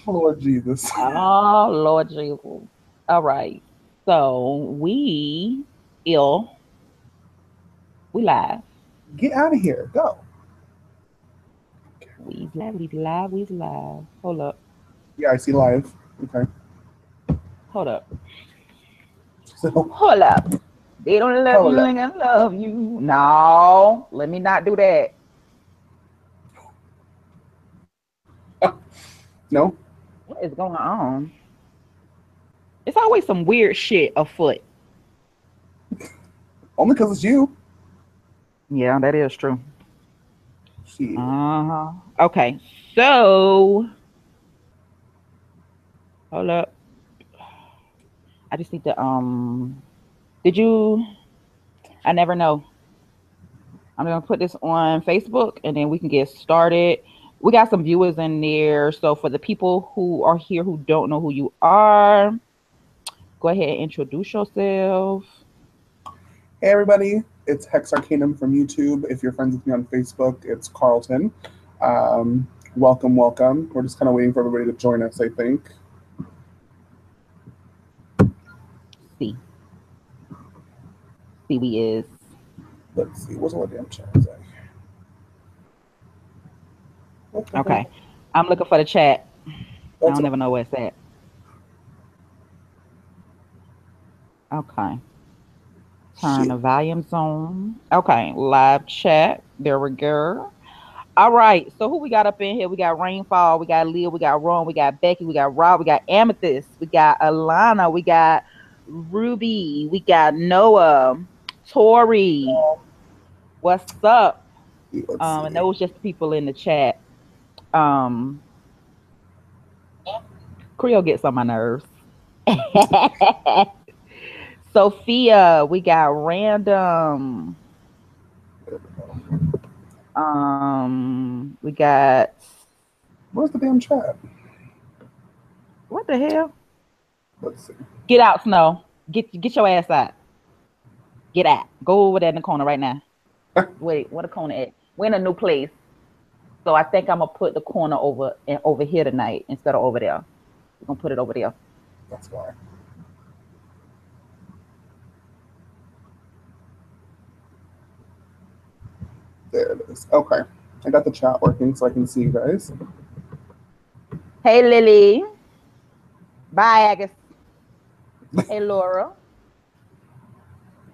Lord Jesus. Oh, Lord Jesus. All right. So ill, we live. Get out of here. Go. We's live. Hold up. Yeah, I see live. Okay. Hold up. So, Hold up. They don't love you hold up. like I love you. No, let me not do that. No? What is going on? It's always some weird shit afoot. Only because it's you. Yeah, that is true. Shit. Uh-huh. Okay. So hold up. I just need to did you I never know. I'm gonna put this on Facebook and then we can get started. We got some viewers in there. So for the people who are here who don't know who you are, go ahead and introduce yourself. Hey, everybody. It's Hex Arcanum from YouTube. If you're friends with me on Facebook, it's Carlton. Um, welcome, welcome. We're just kind of waiting for everybody to join us, I think. See. See we is. Let's see. What's all the damn chat say? What the Okay. hell? I'm looking for the chat. I That's don't what ever know where it's at. Okay. Turn shit. the volume on. Okay. Live chat. There we go. All right. So who we got up in here? We got Rainfall. We got Leah. We got Ron. We got Becky. We got Rob. We got Amethyst. We got Alana. We got Ruby. We got Noah. Tori. What's up? Let's And see. those just the people in the chat. Um, Creole gets on my nerves. Sophia, we got random. We got Where's the damn chat? what the hell? Let's see. Get out, Snow. Get your ass out. Get out. Go over there in the corner right now. Wait, what a corner at? We're in a new place, so I think I'm gonna put the corner over here tonight instead of over there. We're gonna put it over there. That's why. There it is. Okay. I got the chat working so I can see you guys. Hey, Lily. Bye, Agus. Hey, Laura.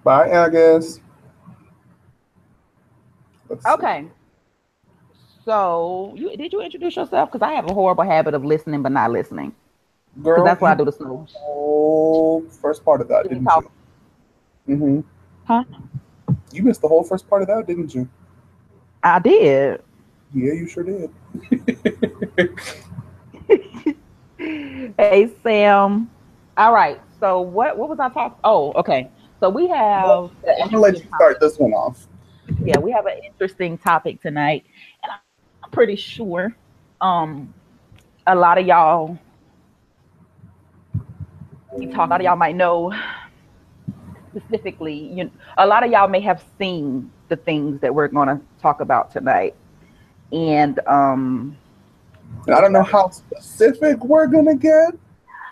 Bye, Agus. Let's see. Okay. So, you introduce yourself? Because I have a horrible habit of listening but not listening. Because Girl, that's why I you do the snooze. whole first part of that, Did you didn't you? talk? Mm-hmm. Huh? You missed the whole first part of that, didn't you? I did. Yeah, you sure did. Hey, Sam. All right. So, what was I talking? Oh, okay. So we Well, have an I'm gonna let interesting you start topic. this one off. Yeah, we have an interesting topic tonight, and I'm pretty sure a lot of y'all a lot of y'all might know specifically. A lot of y'all may have seen the things that we're going to talk about tonight, and And I don't know how specific we're gonna get.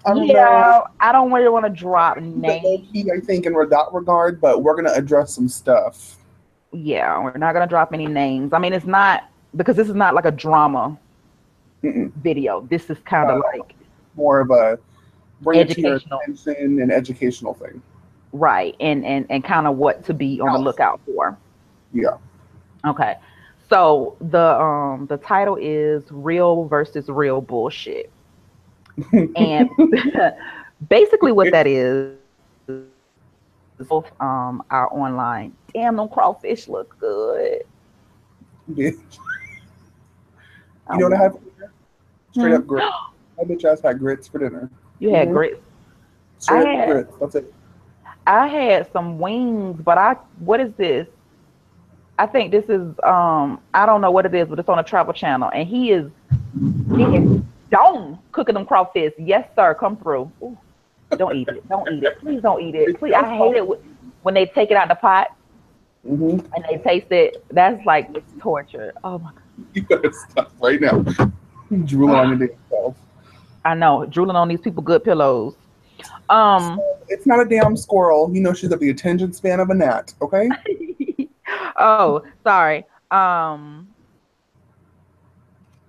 I don't know yeah, I don't really want to drop the low names. key, I think, in that regard, but we're gonna address some stuff. Yeah, we're not going to drop any names. I mean, it's not because this is not like a drama Mm-mm. video. This is kind of like More of a bring it to your educational, attention and educational thing. right? And kind of what to be on the lookout for. Yeah. Okay. So the title is Real versus Real Bullshit. And basically what that is both are online. Damn, them crawfish look good. You I know what I had want for dinner? Straight hmm? up grits. My bitch ass had grits for dinner. You had Mm-hmm. grits. I Straight up had grits. That's it. I had some wings, but I what is this? I think this is I don't know what it is, but it's on a travel channel and he is getting done cooking them crawfish. Yes, sir. Come through. Ooh, don't eat it. Don't eat it. Please don't eat it. Please. I hate it when they take it out the pot Mm-hmm. and they taste it. That's like torture. Oh my god. You gotta stop right now. Drooling on your damn self. I know, drooling on these people good pillows. So Um, it's not a damn squirrel. You know she's got the attention span of a gnat, okay? oh, sorry. Um,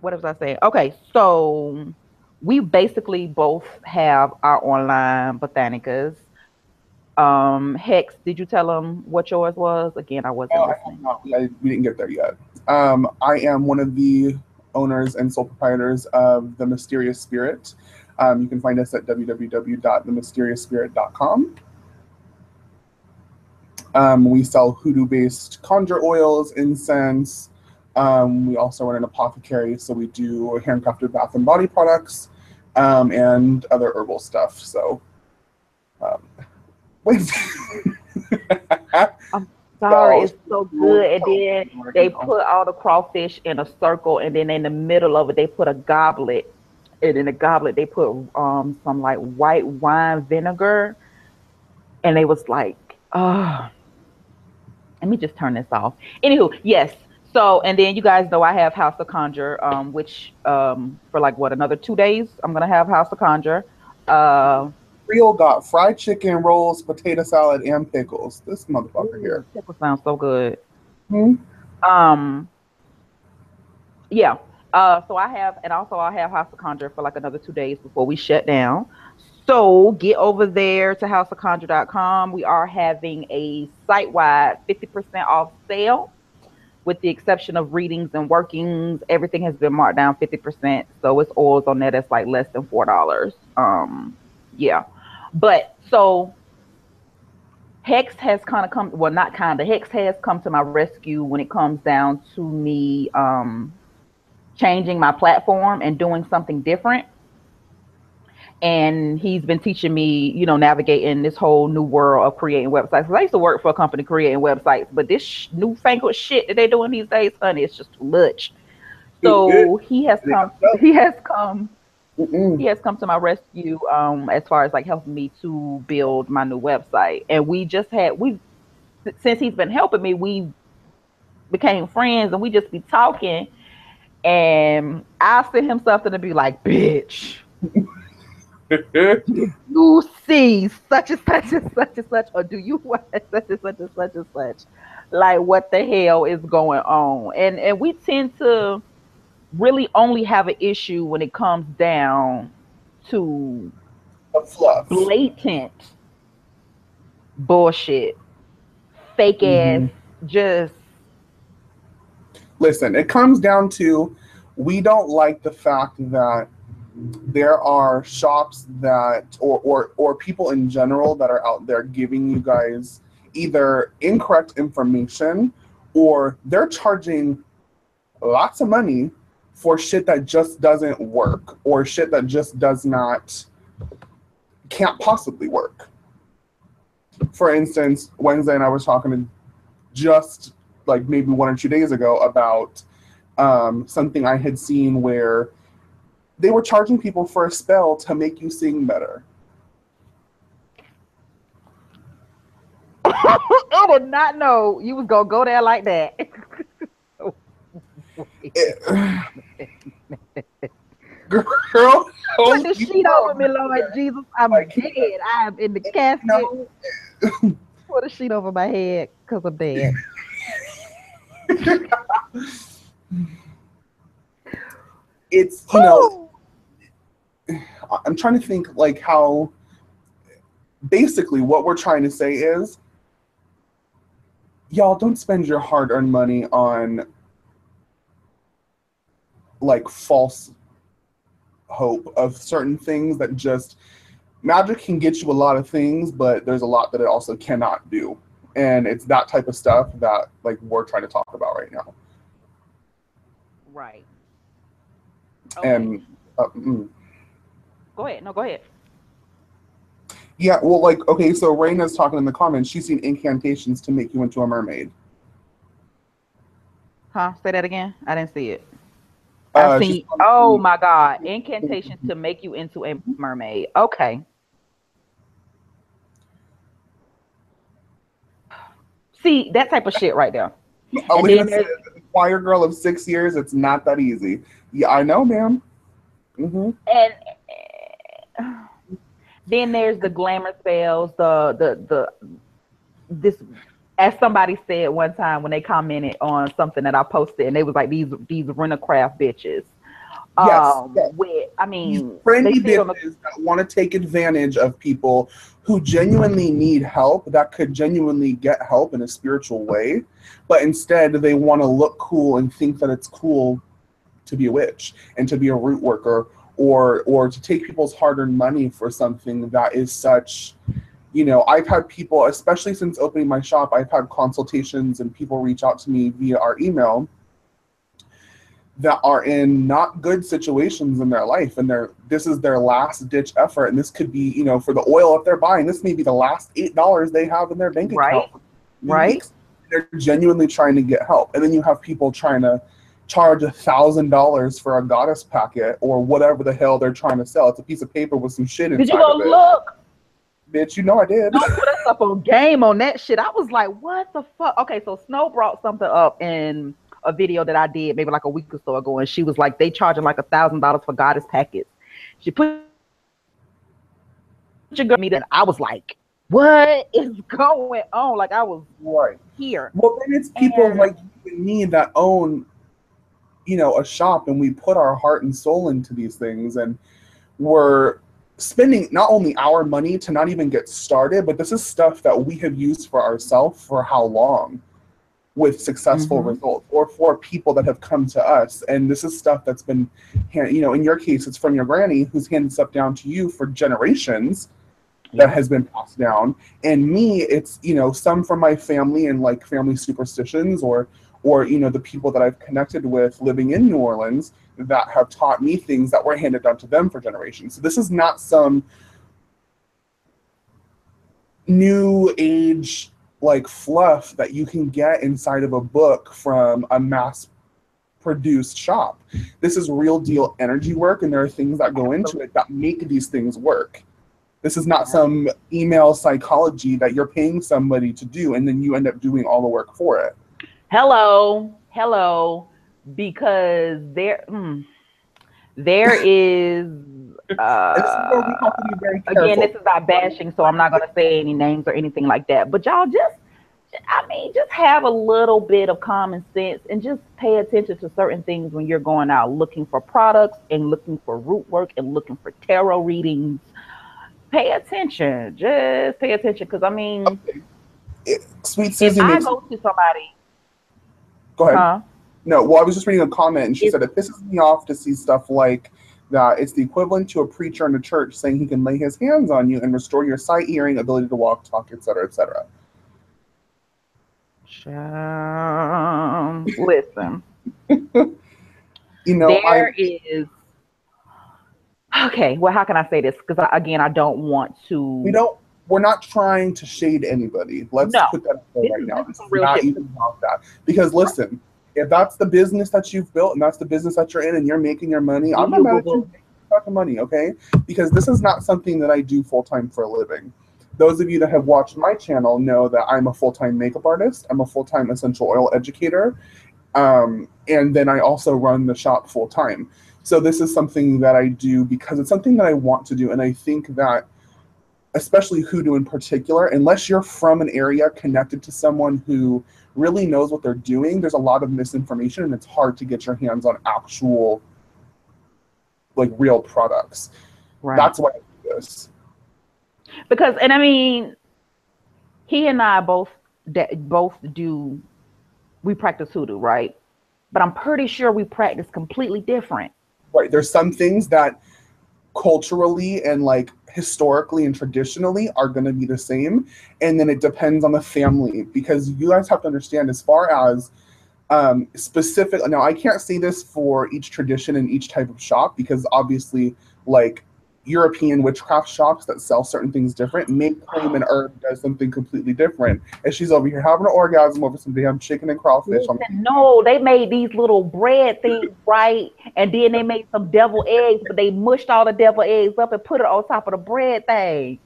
what was I saying? Okay, so we basically both have our online botanicas. Hex, did you tell them what yours was? Again, I wasn't I have listening. not. We didn't get there yet. I am one of the owners and sole proprietors of The Mysterious Spirit. You can find us at www.themysteriousspirit.com. We sell hoodoo-based conjure oils, incense. We also run an apothecary, so we do handcrafted bath and body products and other herbal stuff. So, um, wait. I'm sorry, So, it's so good. And then they oregano. put all the crawfish in a circle, and then in the middle of it, they put a goblet. And in the goblet, they put some like white wine vinegar, and they was like, oh, let me just turn this off. Anywho, yes. So, and then you guys know I have House of Conjure, which for like what, another 2 days, I'm gonna have House of Conjure. Uh, Creole got fried chicken, rolls, potato salad, and pickles. This motherfucker ooh, here. pickle sounds so good. Hmm? Um, yeah. So I have, and also I have House of Conjure for like another 2 days before we shut down. So get over there to houseofconjure.com. We are having a site-wide 50% off sale, with the exception of readings and workings. Everything has been marked down 50%. So it's oils on there that's like less than $4. Yeah. But so Hex has kind of come, well, not kind of, Hex has come to my rescue when it comes down to me changing my platform and doing something different. And he's been teaching me, navigating this whole new world of creating websites. 'Cause I used to work for a company creating websites, but this newfangled shit that they're doing these days, honey, it's just too much. So he has come. He has come. He Mm-mm. has come to my rescue as far as like helping me to build my new website. And we since he's been helping me, we became friends, and we just be talking. And I send him something to be like, bitch, did you see such and such and such and such, or do you want such and such and such and such? Like, what the hell is going on? And we tend to really only have an issue when it comes down to A fluff. blatant bullshit, fake ass, Hmm. just Listen, it comes down to we don't like the fact that there are shops that or people in general that are out there giving you guys either incorrect information or they're charging lots of money for shit that just doesn't work or shit that just does not can't possibly work. For instance, Wednesday and I was talking to just like maybe 1 or 2 days ago about something I had seen where they were charging people for a spell to make you sing better. I did not know you was gonna go there like that. It, girl, Put oh, the you sheet over me, know, Lord Jesus. I'm like, dead. I am in the you casket. know, Put a sheet over my head because I'm dead. it's Whew. I'm trying to think like how basically what we're trying to say is y'all don't spend your hard-earned money on like false hope of certain things that just magic can get you a lot of things, but there's a lot that it also cannot do. And it's that type of stuff that like we're trying to talk about right now. Right. Okay. And Go ahead. No, go ahead. yeah, well, like okay, so Raina's talking in the comments. She's seen incantations to make you into a mermaid. Huh? Say that again. I didn't see it. I've She's seen. Oh my God! Incantations to make you into a mermaid. Okay. See that type of shit right there. And Alina then said, there's "Choir girl of 6 years. It's not that easy." Yeah, I know, ma'am. Mm-hmm. And then there's the glamour spells, the this, as somebody said one time when they commented on something that I posted, and they was like, these rent-a-craft bitches. Yes, yes. With, I These mean, they friendly see it on the, bitches that want to take advantage of people who genuinely need help, that could genuinely get help in a spiritual way, but instead they want to look cool and think that it's cool to be a witch and to be a root worker, or to take people's hard-earned money for something that is such, you know. I've had people, especially since opening my shop, I've had consultations and people reach out to me via our email that are in not good situations in their life, and this is their last ditch effort, and this could be, you know, for the oil if they're buying, this may be the last $8 they have in their bank account for 2 right. weeks. They're genuinely trying to get help, and then you have people trying to charge $1,000 for a goddess packet or whatever the hell they're trying to sell. It's a piece of paper with some shit Did you inside go of it. look? Bitch, you know I did. Don't put us up on game on that shit. I was like, what the fuck? Okay, so Snow brought something up in a video that I did maybe like a week or so ago, and she was like, they charging like $1,000 for goddess packets. She put your girl me, and I was like, what is going on? Like, I was Right. here. Well, then it's people like you and me that own, you know, a shop, and we put our heart and soul into these things, and we're spending not only our money to not even get started, but this is stuff that we have used for ourselves for how long, with successful results, or for people that have come to us. And this is stuff that's been, you know, in your case, it's from your granny who's handed stuff down to you for generations that has been passed down. And me, it's, you know, some from my family and like family superstitions, or you know, the people that I've connected with living in New Orleans that have taught me things that were handed down to them for generations. So this is not some new age like fluff that you can get inside of a book from a mass produced shop. This is real deal energy work, and there are things that go into it that make these things work. This is not some email psychology that you're paying somebody to do and then you end up doing all the work for it. Hello, because there is And this is where we have to be very careful. again, this is not bashing, so I'm not going to say any names or anything like that, but y'all just have a little bit of common sense and just pay attention to certain things when you're going out looking for products and looking for root work and looking for tarot readings. Pay attention, just pay attention, because I mean, Sweet Susie, if I go to somebody, go ahead. No, well, I was just reading a comment, and she said it pisses me off to see stuff like that. It's the equivalent to a preacher in a church saying he can lay his hands on you and restore your sight, hearing, ability to walk, talk, etc., etc. Listen, you know, there is. Okay, well, how can I say this? Because again, I don't want to. We're not trying to shade anybody. Let's put that out there right now. This is not even about that. Because listen, if that's the business that you've built and that's the business that you're in and you're making your money, I'm not mad at you making fucking money, okay? Because this is not something that I do full-time for a living. Those of you that have watched my channel know that I'm a full-time makeup artist. I'm a full-time essential oil educator. And then I also run the shop full-time. So this is something that I do because it's something that I want to do. And I think that, especially hoodoo in particular, unless you're from an area connected to someone who really knows what they're doing, there's a lot of misinformation and it's hard to get your hands on actual, like, real products. Right. That's why I do this. Because, and I mean, he and I both do, we practice hoodoo, right? But I'm pretty sure we practice completely different. Right. There's some things that culturally and like historically and traditionally are going to be the same, and then it depends on the family, because you guys have to understand, as far as specific, now I can't say this for each tradition and each type of shop, because obviously like European witchcraft shops that sell certain things different may claim an herb does something completely different, and she's over here having an orgasm over some damn chicken and crawfish. No, they made these little bread things, right? And then they made some devil eggs, but they mushed all the devil eggs up and put it on top of the bread thing.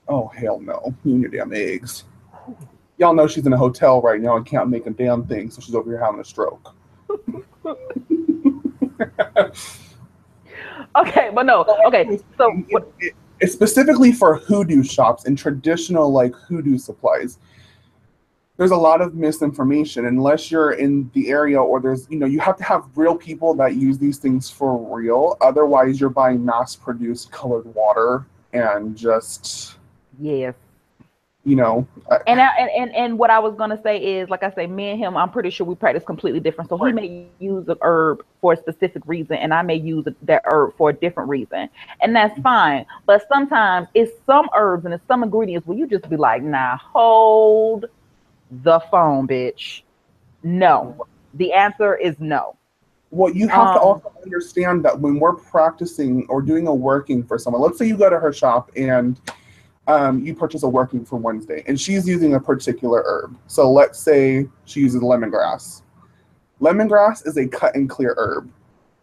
Oh, hell no. You and your damn eggs. Y'all know she's in a hotel right now and can't make a damn thing, so she's over here having a stroke. Okay, but no. Okay, so it's specifically for hoodoo shops and traditional like hoodoo supplies. There's a lot of misinformation unless you're in the area, or there's, you have to have real people that use these things for real. Otherwise, you're buying mass produced colored water and just, yes. you know, And what I was gonna say is, like I say, me and him, I'm pretty sure we practice completely different. So he right. may use a herb for a specific reason, and I may use that herb for a different reason, and that's fine. But sometimes it's some herbs and it's some ingredients where you just be like, "Nah, hold the phone, bitch." No, the answer is no. Well, you have to Um, also understand that when we're practicing or doing a working for someone, let's say you go to her shop and you purchase a working for Wednesday, and she's using a particular herb. So let's say she uses lemongrass. Lemongrass is a cut and clear herb.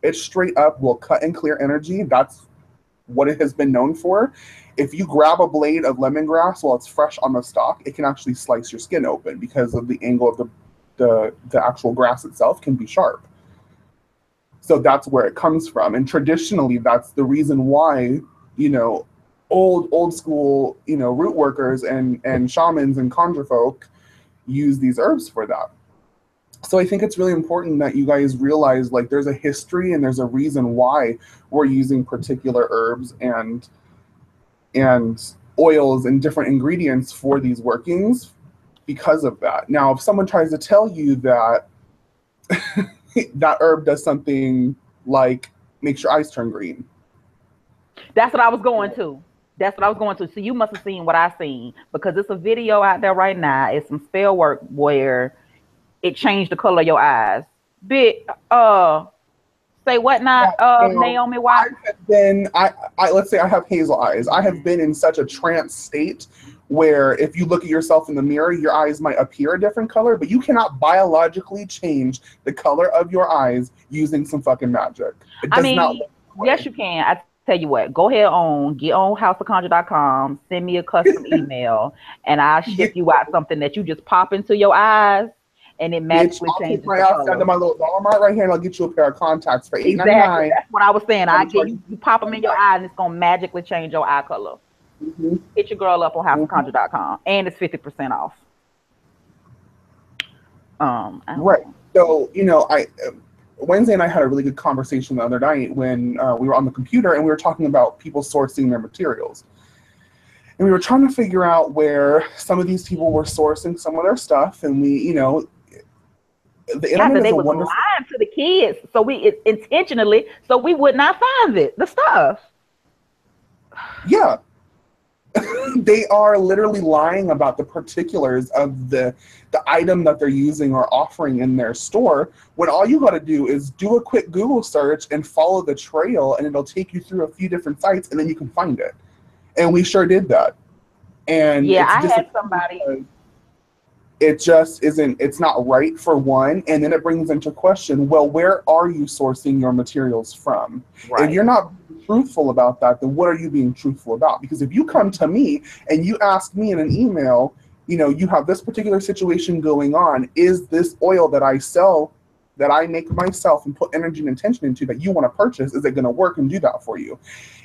It straight up will cut and clear energy. That's what it has been known for. If you grab a blade of lemongrass while it's fresh on the stalk, it can actually slice your skin open because of the angle of the actual grass itself can be sharp. So that's where it comes from. And traditionally, that's the reason why, you know, old school, root workers and shamans and conjure folk use these herbs for that. So I think it's really important that you guys realize, like, there's a history and there's a reason why we're using particular herbs and oils and different ingredients for these workings because of that. Now, if someone tries to tell you that that herb does something like makes your eyes turn green. that's what I was going to. That's what I was going to. So you must have seen what I seen, because it's a video out there right now. It's some spell work where it changed the color of your eyes. Bit say what not, Naomi Watts? Let's say I have hazel eyes. I have been in such a trance state where if you look at yourself in the mirror, your eyes might appear a different color, but you cannot biologically change the color of your eyes using some fucking magic. It I does not mean, work that yes, way. you can. I tell you what, go ahead get on houseofconjure.com, send me a custom email, and I'll ship you out something that you just pop into your eyes and it Bitch, magically I'll take changes my the ass down color. to my little Walmart right here and I'll get you a pair of contacts for Exactly. $8.99. That's what I was saying. I I'm get charging you, you pop them in your eye and it's gonna magically change your eye color. you. Hit your girl up on Hmm. houseofconjure.com and it's 50% off. I don't Right. know. So, I Wednesday and I had a really good conversation the other night when we were on the computer and we were talking about people sourcing their materials. And we were trying to figure out where some of these people were sourcing some of their stuff. And the Yeah, internet that is they a was wonderful. lying to the kids, so intentionally, so we would not find the stuff. Yeah. They are literally lying about the particulars of the item that they're using or offering in their store, when all you got to do is do a quick Google search and follow the trail, and it'll take you through a few different sites and then you can find it. And we sure did that. And Yeah, it's I had disappointing somebody. because it just isn't, it's not right for one. And then it brings into question, well, where are you sourcing your materials from? If Right. you're not being truthful about that, then what are you being truthful about? Because if you come to me and you ask me in an email, you have this particular situation going on, is this oil that I sell, that I make myself and put energy and intention into, that you want to purchase, is it going to work and do that for you?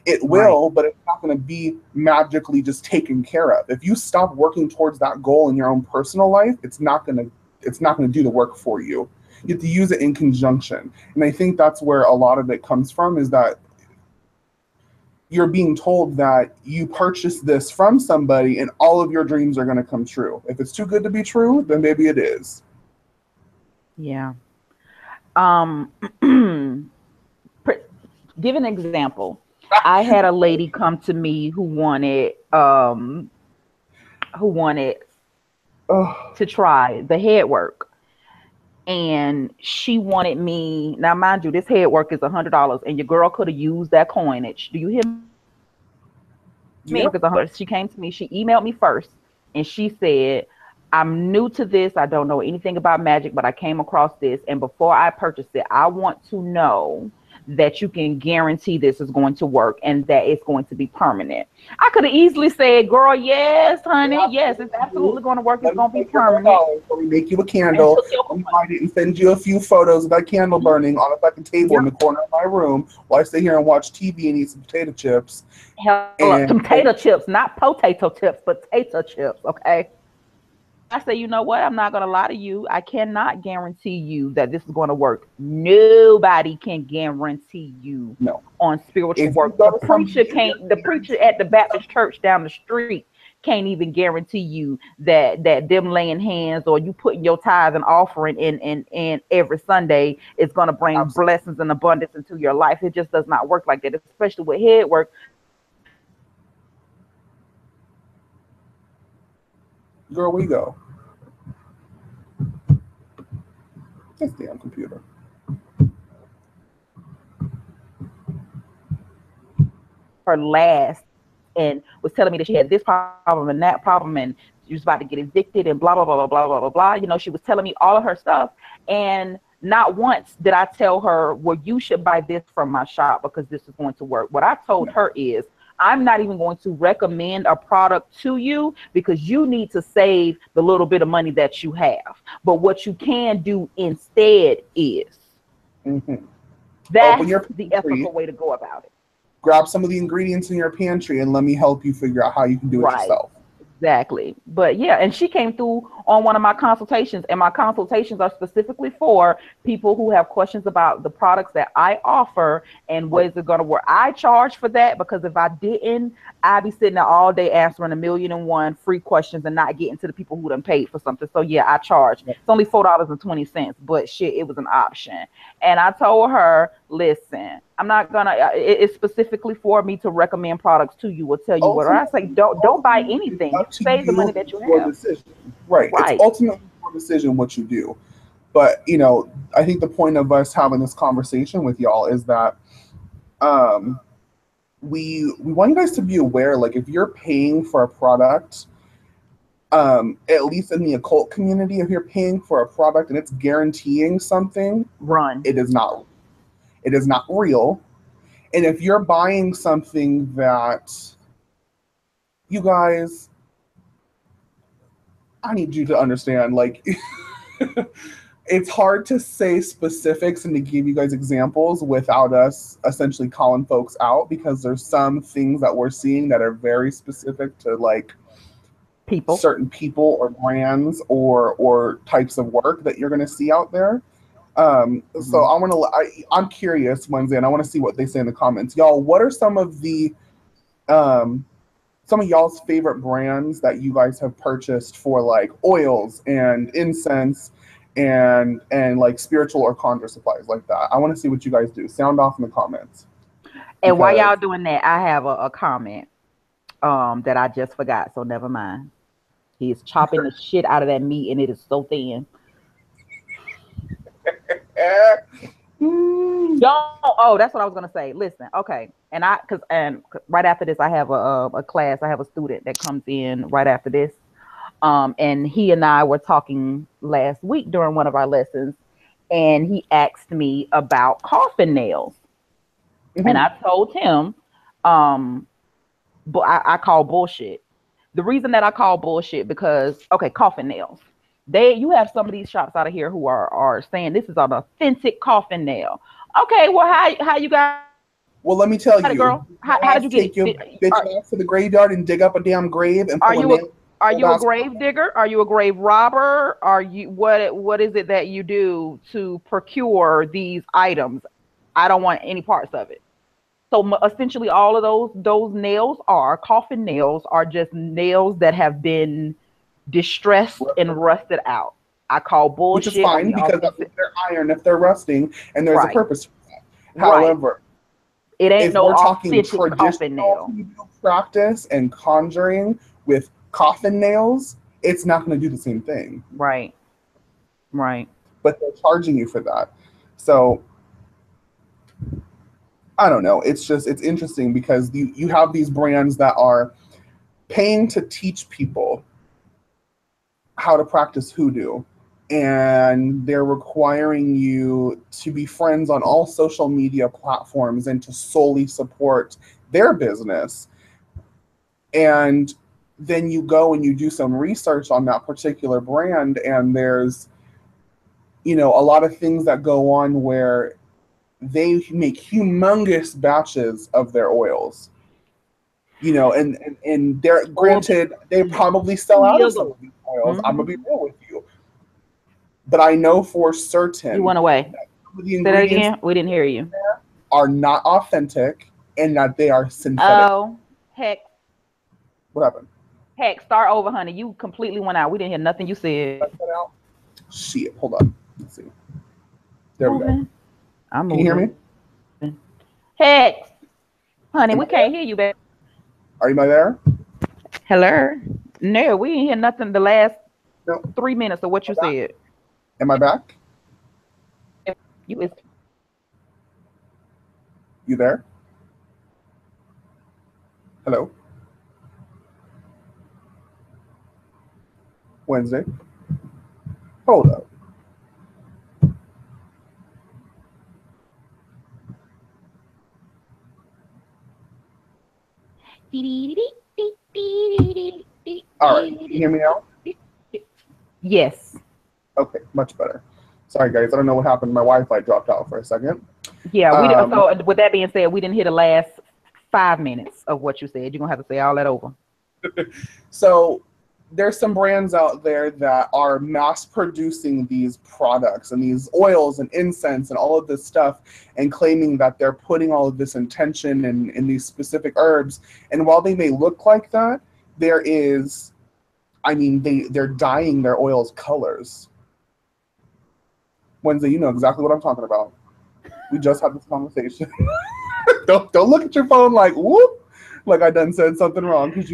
It Right. will, but it's not going to be magically just taken care of. If you stop working towards that goal in your own personal life, it's not going to do the work for you. You have to use it in conjunction. And I think that's where a lot of it comes from, is that you're being told that you purchase this from somebody and all of your dreams are going to come true. If it's too good to be true, then maybe it is. Yeah. Um, give an example. I had a lady come to me who wanted Oh, to try the head work, and she wanted me. Now, mind you, this head work is $100, and your girl could have used that coinage. Do you hear me? yeah. She came to me. She emailed me first, and she said, "I'm new to this. I don't know anything about magic, but I came across this, and before I purchased it, I want to know that you can guarantee this is going to work and that it's going to be permanent. I could have easily said, girl, yes, honey, yes, it's absolutely going to work. It's going to be permanent. So we make you a And candle, took your we money. light it and send you a few photos of that candle burning on a fucking table in the corner of my room while I sit here and watch TV and eat some potato chips. Hell, And potato chips, not potato chips, potato chips, okay? I say, you know what? I'm not going to lie to you. I cannot guarantee you that this is going to work. Nobody can guarantee you no. on spiritual If you work. go The to preacher somebody can't, the preacher at the Baptist church down the street can't even guarantee you that them laying hands or you putting your tithe and offering in every Sunday is going to bring absolutely. blessings and abundance into your life. It just does not work like that, especially with head work. Girl, we go. This damn computer. Her last and was telling me that she had this problem and that problem and she was about to get evicted and blah blah blah blah blah blah blah blah. You know, she was telling me all of her stuff, and not once did I tell her, well, you should buy this from my shop because this is going to work. What I told No. her is, I'm not even going to recommend a product to you because you need to save the little bit of money that you have. But what you can do instead is, Mm-hmm. Open that's your the pantry, ethical way to go about it. grab some of the ingredients in your pantry, and let me help you figure out how you can do it Right. yourself. Exactly. But yeah, and she came through on one of my consultations, and my consultations are specifically for people who have questions about the products that I offer and Right. ways it going to work. I charge for that because if I didn't, I'd be sitting there all day answering a million and one free questions and not getting to the people who done paid for something. So yeah, I charge. Right. It's only $4.20, but shit, it was an option. And I told her, listen, I'm not gonna. It's specifically for me to recommend products to you or tell you what. Or I say, don't buy Ultimately, it's anything. You up can to save the money you, that you your have. decision. Right. It's Right. ultimately your decision what you do. But, I think the point of us having this conversation with y'all is that um, we want you guys to be aware, like, if you're paying for a product, at least in the occult community, if you're paying for a product and it's guaranteeing something, Run. it is not. It is not real. And if you're buying something that you guys, I need you to understand, like, it's hard to say specifics and to give you guys examples without us essentially calling folks out because there's some things that we're seeing that are very specific to like People. certain people or brands or types of work that you're going to see out there. So Mhm. I'm curious, Wednesday, and I want to see what they say in the comments. Y'all, what are um, some of y'all's favorite brands that you guys have purchased for like oils and incense and like spiritual or conjure supplies like that? I want to see what you guys do. Sound off in the comments And while y'all because doing that, I have a comment that I just forgot. So never mind. He is chopping the shit out of that meat, and it is so thin. mm, Don't. Oh, that's what I was gonna say. Listen, okay, and right after this, I have a class. I have a student that comes in right after this. And he and I were talking last week during one of our lessons, and he asked me about coffin nails, and mhm. I told him, um, but I call bullshit. The reason that I call bullshit because okay, coffin nails. You have some of these shops out of here who are saying this is an authentic coffin nail. Okay, well how you got Well, let me tell it, you, girl? How your did ass you get take it? your bitch Are, ass to the graveyard and dig up a damn grave and are pull a you a nail are old you a ass. grave digger? Are you a grave robber? Are you what is it that you do to procure these items? I don't want any parts of it. So essentially, all of those nails are coffin nails are just nails that have been distressed and rusted out. I call Which is bullshit on fine the because that's if authentic. they're iron, if they're rusting, and there's a Right, purpose for that. right. However, It ain't if no we're talking authentic coffin traditional nail. Hebrew practice and conjuring with coffin nails, it's not going to do the same thing. Right, right. But they're charging you for that. So I don't know. It's interesting because you have these brands that are paying to teach people how to practice hoodoo and they're requiring you to be friends on all social media platforms and to solely support their business. And then you go and you do some research on that particular brand, and there's, a lot of things that go on where they make humongous batches of their oils. And they're granted they probably sell out of some of these oils. I'm gonna be real with you. But I know for certain you went away. Say that again. We didn't hear you. Are not authentic and that they are synthetic. Oh, heck. What happened? Heck, start over, honey. You completely went out. We didn't hear nothing you said. Shit, hold on. Let's see. There we go. I'm Can you hear me? Heck, honey, we can't hear you, babe. Are you there? Hello? No, we didn't hear nothing the last 3 minutes of what you said. Am I back? You there? Hello? Wednesday? Hold up. All right, can you hear me now? Yes. Okay, much better. Sorry, guys. I don't know what happened. My Wi-Fi dropped out for a second. Yeah, we didn't. So, with that being said, we didn't hear the last 5 minutes of what you said. You're gonna have to say all that over. So, there's some brands out there that are mass producing these products and these oils and incense and all of this stuff, and claiming that they're putting all of this intention in these specific herbs. And while they may look like that, they're dyeing their oils colors. Wednesday, you know exactly what I'm talking about. We just had this conversation. Don't look at your phone like, whoop, like I done said something wrong, because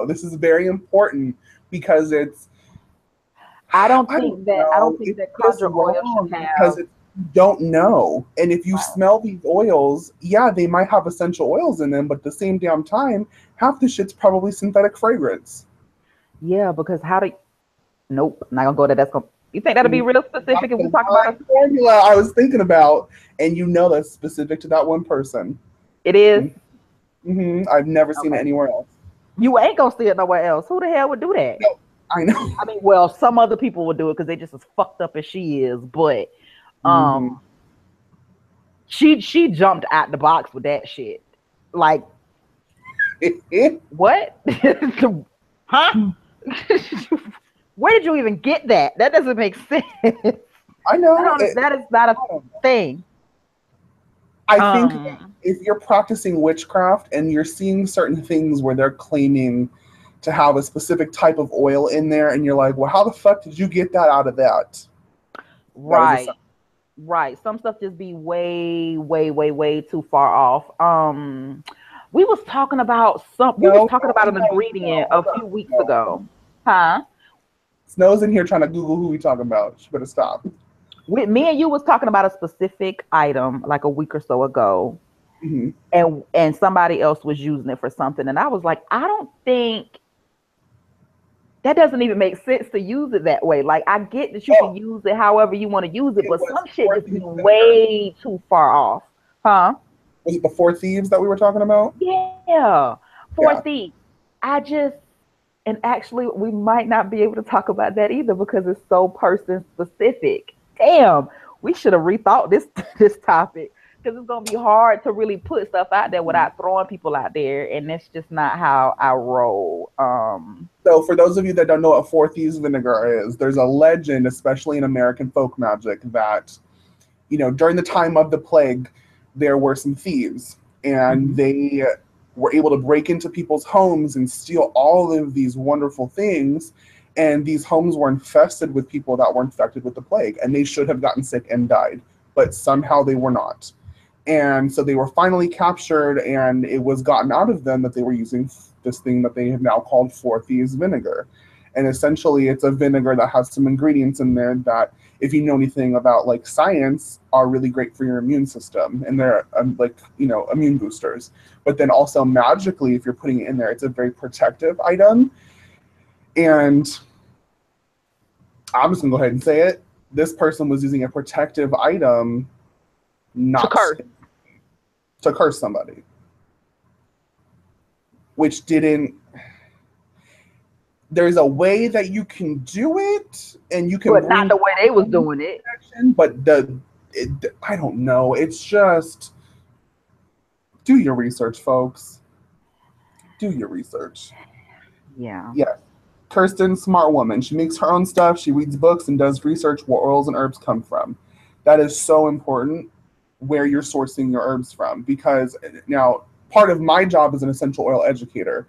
this is very important, because it's. I don't think that conjure oil should have. Because you don't know, and if you smell these oils, yeah, they might have essential oils in them, but at the same damn time, half the shit's probably synthetic fragrance. Yeah, because nope, I'm not gonna go there. You think that'll be real specific if we talk about a formula I was thinking about, and that's specific to that one person. It is. Mm-hmm. I've never seen it anywhere else. You ain't gonna see it nowhere else. Who the hell would do that? No, I know. I mean, well, some other people would do it because they just as fucked up as she is, but she jumped out the box with that shit. Like, what? Huh? Where did you even get that? That doesn't make sense. I know. That is not a thing. I think if you're practicing witchcraft and you're seeing certain things where they're claiming to have a specific type of oil in there, and you're like, well, how the fuck did you get that out of that? Right. Right. Some stuff just be way, way, way, way too far off. We was talking about an ingredient a few weeks ago. Huh? Snow's in here trying to Google who we talking about. She better stop. Me and you was talking about a specific item like a week or so ago, and somebody else was using it for something, and I was like, I don't think that doesn't even make sense to use it that way. Like, I get that you can use it however you want to use it, but some shit just be way too far off. Huh? Was it the Four Thieves that we were talking about? Yeah. Four Thieves. And actually, we might not be able to talk about that either because it's so person specific. Damn, we should have rethought this topic, because it's gonna be hard to really put stuff out there without throwing people out there, and that's just not how I roll. So for those of you that don't know what Four Thieves vinegar is, there's a legend, especially in American folk magic, that during the time of the plague, there were some thieves, and they were able to break into people's homes and steal all of these wonderful things. And these homes were infested with people that were infected with the plague, and they should have gotten sick and died, but somehow they were not. And so they were finally captured, and it was gotten out of them that they were using this thing that they have now called Four Thieves vinegar. And essentially, it's a vinegar that has some ingredients in there that, if you know anything about like science, are really great for your immune system, and they're immune boosters. But then also magically, if you're putting it in there, it's a very protective item. And I'm just gonna go ahead and say it. this person was using a protective item not to curse somebody, which didn't. There's a way that you can do it, and you can, but not the way they was doing it. But I don't know. It's just, do your research, folks. Do your research. Yeah. Yes. Kirsten, smart woman. She makes her own stuff. She reads books and does research where oils and herbs come from. That is so important, where you're sourcing your herbs from, because now part of my job as an essential oil educator,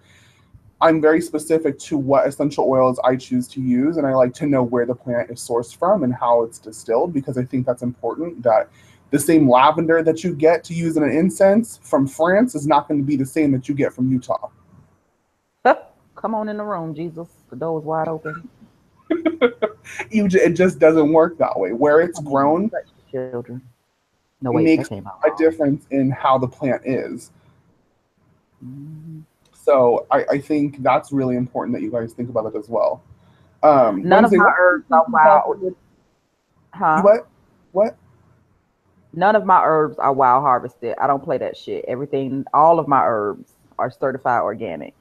I'm very specific to what essential oils I choose to use, and I like to know where the plant is sourced from and how it's distilled, because I think that's important. That the same lavender that you get to use in an incense from France is not going to be the same that you get from Utah. Come on in the room, Jesus. The door is wide open. It just doesn't work that way. Where it's grown, children. No, wait, makes a difference in how the plant is. Mm-hmm. So I think that's really important that you guys think about it as well. None of my herbs are wild. Huh? What? None of my herbs are wild harvested. I don't play that shit. All of my herbs are certified organic.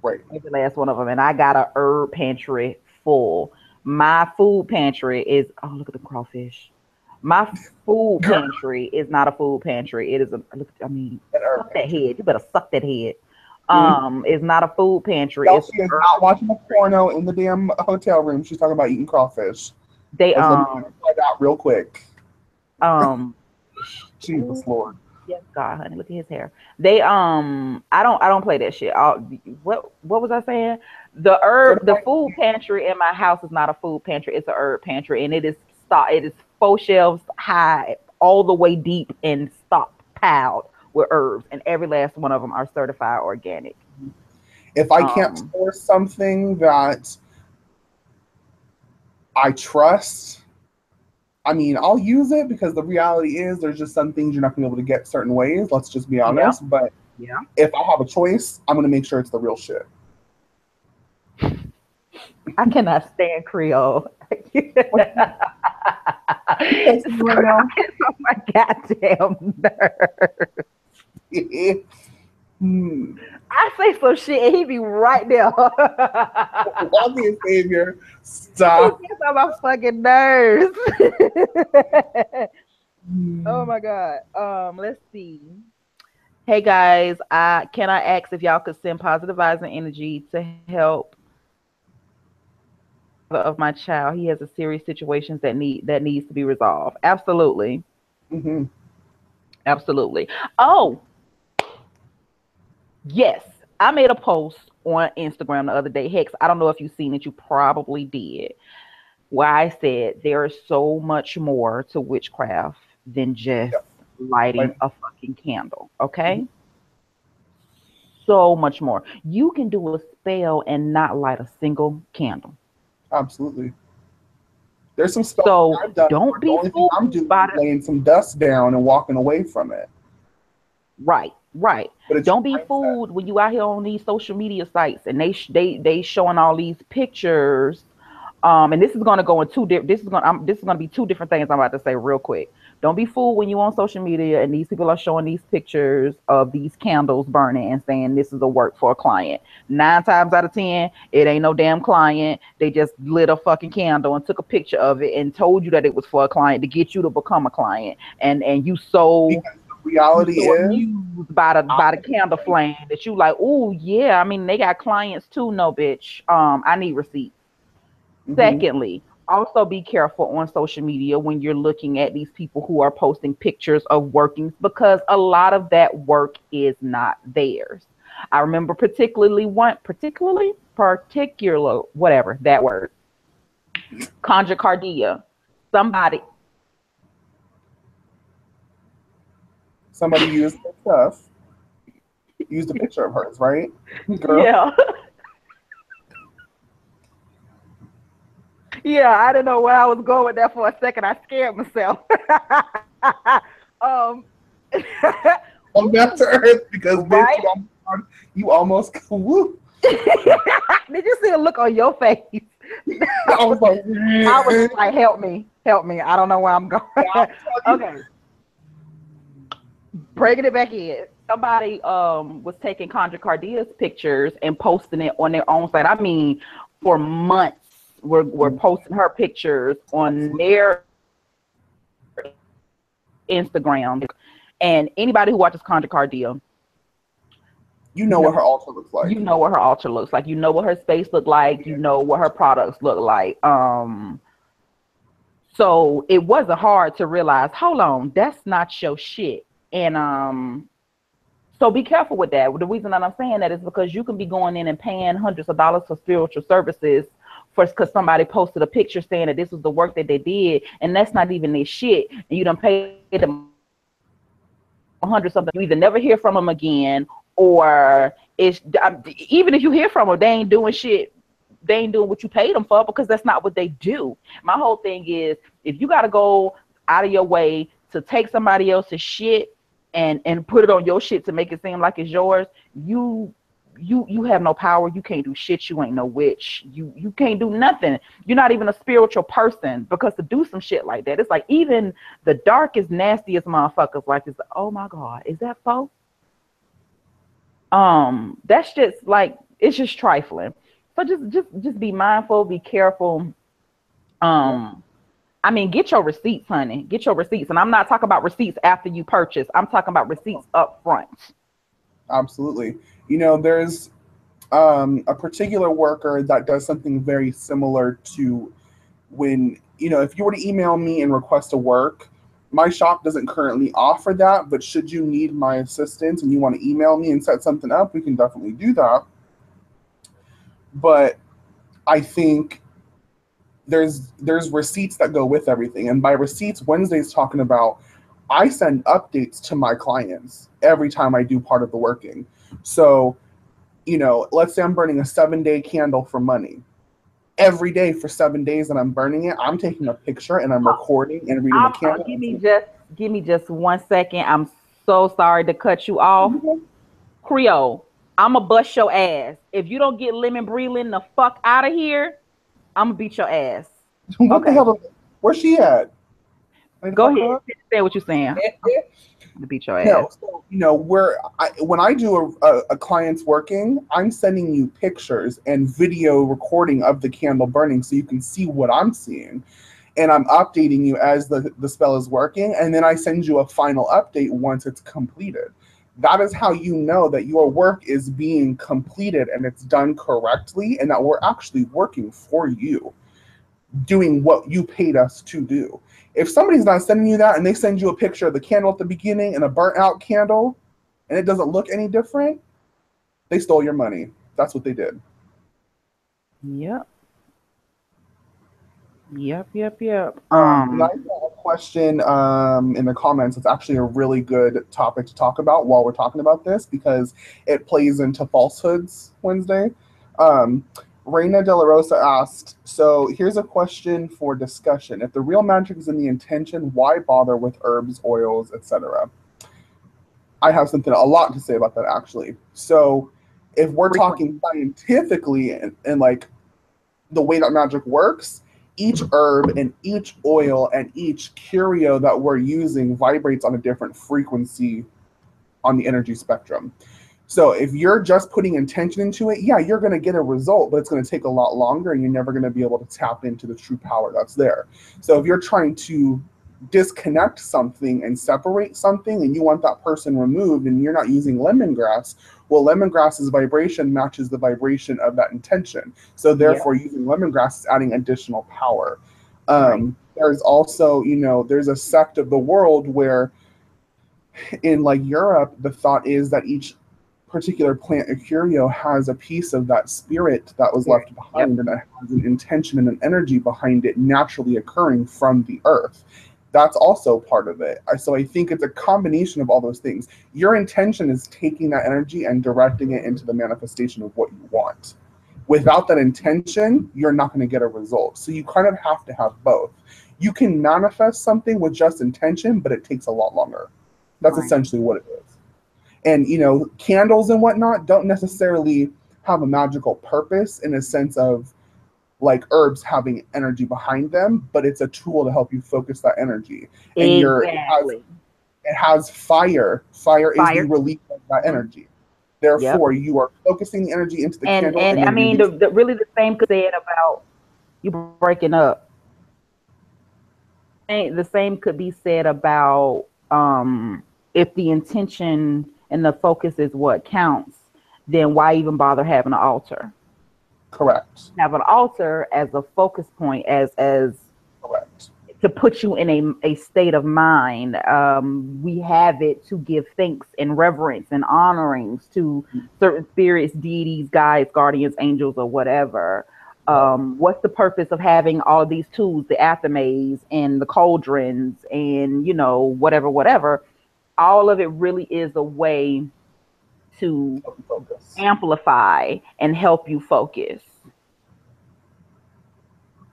Right. Every last one of them. And I got a herb pantry full. My food pantry is, oh, look at the crawfish. My food pantry is not a food pantry. It is suck that head. You better suck that head. It's not a food pantry. She is not watching a porno in the damn hotel room. She's talking about eating crawfish. They find out real quick. Jesus Lord. Yes, God, honey, look at his hair. They I don't play that shit. What was I saying? The food pantry in my house is not a food pantry. It's a herb pantry, and it is 4 shelves high, all the way deep and stockpiled with herbs, and every last one of them are certified organic. If I can't source something that I trust, I mean, I'll use it, because the reality is there's just some things you're not going to be able to get certain ways. Let's just be honest. Yeah. But if I have a choice, I'm going to make sure it's the real shit. I cannot stand Creole. It's on my goddamn nerves. I say some shit and he be right there. I'll be a savior. Stop. He gets on my fucking nerves. Oh my God. Let's see. Hey guys, can I ask if y'all could send positive vibes and energy to help of my child? He has a serious situation that needs to be resolved. Absolutely. Mm-hmm. Absolutely. Oh, yes. I made a post on Instagram the other day. Hex, I don't know if you've seen it. You probably did. Where I said there is so much more to witchcraft than just lighting a fucking candle. Okay? Mm-hmm. So much more. You can do a spell and not light a single candle. Absolutely. There's some spells I've done. Don't be fooled. I'm doing laying some dust down and walking away from it. Right. But don't be fooled when you out here on these social media sites and they showing all these pictures. And this is going to go in two different. This is going to be two different things I'm about to say real quick. Don't be fooled when you on social media and these people are showing these pictures of these candles burning and saying this is a work for a client. 9 times out of 10, it ain't no damn client. They just lit a fucking candle and took a picture of it and told you that it was for a client to get you to become a client. And you so reality is amused by the candle flame that you like, oh yeah, I mean they got clients too. No, bitch. I need receipts. Mm-hmm. Secondly, also be careful on social media when you're looking at these people who are posting pictures of workings, because a lot of that work is not theirs. I remember particular, whatever that word, conjure cardia. Somebody used her stuff, used a picture of hers, right? Girl. Yeah. Yeah, I didn't know where I was going with that for a second. I scared myself. Come back to earth, because right? bitch, you almost whoop. Did you see a look on your face? I was like, help me. Help me. I don't know where I'm going. Okay. Breaking it back in. Somebody was taking Conjure Cardia's pictures and posting it on their own site. I mean, for months, we're posting her pictures on their Instagram. And anybody who watches Conjure Cardia, you know what her altar looks like. You know what her altar looks like. You know what her space look like. You know what her products look like. So it wasn't hard to realize, hold on, that's not your shit. And so be careful with that. The reason that I'm saying that is because you can be going in and paying hundreds of dollars for spiritual services because somebody posted a picture saying that this was the work that they did, and that's not even their shit. And you done paid them hundred something. You either never hear from them again, or it's even if you hear from them, they ain't doing shit. They ain't doing what you paid them for, because that's not what they do. My whole thing is, if you got to go out of your way to take somebody else's shit and put it on your shit to make it seem like it's yours, you have no power. You can't do shit. You ain't no witch. You can't do nothing. You're not even a spiritual person, because to do some shit like that, it's like even the darkest, nastiest motherfuckers like this. Oh my God, is that folk? That's just like, it's just trifling. So just be mindful, be careful. I mean, get your receipts, honey. Get your receipts. And I'm not talking about receipts after you purchase. I'm talking about receipts up front. Absolutely. You know, there's a particular worker that does something very similar to when, you know, if you were to email me and request a work, my shop doesn't currently offer that, but should you need my assistance and you want to email me and set something up, we can definitely do that. But I think there's receipts that go with everything. And by receipts, Wednesday's talking about I send updates to my clients every time I do part of the working. So, you know, let's say I'm burning a 7-day candle for money. Every day for 7 days that I'm burning it, I'm taking a picture and I'm recording and reading the candle. Give me just 1 second. I'm so sorry to cut you off. Creole, I'ma bust your ass. If you don't get Lemon Breland the fuck out of here, I'm gonna beat your ass. What the hell? Where's she at? Go ahead. Say what you're saying. To beat your ass. No, so, you know, when I do a client's working, I'm sending you pictures and video recording of the candle burning so you can see what I'm seeing. And I'm updating you as the spell is working, and then I send you a final update once it's completed. That is how you know that your work is being completed and it's done correctly, and that we're actually working for you, doing what you paid us to do. If somebody's not sending you that and they send you a picture of the candle at the beginning and a burnt out candle and it doesn't look any different, they stole your money. That's what they did. Yep. I saw a question in the comments. It's actually a really good topic to talk about while we're talking about this, because it plays into falsehoods Wednesday. Reina De La Rosa asked, so here's a question for discussion. If the real magic is in the intention, why bother with herbs, oils, etc.? I have a lot to say about that, actually. So if we're talking scientifically and like the way that magic works, each herb and each oil and each curio that we're using vibrates on a different frequency on the energy spectrum. So if you're just putting intention into it, yeah, you're going to get a result, but it's going to take a lot longer and you're never going to be able to tap into the true power that's there. So if you're trying to disconnect something and separate something and you want that person removed and you're not using lemongrass, well, lemongrass's vibration matches the vibration of that intention. So therefore, using lemongrass is adding additional power. There's also, you know, there's a sect of the world where in like Europe, the thought is that each particular plant or curio has a piece of that spirit that was left behind, and it has an intention and an energy behind it naturally occurring from the earth. That's also part of it. So I think it's a combination of all those things. Your intention is taking that energy and directing it into the manifestation of what you want. Without that intention, you're not going to get a result. So you kind of have to have both. You can manifest something with just intention, but it takes a lot longer. That's essentially what it is. And, you know, candles and whatnot don't necessarily have a magical purpose in a sense of like herbs having energy behind them, but it's a tool to help you focus that energy. And Exactly. it has fire. Fire is the Fire. release of that Mhm. energy. Yep. Therefore, you are focusing the energy into the candle And and I then mean, releasing. the really the same could say it about you breaking up. The same could be said about if the intention and the focus is what counts, then why even bother having an altar? Correct. Have an altar as a focus point, as Correct. to put you in a state of mind. We have it to give thanks and reverence and honorings to certain spirits, deities, guides, guardians, angels, or whatever. Right. What's the purpose of having all of these tools, the athames and the cauldrons and, whatever, whatever? All of it really is a way to Help you focus. amplify and help you focus.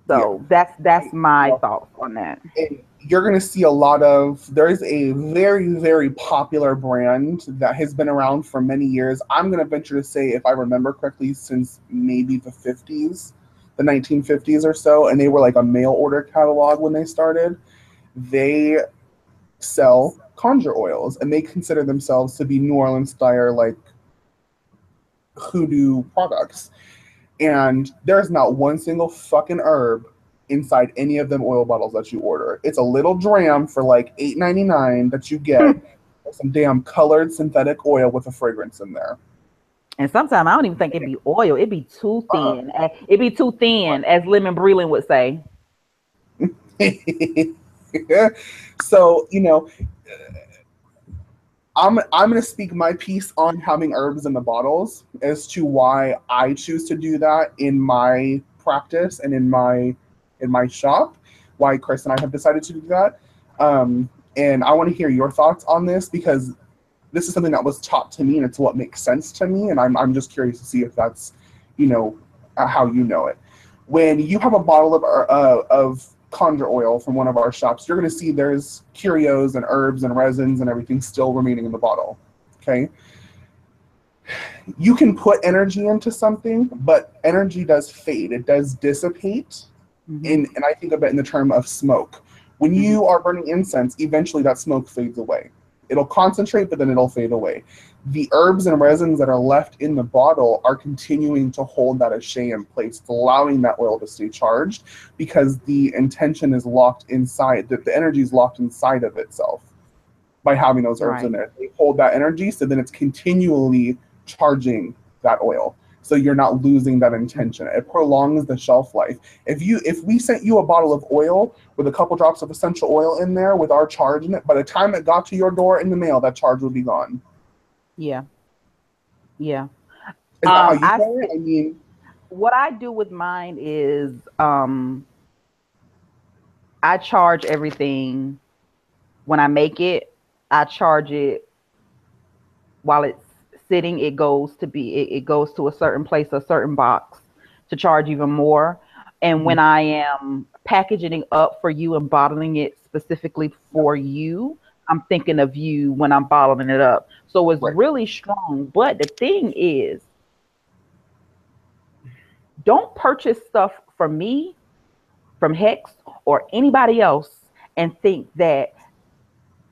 Yeah. So that's my Well, thoughts on that. and you're going to see a lot of, there is a very, very popular brand that has been around for many years. I'm going to venture to say, if I remember correctly, since maybe the 50s, the 1950s or so, and they were like a mail order catalog when they started. They sell conjure oils, and they consider themselves to be New Orleans style, like hoodoo products. And there's not one single fucking herb inside any of them oil bottles that you order. It's a little dram for like $8.99 that you get with some damn colored synthetic oil with a fragrance in there. And sometimes I don't even think it'd be oil. It'd be too Uh-uh. thin. It'd be too thin, as Lemon Breland would say. So, I'm going to speak my piece on having herbs in the bottles as to why I choose to do that in my practice and in my shop. Why Chris and I have decided to do that, and I want to hear your thoughts on this because this is something that was taught to me and it's what makes sense to me, and I'm just curious to see if that's you know how you know it. When you have a bottle of conjure oil from one of our shops, you're going to see there's curios and herbs and resins and everything still remaining in the bottle. Okay. You can put energy into something, but energy does fade. It does dissipate. Hmm. And I think of it in the term of smoke. When Hmm. you are burning incense, eventually that smoke fades away. It'll concentrate, but then it'll fade away. The herbs and resins that are left in the bottle are continuing to hold that ashay in place, it's allowing that oil to stay charged because the intention is locked inside, the energy is locked inside of itself by having those herbs in Right. there. They hold that energy, so then it's continually charging that oil. So you're not losing that intention. It prolongs the shelf life. If we sent you a bottle of oil with a couple drops of essential oil in there with our charge in it, by the time it got to your door in the mail, that charge would be gone. Yeah. Yeah. Is that how you I know it? st- I mean, what I do with mine is I charge everything when I make it. I charge it while it's sitting. It goes to a certain place, a certain box to charge even more. And when mhm, I am packaging it up for you and bottling it specifically yeah, for you, I'm thinking of you when I'm bottling it up. So it's right, really strong. But the thing is, don't purchase stuff from me, from Hex, or anybody else and think that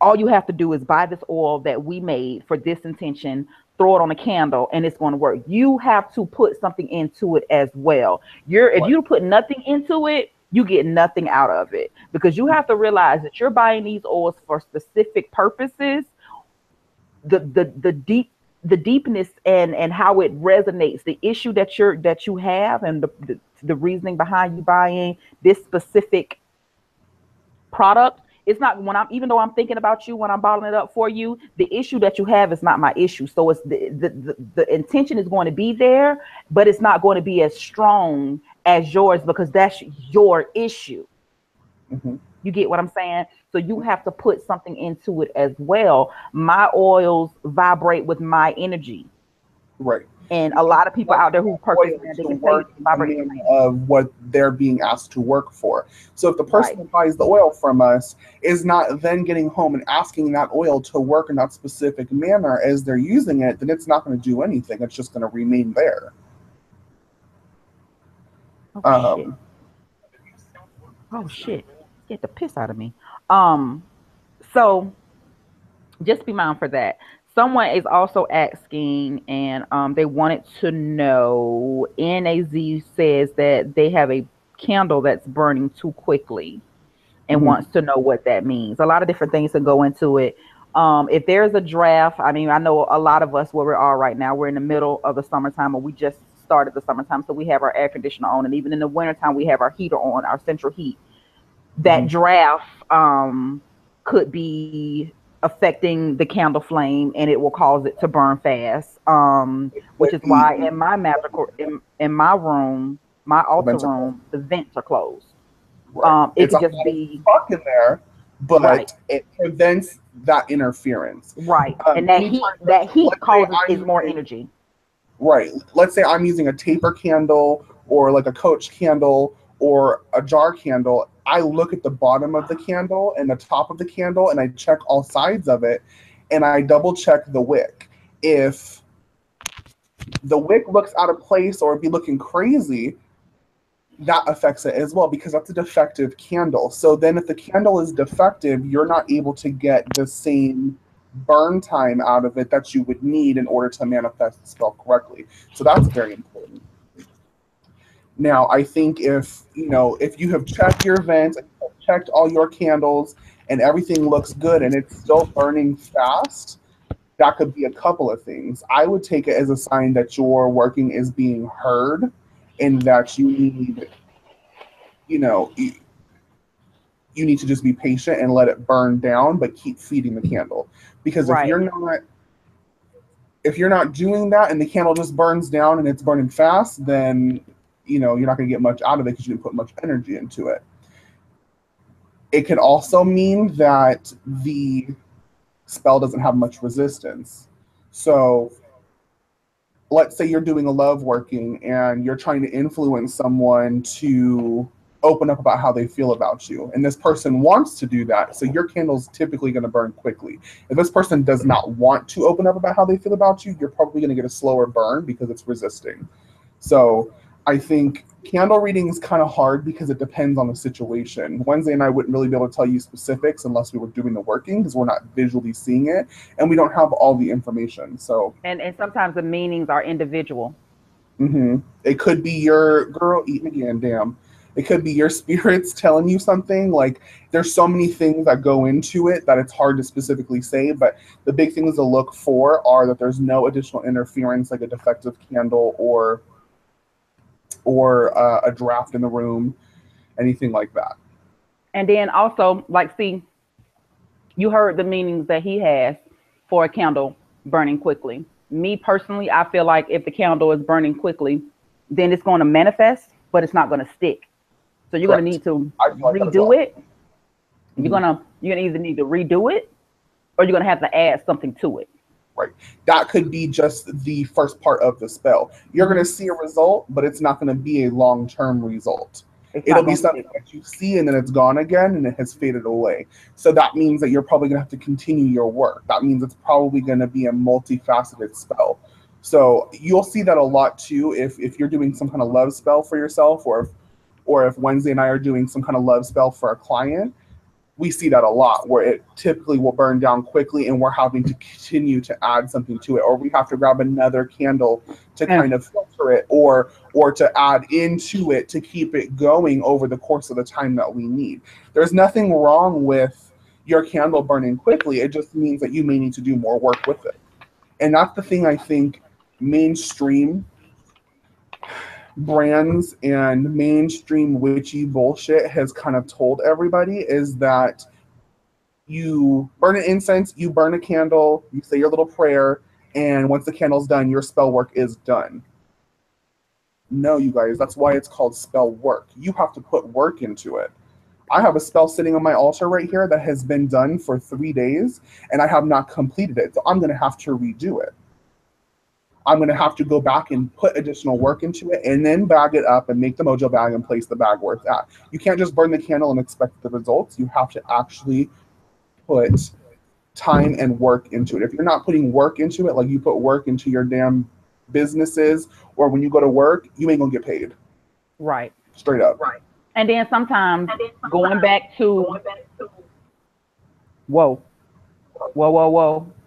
all you have to do is buy this oil that we made for this intention, throw it on a candle, and it's going to work. You have to put something into it as well. If right, you put nothing into it, you get nothing out of it because you have to realize that you're buying these oils for specific purposes. The deepness and how it resonates, the issue that you have, and the reasoning behind you buying this specific product. It's not when I'm even though I'm thinking about you when I'm bottling it up for you, the issue that you have is not my issue. So it's the intention is going to be there, but it's not going to be as strong as yours because that's your issue. hmm, You get what I'm saying? So you have to put something into it as well. My oils vibrate with my energy. right. And You a need lot of people that out there who purchase oil man, they to can tell you work they in the vibrate with my manner energy. of what they're being asked to work for. So if the person Right. that buys the oil from us is not then getting home and asking that oil to work in that specific manner as they're using it, then it's not going to do anything. It's just going to remain there. Oh shit. Um, Oh shit. Get the piss out of me. Um, so just be mindful for that. Someone is also asking, and they wanted to know. NAZ says that they have a candle that's burning too quickly, and mhm. wants to know what that means. A lot of different things that go into it. If there's a draft, I mean, I know a lot of us where we are right now, we're in the middle of the summertime, or we just started the summertime, so we have our air conditioner on, and even in the wintertime, we have our heater on, our central heat. That Mhm. draft could be affecting the candle flame, and it will cause it to burn fast. It Which could is why be in my magical in my room, my the altar vents are room, the vents are closed. right. It It's could a just lot of be talk in there, right. but it prevents that interference. Right. And Anytime, that heat let's say causes I'm is more using energy. right. Let's say I'm using a taper candle or like a coach candle or a jar candle. I look at the bottom of the candle and the top of the candle and I check all sides of it and I double check the wick. If the wick looks out of place or be looking crazy, that affects it as well because that's a defective candle. So then if the candle is defective, you're not able to get the same burn time out of it that you would need in order to manifest the spell correctly. So that's very important. Now, I think if you have checked your vents and checked all your candles and everything looks good and it's still burning fast, that could be a couple of things. I would take it as a sign that your working is being heard and that you know, you, you need to just be patient and let it burn down, but keep feeding the candle. Because Right. if you're not doing that and the candle just burns down and it's burning fast, then you're not going to get much out of it because you didn't put much energy into it. It could also mean that the spell doesn't have much resistance. So let's say you're doing a love working and you're trying to influence someone to open up about how they feel about you. And this person wants to do that. So your candle's typically going to burn quickly. If this person does not want to open up about how they feel about you, you're probably going to get a slower burn because it's resisting. So I think candle reading is kind of hard because it depends on the situation. Wednesday and I wouldn't really be able to tell you specifics unless we were doing the working because we're not visually seeing it and we don't have all the information. So And sometimes the meanings are individual. it could be your girl eating again, damn. It could be your spirits telling you something. Like there's so many things that go into it that it's hard to specifically say. But the big things to look for are that there's no additional interference, like a defective candle or a draft in the room, anything like that. And then also, like, see, you heard the meanings that he has for a candle burning quickly. Me personally, I feel like if the candle is burning quickly, then it's going to manifest, but it's not going to stick. So you're going to Correct. need to I feel like that as redo well. it. Mhm. You're gonna either need to redo it, or you're gonna have to add something to it. Right. That could be just the first part of the spell. You're going to Hmm. see a result, but it's not going to be a long term result. It's It'll not be gonna something stick. that you see and then it's gone again and it has faded away. So that means that you're probably going to have to continue your work. That means it's probably going to be a multifaceted spell. So you'll see that a lot too if you're doing some kind of love spell for yourself or if Wednesday and I are doing some kind of love spell for a client, we see that a lot where it typically will burn down quickly and we're having to continue to add something to it or we have to grab another candle to And kind of filter it or to add into it to keep it going over the course of the time that we need. There's nothing wrong with your candle burning quickly. It just means that you may need to do more work with it. And that's the thing I think mainstream brands and mainstream witchy bullshit has kind of told everybody is that you burn an incense, you burn a candle, you say your little prayer, and once the candle's done, your spell work is done. No, you guys, that's why it's called spell work. You have to put work into it. I have a spell sitting on my altar right here that has been done for 3 days, and I have not completed it. So I'm going to have to redo it. I'm going to have to go back and put additional work into it and then bag it up and make the mojo bag and place the bag where it's at. You can't just burn the candle and expect the results. You have to actually put time and work into it. If you're not putting work into it, like you put work into your damn businesses or when you go to work, you ain't gonna get paid. right. straight up. Right. And then sometimes going back to whoa,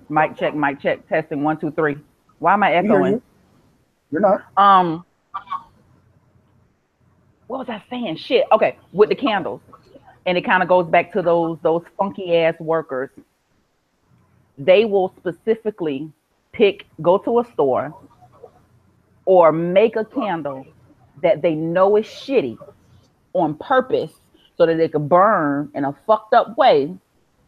mic check, testing 1 2 3. Why am I We hear echoing? you. You're not. What was I saying? Shit. Okay, with the candles, and it kind of goes back to those funky ass workers. They will specifically go to a store or make a candle that they know is shitty on purpose so that they could burn in a fucked up way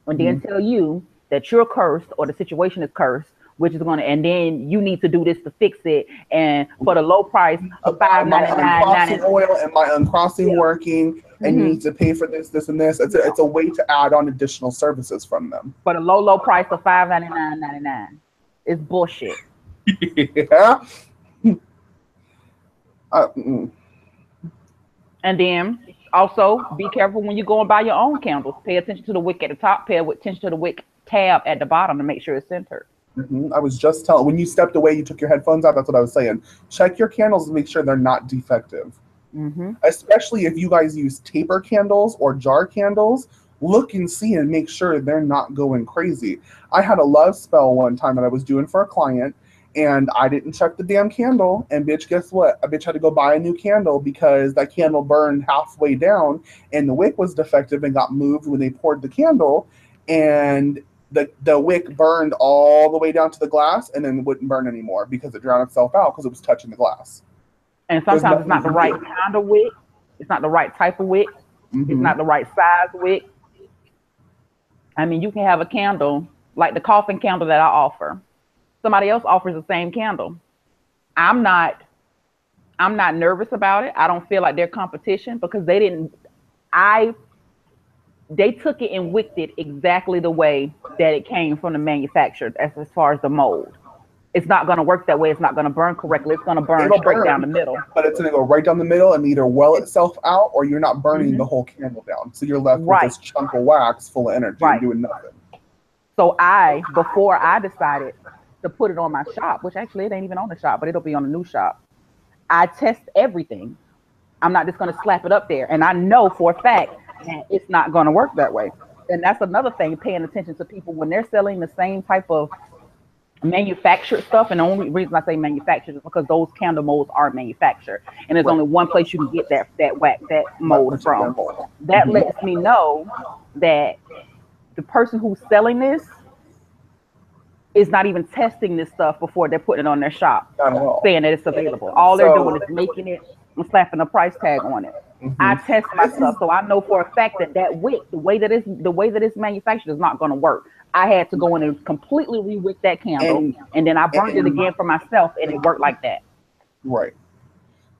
and then tell you that you're cursed or the situation is cursed, which is and then you need to do this to fix it, and for the low price of $5.99. My uncrossing oil and my uncrossing working, and you need to pay for this, this, and this. It's a way to add on additional services from them. For the low price of $5.99.99. It's bullshit. Yeah. And then also be careful when you go and buy your own candles. Pay attention to the wick at the top. Pay attention to the wick tab at the bottom to make sure it's centered. I was just telling, when you stepped away, you took your headphones out. That's what I was saying. Check your candles and make sure they're not defective. Especially if you guys use taper candles or jar candles, look and see and make sure they're not going crazy. I had a love spell one time that I was doing for a client, and I didn't check the damn candle, and bitch, guess what? A bitch had to go buy a new candle because that candle burned halfway down, and the wick was defective and got moved when they poured the candle, and the wick burned all the way down to the glass and then wouldn't burn anymore because it drowned itself out because it was touching the glass. And sometimes it's not the right kind of wick. It's not the right type of wick. It's not the right size wick. I mean, you can have a candle like the coffin candle that I offer. Somebody else offers the same candle. I'm not nervous about it. I don't feel like they're competition because they took it and wicked it exactly the way that it came from the manufacturer as far as the mold. It's not going to work that way. It's not going to burn correctly. It's going to burn straight down the middle. But it's going to go right down the middle and either well itself out or you're not burning the whole candle down. So you're left with this chunk of wax full of energy and doing nothing. So before I decided to put it on my shop, which actually it ain't even on the shop, but it'll be on the new shop, I test everything. I'm not just going to slap it up there. And I know for a fact that it's not going to work that way. And that's another thing, paying attention to people when they're selling the same type of manufactured stuff. And the only reason I say manufactured is because those candle molds are manufactured. And there's only one place you can get that mold from. That lets me know that the person who's selling this is not even testing this stuff before they're putting it on their shop, saying that it's available. All they're doing is making it and slapping a price tag on it. I test my stuff, so I know for a fact that wick, the way that it's manufactured, is not going to work. I had to go in and completely re-wick that candle, and then I burned it again for myself, and it worked like that. Right.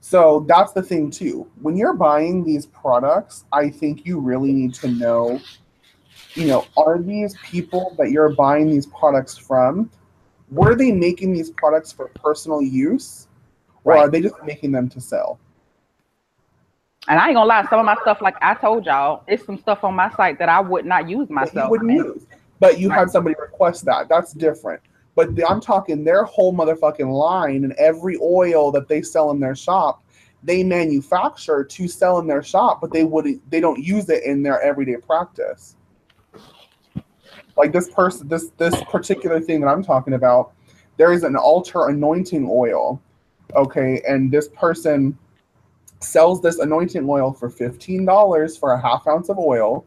So that's the thing too. When you're buying these products, I think you really need to know, are these people that you're buying these products from, were they making these products for personal use, or are they just making them to sell? And I ain't gonna lie, some of my stuff, like I told y'all, it's some stuff on my site that I would not use myself. You wouldn't use, but you had somebody request that. That's different. But I'm talking their whole motherfucking line and every oil that they sell in their shop, they manufacture to sell in their shop, but they don't use it in their everyday practice. Like this particular thing that I'm talking about, there is an altar anointing oil, okay, and this person sells this anointing oil for $15 for a half ounce of oil,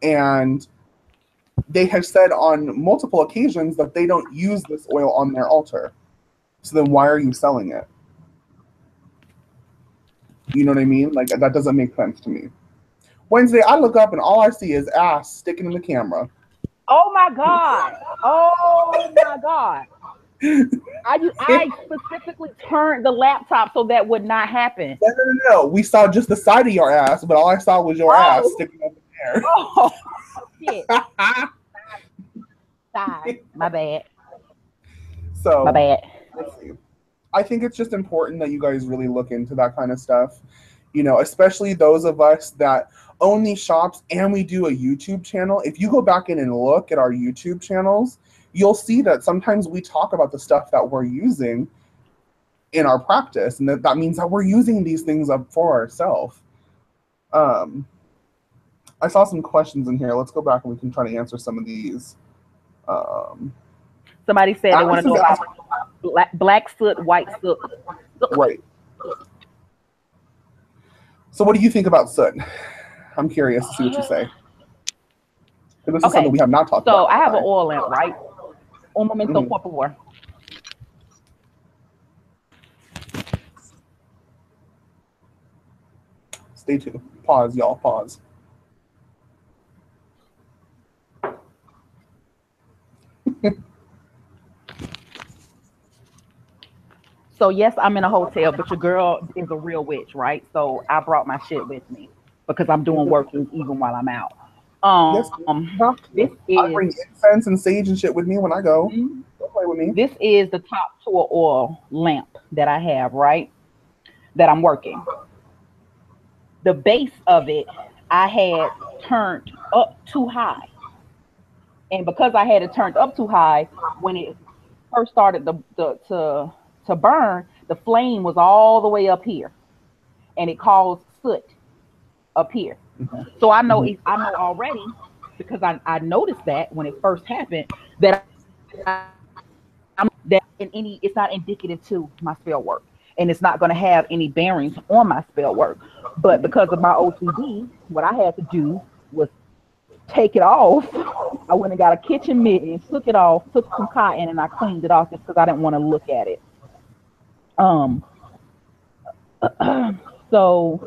and they have said on multiple occasions that they don't use this oil on their altar. So then why are you selling it? You know what I mean? Like, that doesn't make sense to me. Wednesday, I look up and all I see is ass sticking in the camera. Oh my God. Oh my God. I specifically turned the laptop so that would not happen. No. We saw just the side of your ass, but all I saw was your ass sticking up in there. Oh, shit. Sorry. My bad. So, my bad. Let's see. I think it's just important that you guys really look into that kind of stuff. Especially those of us that own these shops and we do a YouTube channel. If you go back in and look at our YouTube channels, you'll see that sometimes we talk about the stuff that we're using in our practice. And that means that we're using these things up for ourselves. I saw some questions in here. Let's go back and we can try to answer some of these. Somebody said they want Alex to know is about asking, black soot, white soot. right. So what do you think about soot? I'm curious to see what you say. This is something Okay, we have not talked so about I yet, have an right? oil lamp, right? Un momento, Mhm. por favor. Stay tuned. Pause, y'all. Pause. So yes, I'm in a hotel, but your girl is a real witch, right? So I brought my shit with me because I'm doing Mhm. workings even while I'm out. Yes, you have This to. I is bring incense and sage and shit with me when I go. mhm. Don't play with me. This is the top tour oil lamp that I have, right? That I'm working. The base of it I had turned up too high. And because I had it turned up too high, when it first started to burn, the flame was all the way up here, and it caused soot up here. So Mhm. I know already because I noticed that when it first happened that that in any it's not indicative to my spell work, and it's not going to have any bearings on my spell work. But because of my OCD, what I had to do was take it off. I went and got a kitchen mitt and took it off, took some cotton and I cleaned it off just because I didn't want to look at it. Um, so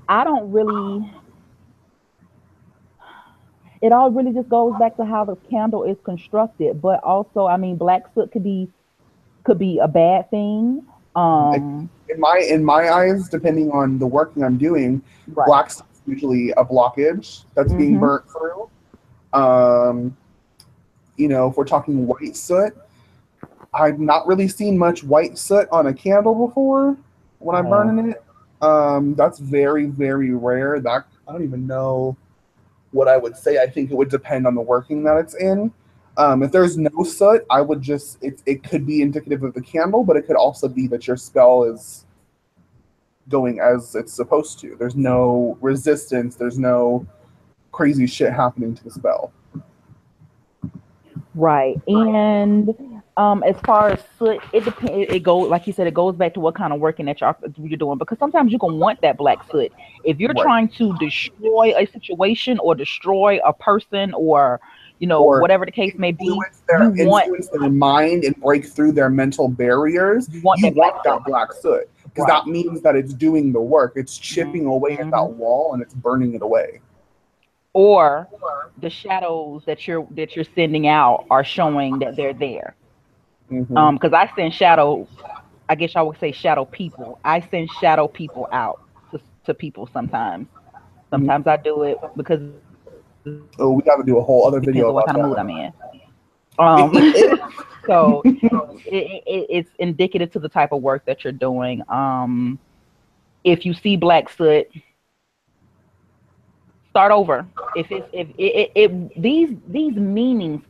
I don't really. It all really just goes back to how the candle is constructed, but also, I mean, black soot could be a bad thing. Um, In my eyes, depending on the working I'm doing, right. black's usually a blockage that's being Mm-hmm. burnt through. Um, if we're talking white soot, I've not really seen much white soot on a candle before when I'm Uh, burning it. That's very, very rare. That I don't even know what I would say. I think it would depend on the working that it's in. If there's no soot, I would just it could be indicative of the candle, but it could also be that your spell is going as it's supposed to. There's no resistance. There's no crazy shit happening to the spell. right. And as far as soot, it depends. It goes like you said. It goes back to what kind of working that you're doing because sometimes you can want that black soot if you're Right. trying to destroy a situation or destroy a person or Or whatever the case may be. influence their You want influence their mind and break through their mental barriers. you want You that black want soot, that black soot because right? that means that it's doing the work. It's chipping away at Hmm. that wall and it's burning it away. Or the shadows that you're sending out are showing that they're there. Hmm. Because I send shadow, I guess I would say shadow people. I send shadow people out to people sometimes. Hmm. Sometimes I do it because it Oh, we got to do a whole other depends video on what about kind of mood I'm that. in. So it's indicative to the type of work that you're doing. If you see black soot, start over. If it's if it these meanings,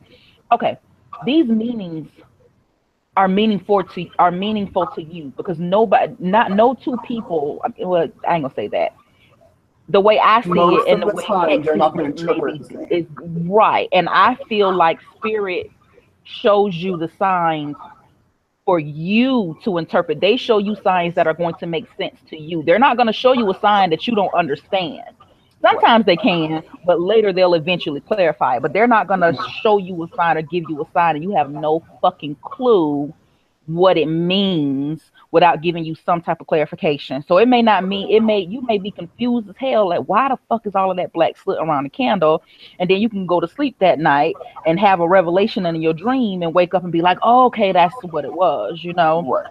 okay, these meanings are meaningful to you because nobody, not no two people. Well, I ain't gonna say that. The way I see it Most and of the the way time, Hex they're not sees going to it interpret maybe it the same. is right. And I feel like spirit shows you the signs for you to interpret. They show you signs that are going to make sense to you. They're not going to show you a sign that you don't understand. Right. Sometimes they can, but later they'll eventually clarify it. But they're not going to show you a sign or give you a sign and you have no fucking clue what it means without giving you some type of clarification. So it may not mean you may be confused as hell, like why the fuck is all of that black slit around the candle? And then you can go to sleep that night and have a revelation in your dream and wake up and be like, oh, okay, that's what it was. Right.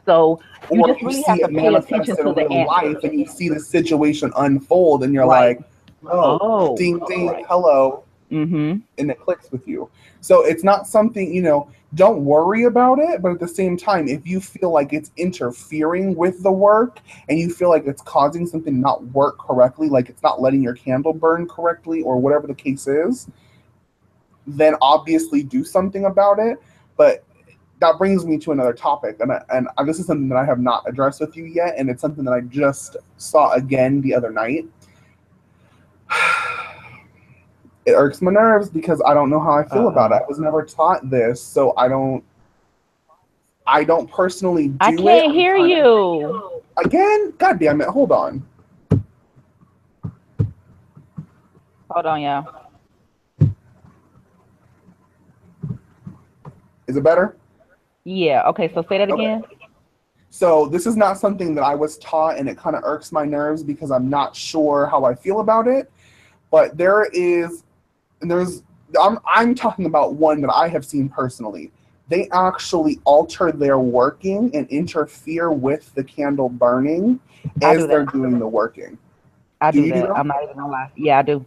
So you Or just you really see have to it pay manifest attention to in the real life answers. and you see the situation unfold and you're Right. like, oh, Oh, ding, ding, right. hello. Mm-hmm. And it clicks with you. So it's not something, don't worry about it. But at the same time, if you feel like it's interfering with the work and you feel like it's causing something to not work correctly, like it's not letting your candle burn correctly or whatever the case is, then obviously do something about it. But that brings me to another topic, and this is something that I have not addressed with you yet, and it's something that I just saw again the other night. It irks my nerves because I don't know how I feel about it. I was never taught this, so I don't personally do it. I can't hear you. Again? God damn it. Hold on. Hold on, y'all. Is it better? Yeah. Okay, so say that again. So this is not something that I was taught, and it kind of irks my nerves because I'm not sure how I feel about it. But I'm talking about one that I have seen personally. They actually alter their working and interfere with the candle burning as they're doing the working. I do that. I'm not even gonna lie. Yeah, I do.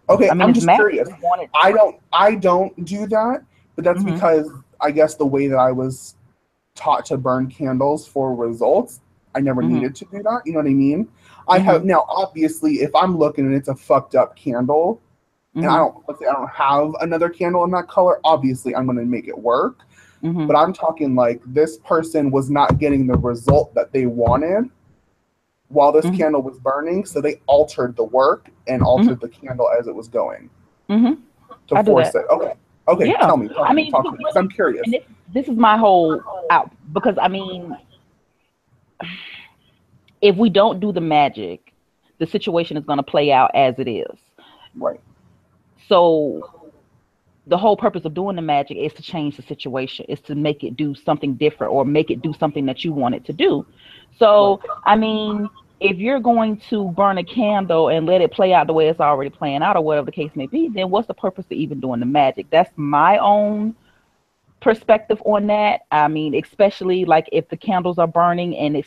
Okay, I'm just curious. I don't do that, but that's because I guess the way that I was taught to burn candles for results, I never needed to do that. You know what I mean? I have now, obviously, if I'm looking and it's a fucked up candle, and I don't have another candle in that color, obviously I'm going to make it work. But I'm talking like this person was not getting the result that they wanted while this candle was burning, so they altered the work and altered the candle as it was going to force it. Okay, yeah. tell me, talk to me, because I'm curious. And this is my whole out, because I mean, if we don't do the magic, the situation is going to play out as it is. Right. So the whole purpose of doing the magic is to change the situation, is to make it do something different or make it do something that you want it to do. So, I mean, if you're going to burn a candle and let it play out the way it's already playing out or whatever the case may be, then what's the purpose of even doing the magic? That's my own perspective on that. I mean, especially like if the candles are burning and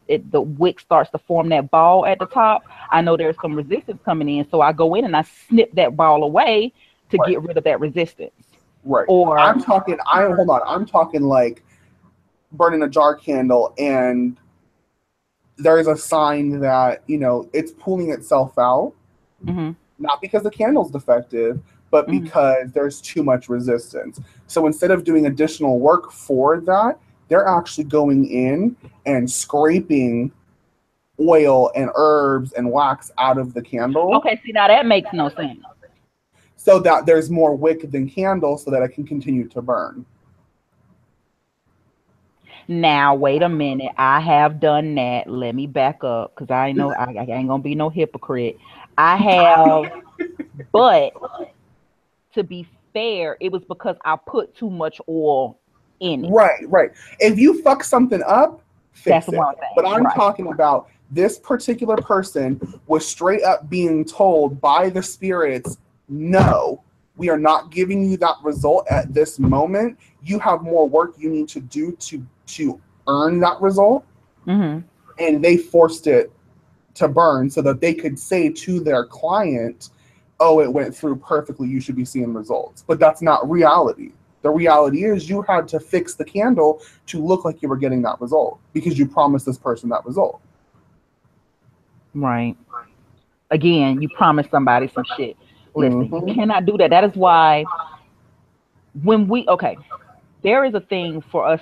the wick starts to form that ball at the top, I know there's some resistance coming in, so I go in and I snip that ball away to get rid of that resistance. Right. Or I'm talking like burning a jar candle and there's a sign that, it's pulling itself out, not because the candle's defective, but because there's too much resistance. So instead of doing additional work for that, they're actually going in and scraping oil and herbs and wax out of the candle. Okay, see, now that makes no sense. So that there's more wick than candle so that it can continue to burn. Now, wait a minute. I have done that. Let me back up because I know I ain't going to be no hypocrite. I have, but to be fair, it was because I put too much oil in it. Right. If you fuck something up, fix it. One thing. But I'm talking about this particular person was straight up being told by the spirits, no, we are not giving you that result at this moment. You have more work you need to do to earn that result. And they forced it to burn so that they could say to their client, oh, it went through perfectly, you should be seeing results. But that's not reality. The reality is you had to fix the candle to look like you were getting that result because you promised this person that result. Right. Again, you promised somebody some shit. Listen, you cannot do that. That is why there is a thing for us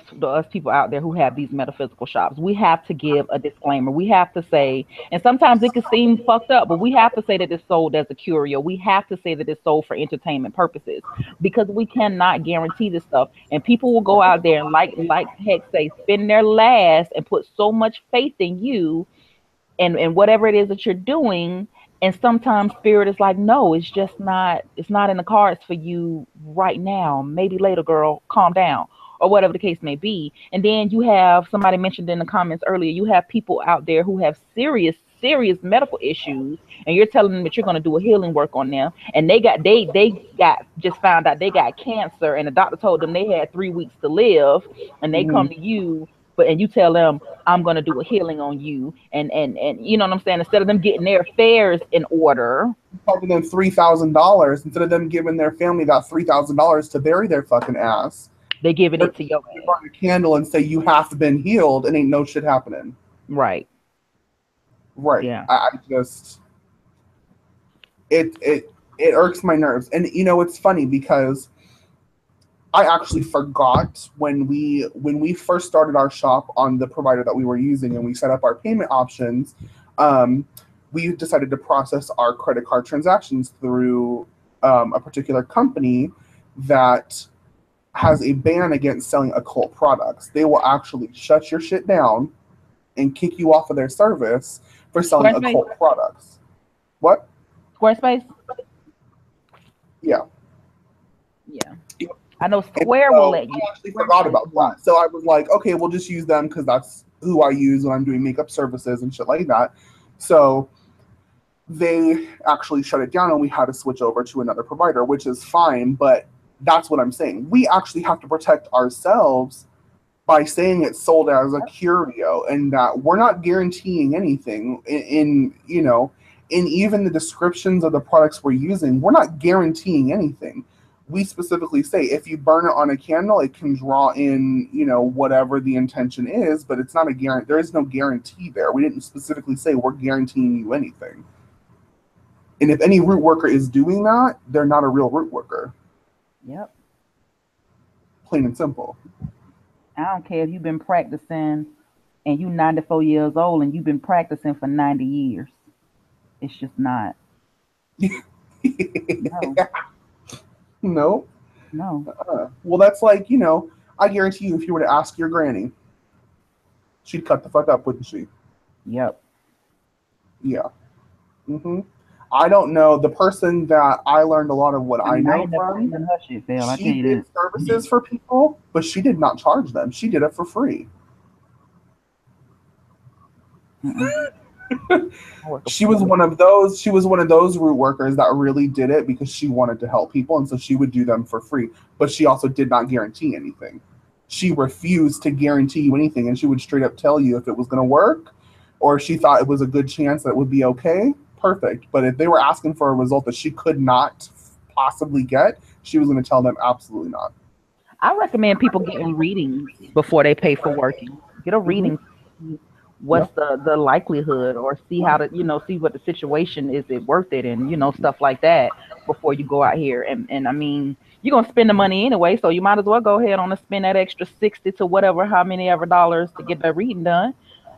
people out there who have these metaphysical shops. We have to give a disclaimer. We have to say, and sometimes it can seem fucked up, but we have to say that it's sold as a curio. We have to say that it's sold for entertainment purposes because we cannot guarantee this stuff. And people will go out there and like heck say, spend their last and put so much faith in you and whatever it is that you're doing. And sometimes spirit is like, no, it's not in the cards for you right now. Maybe later, girl, calm down, or whatever the case may be. And then you have, somebody mentioned in the comments earlier, you have people out there who have serious medical issues, and you're telling them that you're going to do a healing work on them. And they just found out they got cancer, and the doctor told them they had 3 weeks to live, and they come to you, and you tell them, I'm going to do a healing on you. And you know what I'm saying? Instead of them getting their affairs in order. Talking them $3,000 instead of them giving their family that $3,000 to bury their fucking ass. They giving it to your ass. Burn a candle and say you have been healed and ain't no shit happening. Right. Yeah. I just, it irks my nerves. And it's funny because I actually forgot when we first started our shop on the provider that we were using and we set up our payment options. We decided to process our credit card transactions through a particular company that has a ban against selling occult products. They will actually shut your shit down and kick you off of their service for selling Squarespace? occult products. What? Squarespace? Yeah. Yeah. I know And Square will so let you. I actually forgot about that. So I was like, okay, we'll just use them because that's who I use when I'm doing makeup services and shit like that. So they actually shut it down and we had to switch over to another provider, which is fine, but that's what I'm saying. We actually have to protect ourselves by saying it's sold as a curio and that we're not guaranteeing anything in even the descriptions of the products we're using, we're not guaranteeing anything. We specifically say if you burn it on a candle, it can draw in, whatever the intention is, but it's not a guarantee. There is no guarantee there. We didn't specifically say we're guaranteeing you anything. And if any root worker is doing that, they're not a real root worker. Yep. Plain and simple. I don't care if you've been practicing and you're 94 years old and you've been practicing for 90 years. It's just not. No. No. Well, that's like, I guarantee you if you were to ask your granny, she'd cut the fuck up, wouldn't she? Yep. Yeah. Mm-hmm. I don't know. The person that I learned a lot of what I know from, she did services for people, but she did not charge them. She did it for free. She was one of those root workers that really did it because she wanted to help people, and so she would do them for free. But she also did not guarantee anything. She refused to guarantee you anything, and she would straight up tell you if it was going to work, or if she thought it was a good chance that it would be okay. Perfect. But if they were asking for a result that she could not possibly get, she was going to tell them absolutely not. I recommend people getting readings before they pay for working. Get a reading. What's the likelihood, or see how to see what the situation is, it worth it, and stuff like that before you go out here. And I mean, you're gonna spend the money anyway, so you might as well go ahead on and spend that extra 60 to whatever, how many ever dollars to get that reading done.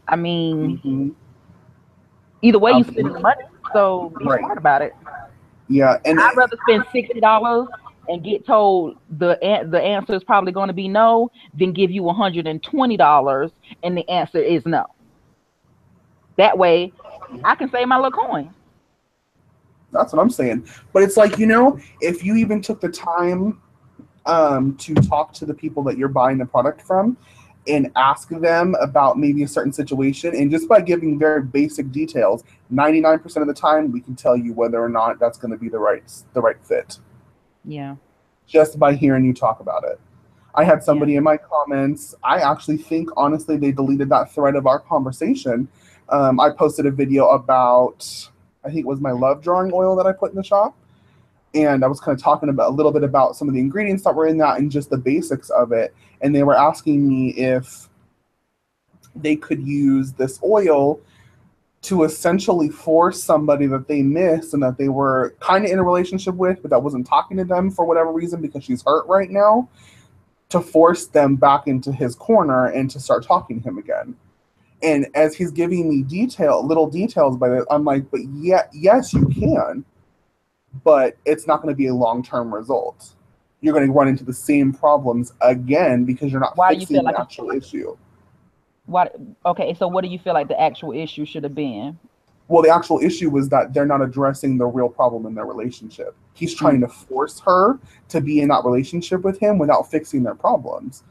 I mean, either way, you spending the money, so be smart about it. Yeah, and I'd rather spend $60 and get told the answer is probably going to be no than give you $120 and the answer is no. That way, I can save my little coin. That's what I'm saying. But it's like, if you even took the time to talk to the people that you're buying the product from and ask them about maybe a certain situation, and just by giving very basic details, 99% of the time we can tell you whether or not that's going to be the right fit. Yeah. Just by hearing you talk about it. I had somebody in my comments, I actually think honestly they deleted that thread of our conversation. I posted a video about, I think it was my love drawing oil that I put in the shop. And I was kind of talking about a little bit about some of the ingredients that were in that and just the basics of it. And they were asking me if they could use this oil to essentially force somebody that they miss and that they were kind of in a relationship with, but that wasn't talking to them for whatever reason because she's hurt right now, to force them back into his corner and to start talking to him again. And as he's giving me little details by that, I'm like, but yes, you can, but it's not going to be a long-term result. You're going to run into the same problems again because you're not fixing the actual issue. Okay, so what do you feel like the actual issue should have been? Well, the actual issue was that they're not addressing the real problem in their relationship. He's trying to force her to be in that relationship with him without fixing their problems.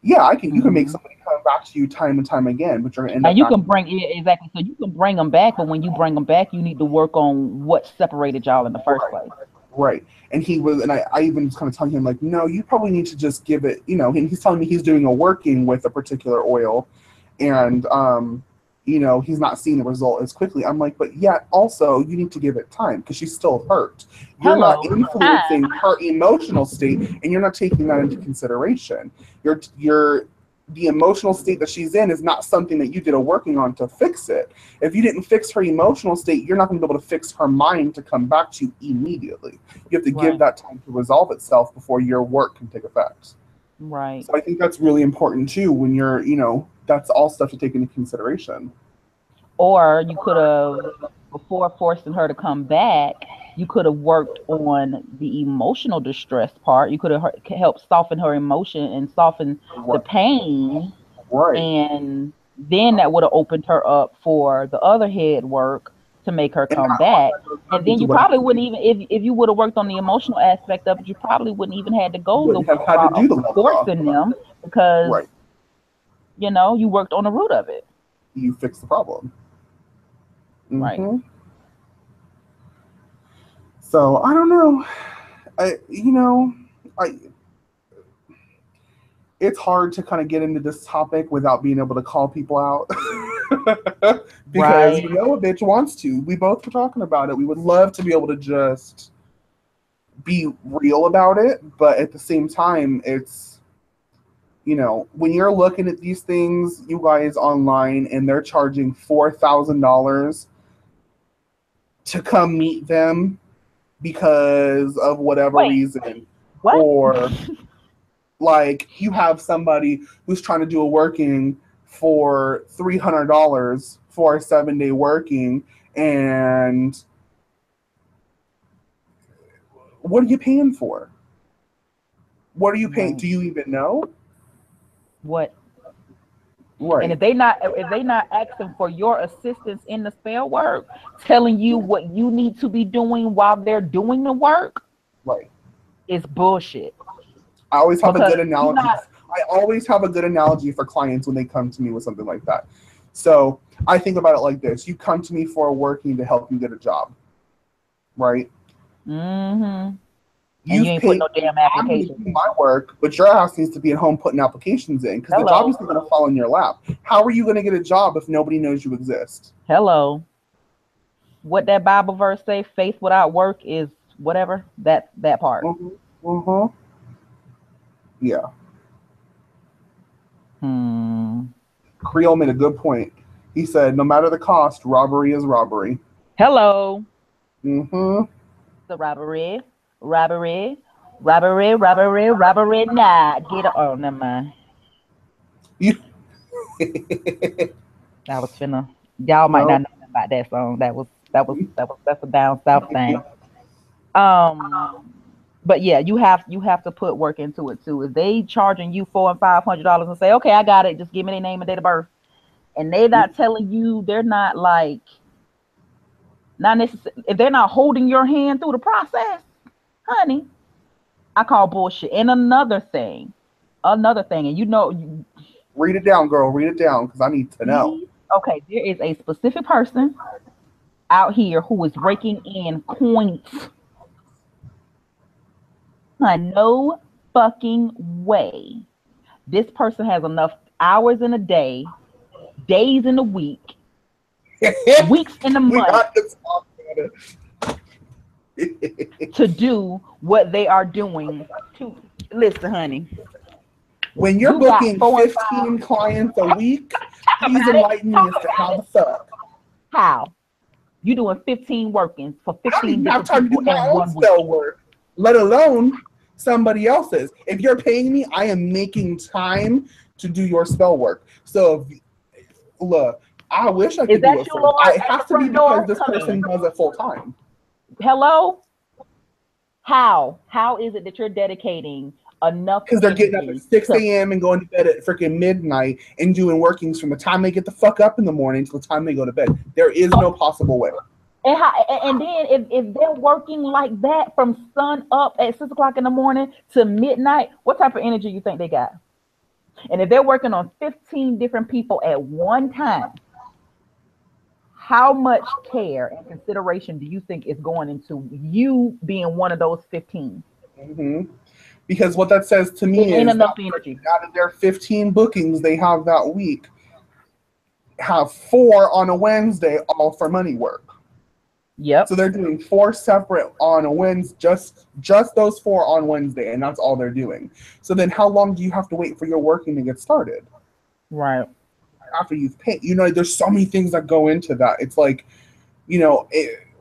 Yeah, you can make somebody come back to you time and time again, but you're going to end up. You can bring exactly. So you can bring them back, but when you bring them back, you need to work on what separated y'all in the first place. Right. And I even was kind of telling him like, no, you probably need to just give it, and he's telling me he's doing a working with a particular oil, and he's not seeing the result as quickly. I'm like, but yet also you need to give it time because she's still hurt. You're not influencing her emotional state, and you're not taking that into consideration. You're the emotional state that she's in is not something that you did a working on to fix it. If you didn't fix her emotional state, you're not going to be able to fix her mind to come back to you immediately. You have to give that time to resolve itself before your work can take effect. Right. So I think that's really important too when you're, you know, that's all stuff to take into consideration. Or you could have, before forcing her to come back, you could have worked on the emotional distress part. You could have helped soften her emotion and soften the pain. Right. And then that would have opened her up for the other head work to make her come back. And then you probably wouldn't even, if you would have worked on the emotional aspect of it, you probably wouldn't even had to go the route of forcing them, because, you know, you worked on the root of it. You fixed the problem. Right. So I don't know. It's hard to kind of get into this topic without being able to call people out. Because you know a bitch wants to. We both were talking about it. We would love to be able to just be real about it, but at the same time, it's, you know, when you're looking at these things, you guys online, and they're charging $4,000 to come meet them because of whatever reason. What? Or like you have somebody who's trying to do a working for $300 for a 7-day working, and what are you paying for? What are you paying? Do you even know? What? Right. And if they not asking for your assistance in the spell work, telling you what you need to be doing while they're doing the work, right, it's bullshit. I always have a good analogy. I always have a good analogy for clients when they come to me with something like that. So I think about it like this: you come to me for a working to help you get a job, right? Mm-hmm. You ain't putting no damn application. Do my work, but your ass needs to be at home putting applications in, because the job isn't going to fall in your lap. How are you going to get a job if nobody knows you exist? Hello. What that Bible verse say? Faith without work is whatever. That part. Yeah. Creel made a good point. He said, "No matter the cost, robbery is robbery." Hello. The robbery. Nah, get it. Oh, never mind. I was finna. Y'all might not know about that song. That's a down south thing. But yeah, you have to put work into it too. If they charging you $400 and $500 and say, okay, I got it, just give me their name and date of birth, and they're not telling you, they're not like, not necessarily, if they're not holding your hand through the process, honey, I call bullshit. And another thing, and you know, read it down, girl. Read it down, because I need to know. Okay, there is a specific person out here who is raking in coins. No fucking way. This person has enough hours in a day, days in a week, weeks in a month to do what they are doing. Listen, honey. When you're booking 15 clients a week, please enlighten me as to how the fuck. How? You doing 15 workings for 15 different people to do my own spell work, let alone somebody else's. If you're paying me, I am making time to do your spell work. So, look, I wish I could do it full time. It has to be because this person does it full time. Hello? How? How is it that you're dedicating enough? Because they're getting up at 6 a.m. and going to bed at freaking midnight and doing workings from the time they get the fuck up in the morning to the time they go to bed. There is no possible way. And then if they're working like that from sun up at 6 o'clock in the morning to midnight, what type of energy you think they got? And if they're working on 15 different people at one time, how much care and consideration do you think is going into you being one of those 15? Because what that says to me is enough energy. Out of their 15 bookings they have that week, have 4 on a Wednesday, all for money work. Yep. So they're doing 4 separate on a Wednesday, just those 4 on Wednesday, and that's all they're doing. So then how long do you have to wait for your working to get started? Right. after you've paid. There's so many things that go into that. It's like,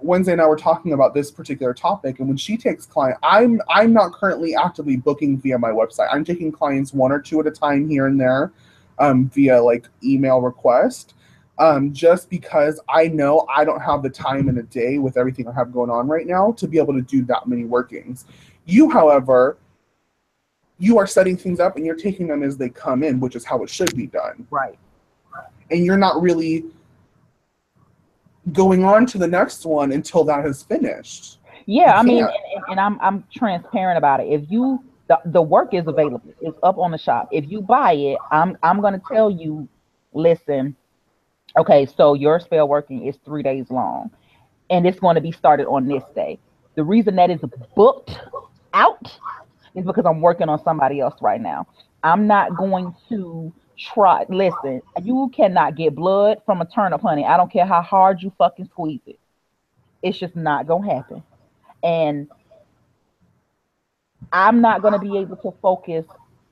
Wednesday and I were talking about this particular topic, and when she takes client, I'm not currently actively booking via my website. I'm taking clients one or two at a time here and there, via like email request, just because I know I don't have the time in a day with everything I have going on right now to be able to do that many workings. You, however, you are setting things up and you're taking them as they come in, which is how it should be done. Right. And you're not really going on to the next one until that is finished. Yeah, I mean, and I'm transparent about it. If you the work is available, it's up on the shop. If you buy it, I'm gonna tell you, listen, okay, so your spell working is 3 days long, and it's going to be started on this day. The reason that is booked out is because I'm working on somebody else right now. I'm not going to try. Listen, you cannot get blood from a turnip, honey. I don't care how hard you fucking squeeze it. It's just not gonna happen. And I'm not going to be able to focus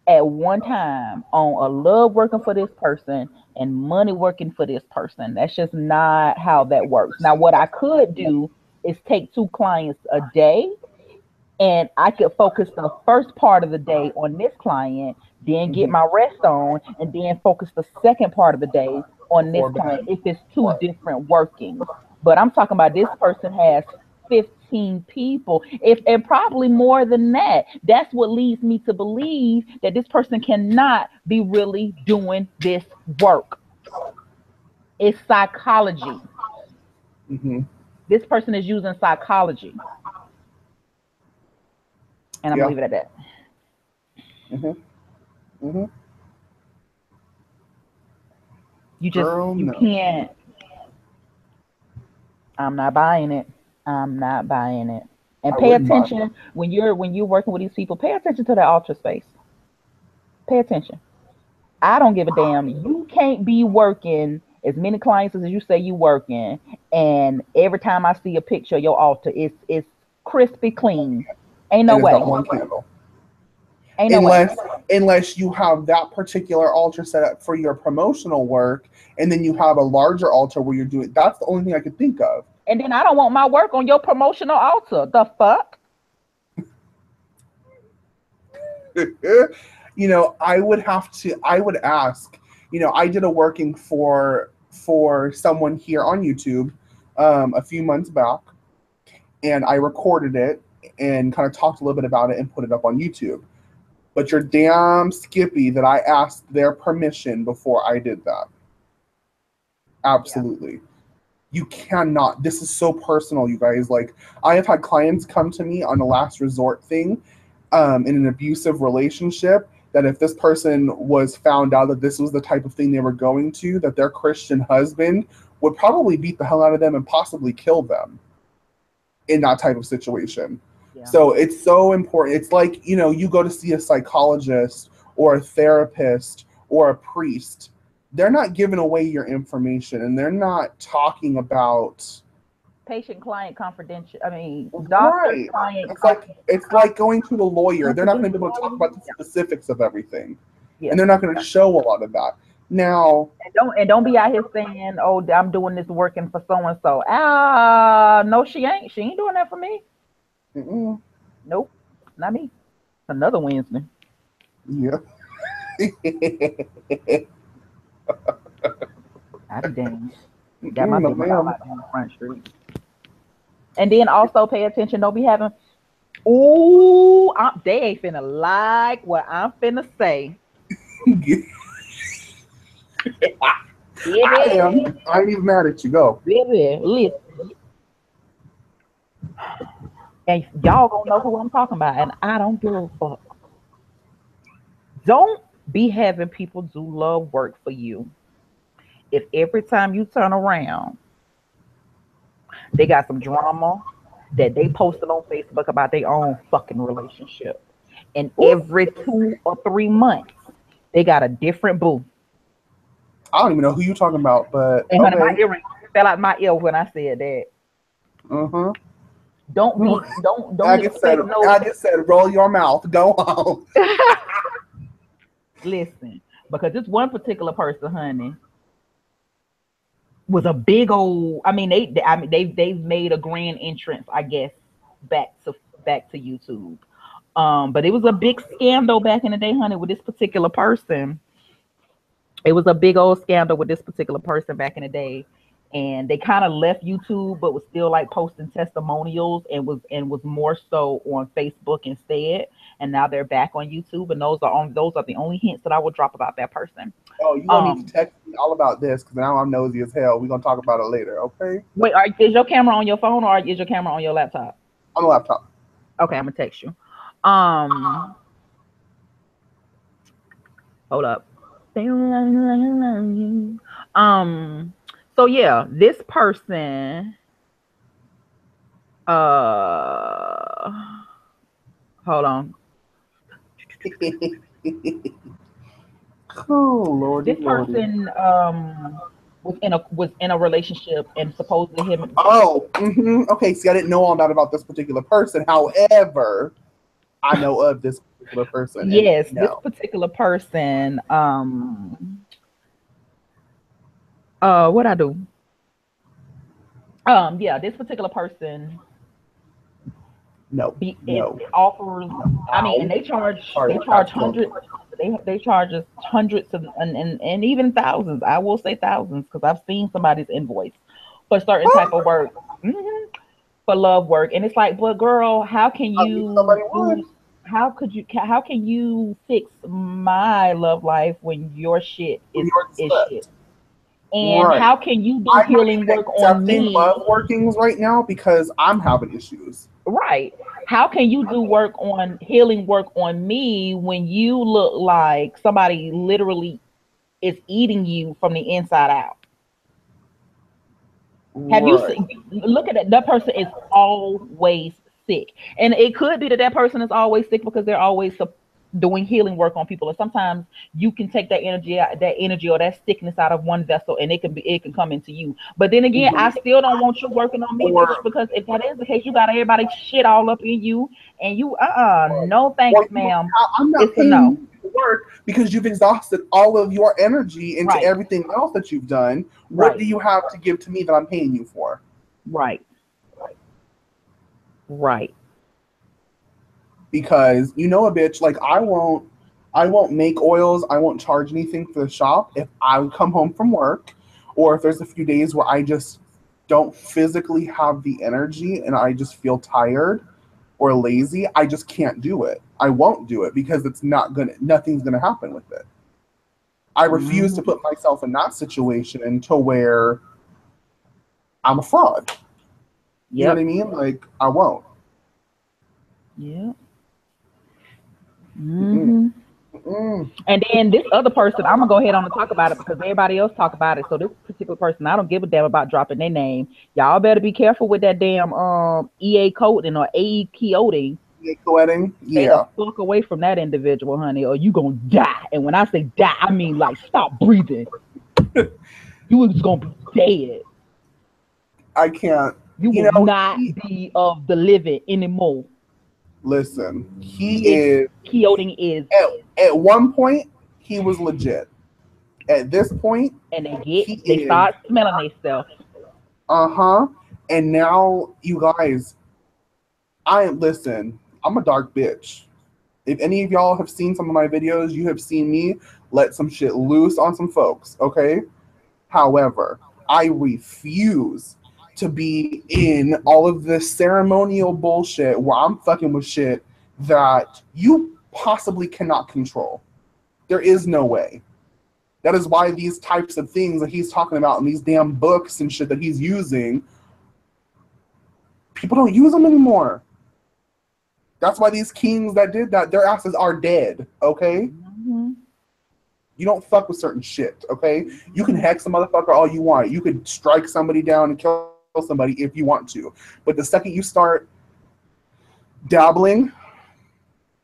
at one time on a love working for this person and money working for this person. That's just not how that works. Now, what I could do is take 2 clients a day, and I could focus the first part of the day on this client, then get my rest on, and then focus the second part of the day on this client if it's 2 different workings. But I'm talking about this person has 15 people, and probably more than that. That's what leads me to believe that this person cannot be really doing this work. It's psychology. This person is using psychology. And I'm gonna leave it at that. You can't. I'm not buying it. I'm not buying it. And pay attention when you're working with these people. Pay attention to the altar space. Pay attention. I don't give a damn. You can't be working as many clients as you say you working, and every time I see a picture of your altar, it's crispy clean. Ain't no way. Not one candle. Ain't no way. Unless you have that particular altar set up for your promotional work, and then you have a larger altar where you're doing. That's the only thing I could think of. And then I don't want my work on your promotional altar. The fuck? I would ask, I did a working for someone here on YouTube a few months back, and I recorded it and kind of talked a little bit about it and put it up on YouTube. But you're damn skippy that I asked their permission before I did that. Absolutely. Yeah. You cannot. This is so personal, you guys. Like, I have had clients come to me on a last resort thing in an abusive relationship, that if this person was found out that this was the type of thing they were going to, that their Christian husband would probably beat the hell out of them and possibly kill them in that type of situation. Yeah. So it's so important. It's like, you go to see a psychologist or a therapist or a priest. They're not giving away your information, and they're not talking about patient-client confidential. I mean, doctor-client. It's like going to the lawyer. They're not going to be able to talk about the specifics of everything, and they're not going to show a lot of that. Now, and don't be out here saying, "Oh, I'm doing this working for so and so." No, she ain't. She ain't doing that for me. Nope, not me. Another Wednesday. Yeah. I'll be damned. Got my big mouth out on the front street. And then also pay attention. Don't be having. Ooh, they ain't finna like what I'm finna say. I ain't even mad at you. Go. Baby, listen. And y'all gonna know who I'm talking about, and I don't give a fuck. Don't be having people do love work for you if every time you turn around, they got some drama that they posted on Facebook about their own fucking relationship. And every 2 or 3 months, they got a different boo. I don't even know who you're talking about, but and honey, my earring fell out my ear when I said that. Don't I just said roll your mouth. Go on. Listen, because this one particular person, honey, was a big old. I mean, they've made a grand entrance, I guess, back to YouTube. But it was a big scandal back in the day, honey, with this particular person. It was a big old scandal with this particular person back in the day, and they kind of left YouTube, but was still like posting testimonials, and was more so on Facebook instead. And now they're back on YouTube, and those are the only hints that I will drop about that person. Oh, you gonna need to text me all about this because now I'm nosy as hell. We're gonna talk about it later, okay? Wait, is your camera on your phone or is your camera on your laptop? On the laptop. Okay, I'm gonna text you. Hold up. So yeah, this person hold on. Oh Lord. This person was in a relationship, and supposedly him. Oh, okay. See, I didn't know all that about this particular person. However, I know of this particular person. Yes, this particular person. What I do? Yeah, this particular person. No. Offers. I mean, and they charge hundreds. They charge us hundreds and even thousands. I will say thousands because I've seen somebody's invoice for certain type of work, for love work, and it's like, but girl, how can you? How can you fix my love life when your shit is shit? And how can you do healing work on me? Love workings right now because I'm having issues. Right. How can you do healing work on me when you look like somebody literally is eating you from the inside out? Have you seen? Look at it. That person is always sick, and it could be that person is always sick because they're always doing healing work on people. And sometimes you can take that energy or that sickness out of one vessel, and it can come into you. But then again, I still don't want you working on me, bitch, because if that is the case, you got everybody shit all up in you, and you no thanks, ma'am. I'm not paying you to work because you've exhausted all of your energy into everything else that you've done. What do you have to give to me that I'm paying you for? Right. Because you know a bitch, like I won't make oils, I won't charge anything for the shop if I come home from work, or if there's a few days where I just don't physically have the energy and I just feel tired or lazy, I just can't do it. I won't do it because nothing's gonna happen with it. I refuse to put myself in that situation until where I'm a fraud. You know what I mean? Like I won't. Yeah. And then this other person, I'm gonna go ahead on and talk about it because everybody else talk about it. So this particular person, I don't give a damn about dropping their name. Y'all better be careful with that damn EA coding or AE coding. Stay the fuck away from that individual, honey, or you gonna die. And when I say die, I mean like stop breathing. You is gonna be dead. I can't. You will not be of the living anymore. Listen, Keoting is at one point he was legit. At this point, and they start smelling themselves. And now you guys, listen. I'm a dark bitch. If any of y'all have seen some of my videos, you have seen me let some shit loose on some folks. Okay. However, I refuse to be in all of this ceremonial bullshit where I'm fucking with shit that you possibly cannot control. There is no way. That is why these types of things that he's talking about in these damn books and shit that he's using, people don't use them anymore. That's why these kings that did that, their asses are dead, okay? You don't fuck with certain shit, okay? You can hex a motherfucker all you want. You could strike somebody down and kill somebody if you want to, but the second you start dabbling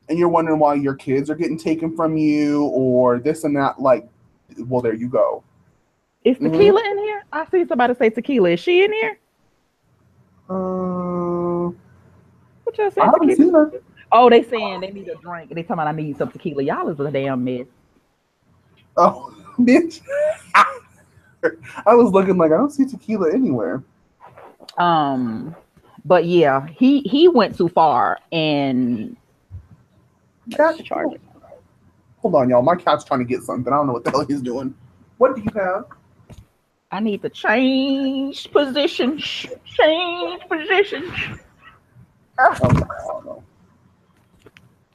and you're wondering why your kids are getting taken from you or this and that, like, well, there you go. Is tequila in here? I see somebody say tequila. Is she in here? What y'all saying? I haven't seen her. Oh, they saying they need a drink. They talking about I need some tequila. Y'all is a damn mess. Oh, bitch. I was looking like I don't see tequila anywhere. But yeah, he went too far and Cat, charge. hold on, y'all. My cat's trying to get something. I don't know what the hell he's doing. What do you have? I need to change position. Change position. Okay, I don't know.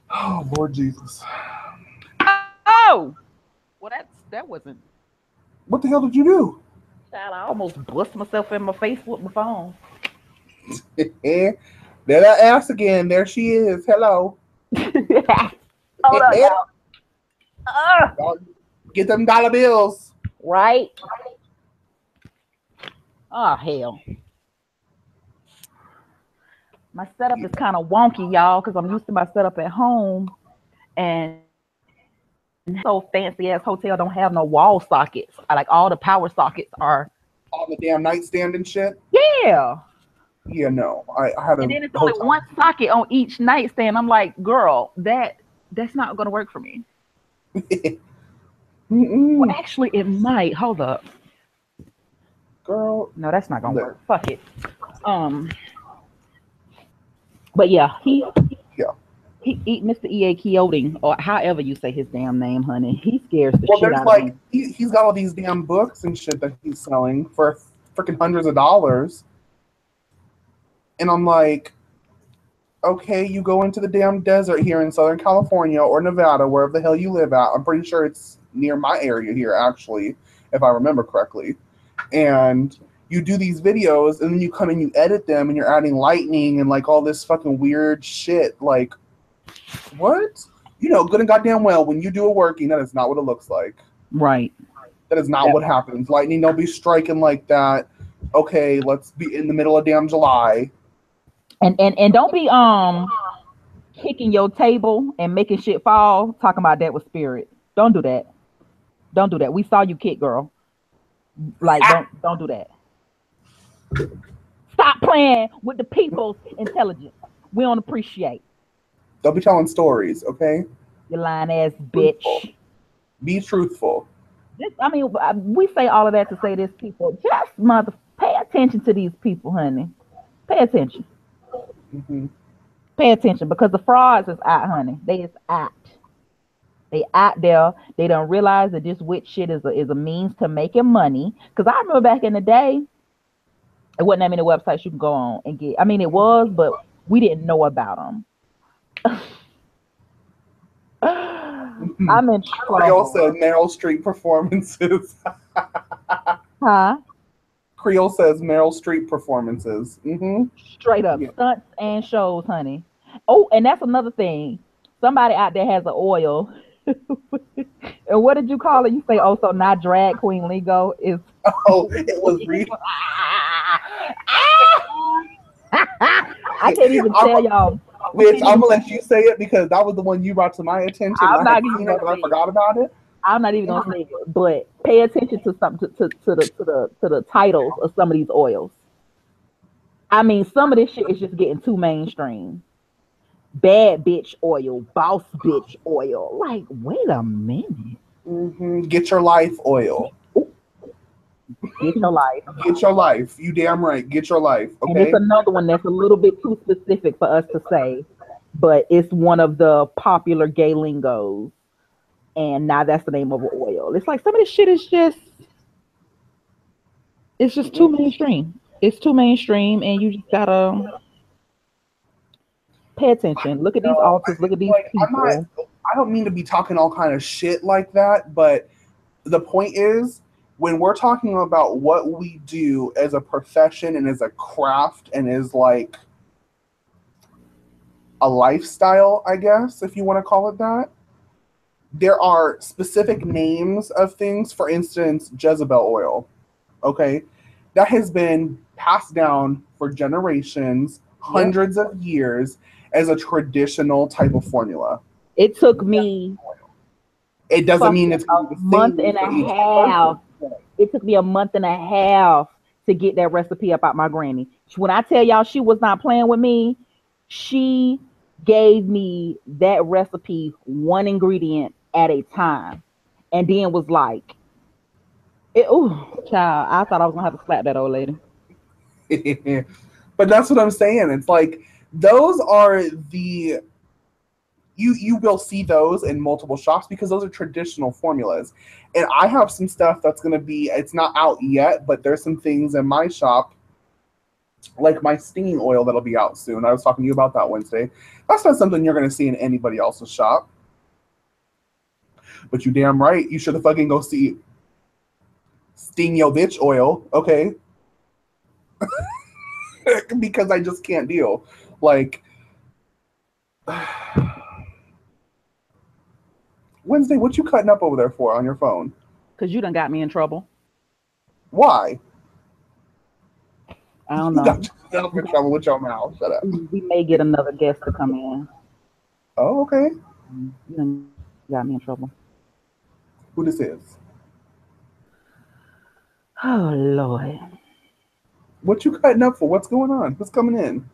Oh Lord Jesus. Oh, well, that wasn't. What the hell did you do? Child, I almost bust myself in my face with my phone. There that ass again. There she is. Hello. Hold on, y'all. Y'all get them dollar bills. Right? Oh hell. My setup is kind of wonky, y'all, because I'm used to my setup at home, and so fancy ass hotel don't have no wall sockets. Like all the power sockets are On the damn nightstand and shit. yeah. Yeah, no. I had a And then it's only hotel. one socket on each nightstand. I'm like, girl, that's not gonna work for me. Well, actually, it might. Hold up. Girl. No, that's not gonna work. Fuck it. But yeah, he eat Mr. E.A. Keating, or however you say his damn name, honey. He scares the shit out of me. He's got all these damn books and shit that he's selling for freaking hundreds of dollars. And I'm like, okay, you go into the damn desert here in Southern California or Nevada, wherever the hell you live at. I'm pretty sure it's near my area here, actually, if I remember correctly. And you do these videos, and then you come and you edit them, and you're adding lightning and like all this fucking weird shit. Like, what? You know, good and goddamn well, when you do a working, that is not what it looks like. Right. That is not what happens. Lightning don't be striking like that. Okay, let's be in the middle of damn July. And don't be kicking your table and making shit fall, talking about that with spirit. Don't do that. Don't do that. We saw you kick, girl. Like, don't do that. Stop playing with the people's intelligence. We don't appreciate. Don't be telling stories, okay? You lying ass bitch. Be truthful. I mean, we say all of that to say this, people. Just pay attention to these people, honey. Pay attention. Mm-hmm. Pay attention, because the frauds is out, honey. They is out. They out there. They don't realize that this witch shit is a means to making money. Because I remember back in the day, it wasn't that many websites you can go on and get. I mean, it was, but we didn't know about them. I'm in trouble. Creole said Meryl Streep performances. Huh? Creole says Meryl Streep performances. Mm-hmm. Straight up. Yeah. Stunts and shows, honey. Oh, and that's another thing. Somebody out there has an oil. And what did you call it? You say, oh, so not drag queen lingo is. Oh, it was real. I can't even tell y'all. Bitch, I'm gonna let you say it because that was the one you brought to my attention. I forgot about it. I'm not even gonna say it, but pay attention to something to the titles of some of these oils. I mean, some of this shit is just getting too mainstream. Bad bitch oil, boss bitch oil. Like, wait a minute. Mm-hmm. Get your life oil. Get your life. Get your life. You damn right. Get your life. Okay. And it's another one that's a little bit too specific for us to say, but it's one of the popular gay lingos. And now that's the name of an oil. It's like some of this shit is just too mainstream. It's too mainstream, and you just gotta pay attention. Look at these altars. Look at these people. I don't mean to be talking all kind of shit like that, but the point is, when we're talking about what we do as a profession and as a craft and as like a lifestyle, I guess, if you want to call it that, there are specific names of things. For instance, Jezebel oil, okay? That has been passed down for generations, hundreds of years, as a traditional type of formula. It took me... It doesn't mean it's a month and a half. It took me a month and a half to get that recipe up out my granny. When I tell y'all she was not playing with me, she gave me that recipe one ingredient at a time. and then was like, oh, child, I thought I was gonna have to slap that old lady. But that's what I'm saying. It's like those are the you will see those in multiple shops because those are traditional formulas. And I have some stuff that's going to be, it's not out yet, but there's some things in my shop like my stinging oil that'll be out soon. I was talking to you about that Wednesday. That's not something you're going to see in anybody else's shop. But you damn right, you should have fucking go see Sting Yo Bitch oil, okay? Because I just can't deal. Like, Wednesday, what you cutting up over there for on your phone? Because you done got me in trouble. Why? I don't You know. got yourself in trouble with your mouth. Shut up. We may get another guest to come in. Oh, okay. You done got me in trouble. Who this is? Oh, Lord. What you cutting up for? What's going on? What's coming in?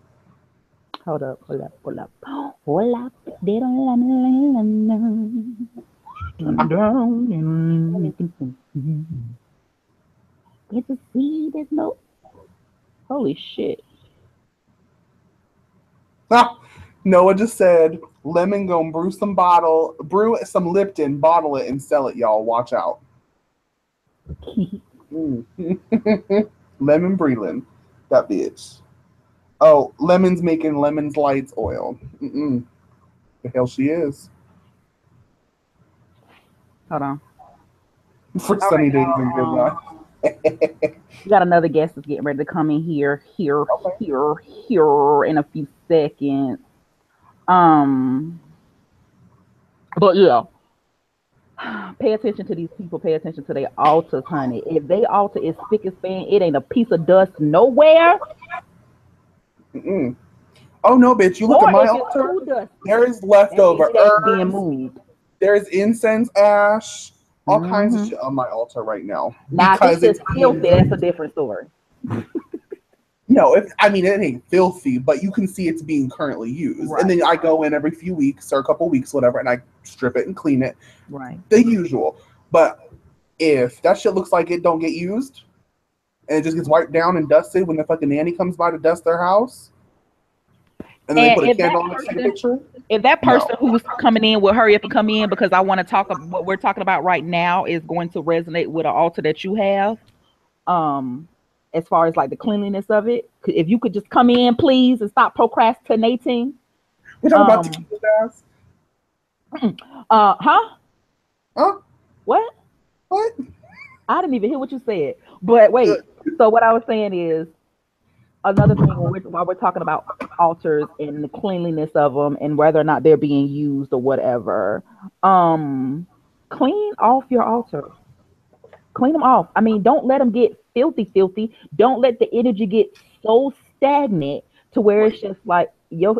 Hold up. Hold up. Hold up. They don't let me get to see this note. Holy shit. Ah, Noah just said, lemon gonna brew some Lipton, bottle it, and sell it, y'all. Watch out. Lemon Breland. That bitch. Oh, Lemon's making Lemon's Lights oil. The hell she is. Hold on. For sunny days and good night. We got another guest that's getting ready to come in here in a few seconds. But yeah, pay attention to these people. Pay attention to their altars, honey. If they altar is spick and span, it ain't a piece of dust nowhere. Oh no, bitch! You look at my altar. There is leftover herbs being moved. There's incense ash, all kinds of shit on my altar right now. Now, because it's filthy, that's a different story. No, it ain't filthy, but you can see it's being currently used. Right. And then I go in every few weeks or a couple weeks, whatever, and I strip it and clean it. Right. The usual. But if that shit looks like it don't get used, and it just gets wiped down and dusted when the fucking nanny comes by to dust their house, and then they put a candle on and take a picture. If that person who's coming in will hurry up and come in, because I want to talk about what we're talking about right now is going to resonate with an altar that you have. As far as like the cleanliness of it, if you could just come in, please, and stop procrastinating. We're talking about tequila, guys. Huh? What? I didn't even hear what you said. But wait. So what I was saying is another thing while we're talking about altars and the cleanliness of them and whether or not they're being used or whatever. Clean off your altar. Clean them off. I mean, don't let them get filthy. Don't let the energy get so stagnant to where it's just like your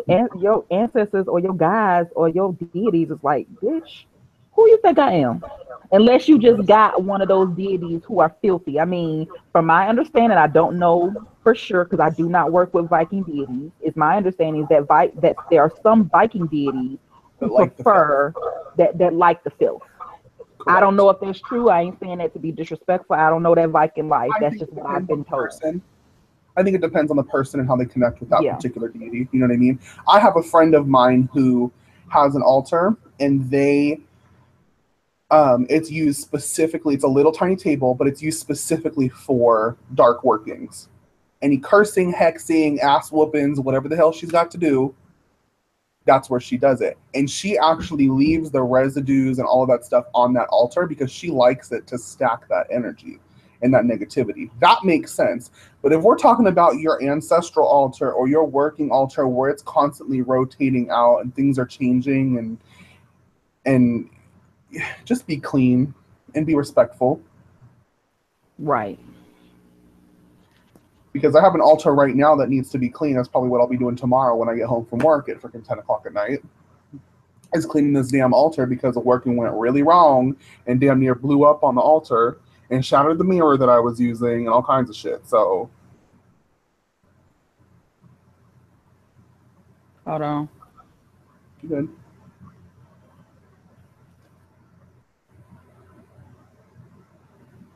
ancestors or your guides or your deities is like, bitch, who you think I am? Unless you just got one of those deities who are filthy. I mean, from my understanding, I don't know for sure because I do not work with Viking deities. It's my understanding that that there are some Viking deities who prefer that like the filth. Correct. I don't know if that's true. I ain't saying that to be disrespectful. I don't know that Viking life. That's just what I've been told. I think it depends on the person and how they connect with that particular deity. You know what I mean? I have a friend of mine who has an altar, and it's used specifically. It's a little tiny table, but it's used specifically for dark workings. Any cursing, hexing, ass whoopings, whatever the hell she's got to do. That's where she does it. And she actually leaves the residues and all of that stuff on that altar because she likes it to stack that energy and that negativity. That makes sense. But if we're talking about your ancestral altar or your working altar where it's constantly rotating out and things are changing and just be clean and be respectful. Right. Because I have an altar right now that needs to be clean. That's probably what I'll be doing tomorrow when I get home from work at freaking 10 o'clock at night. Is cleaning this damn altar because the working went really wrong and damn near blew up on the altar and shattered the mirror that I was using and all kinds of shit. So. Hold on. You good?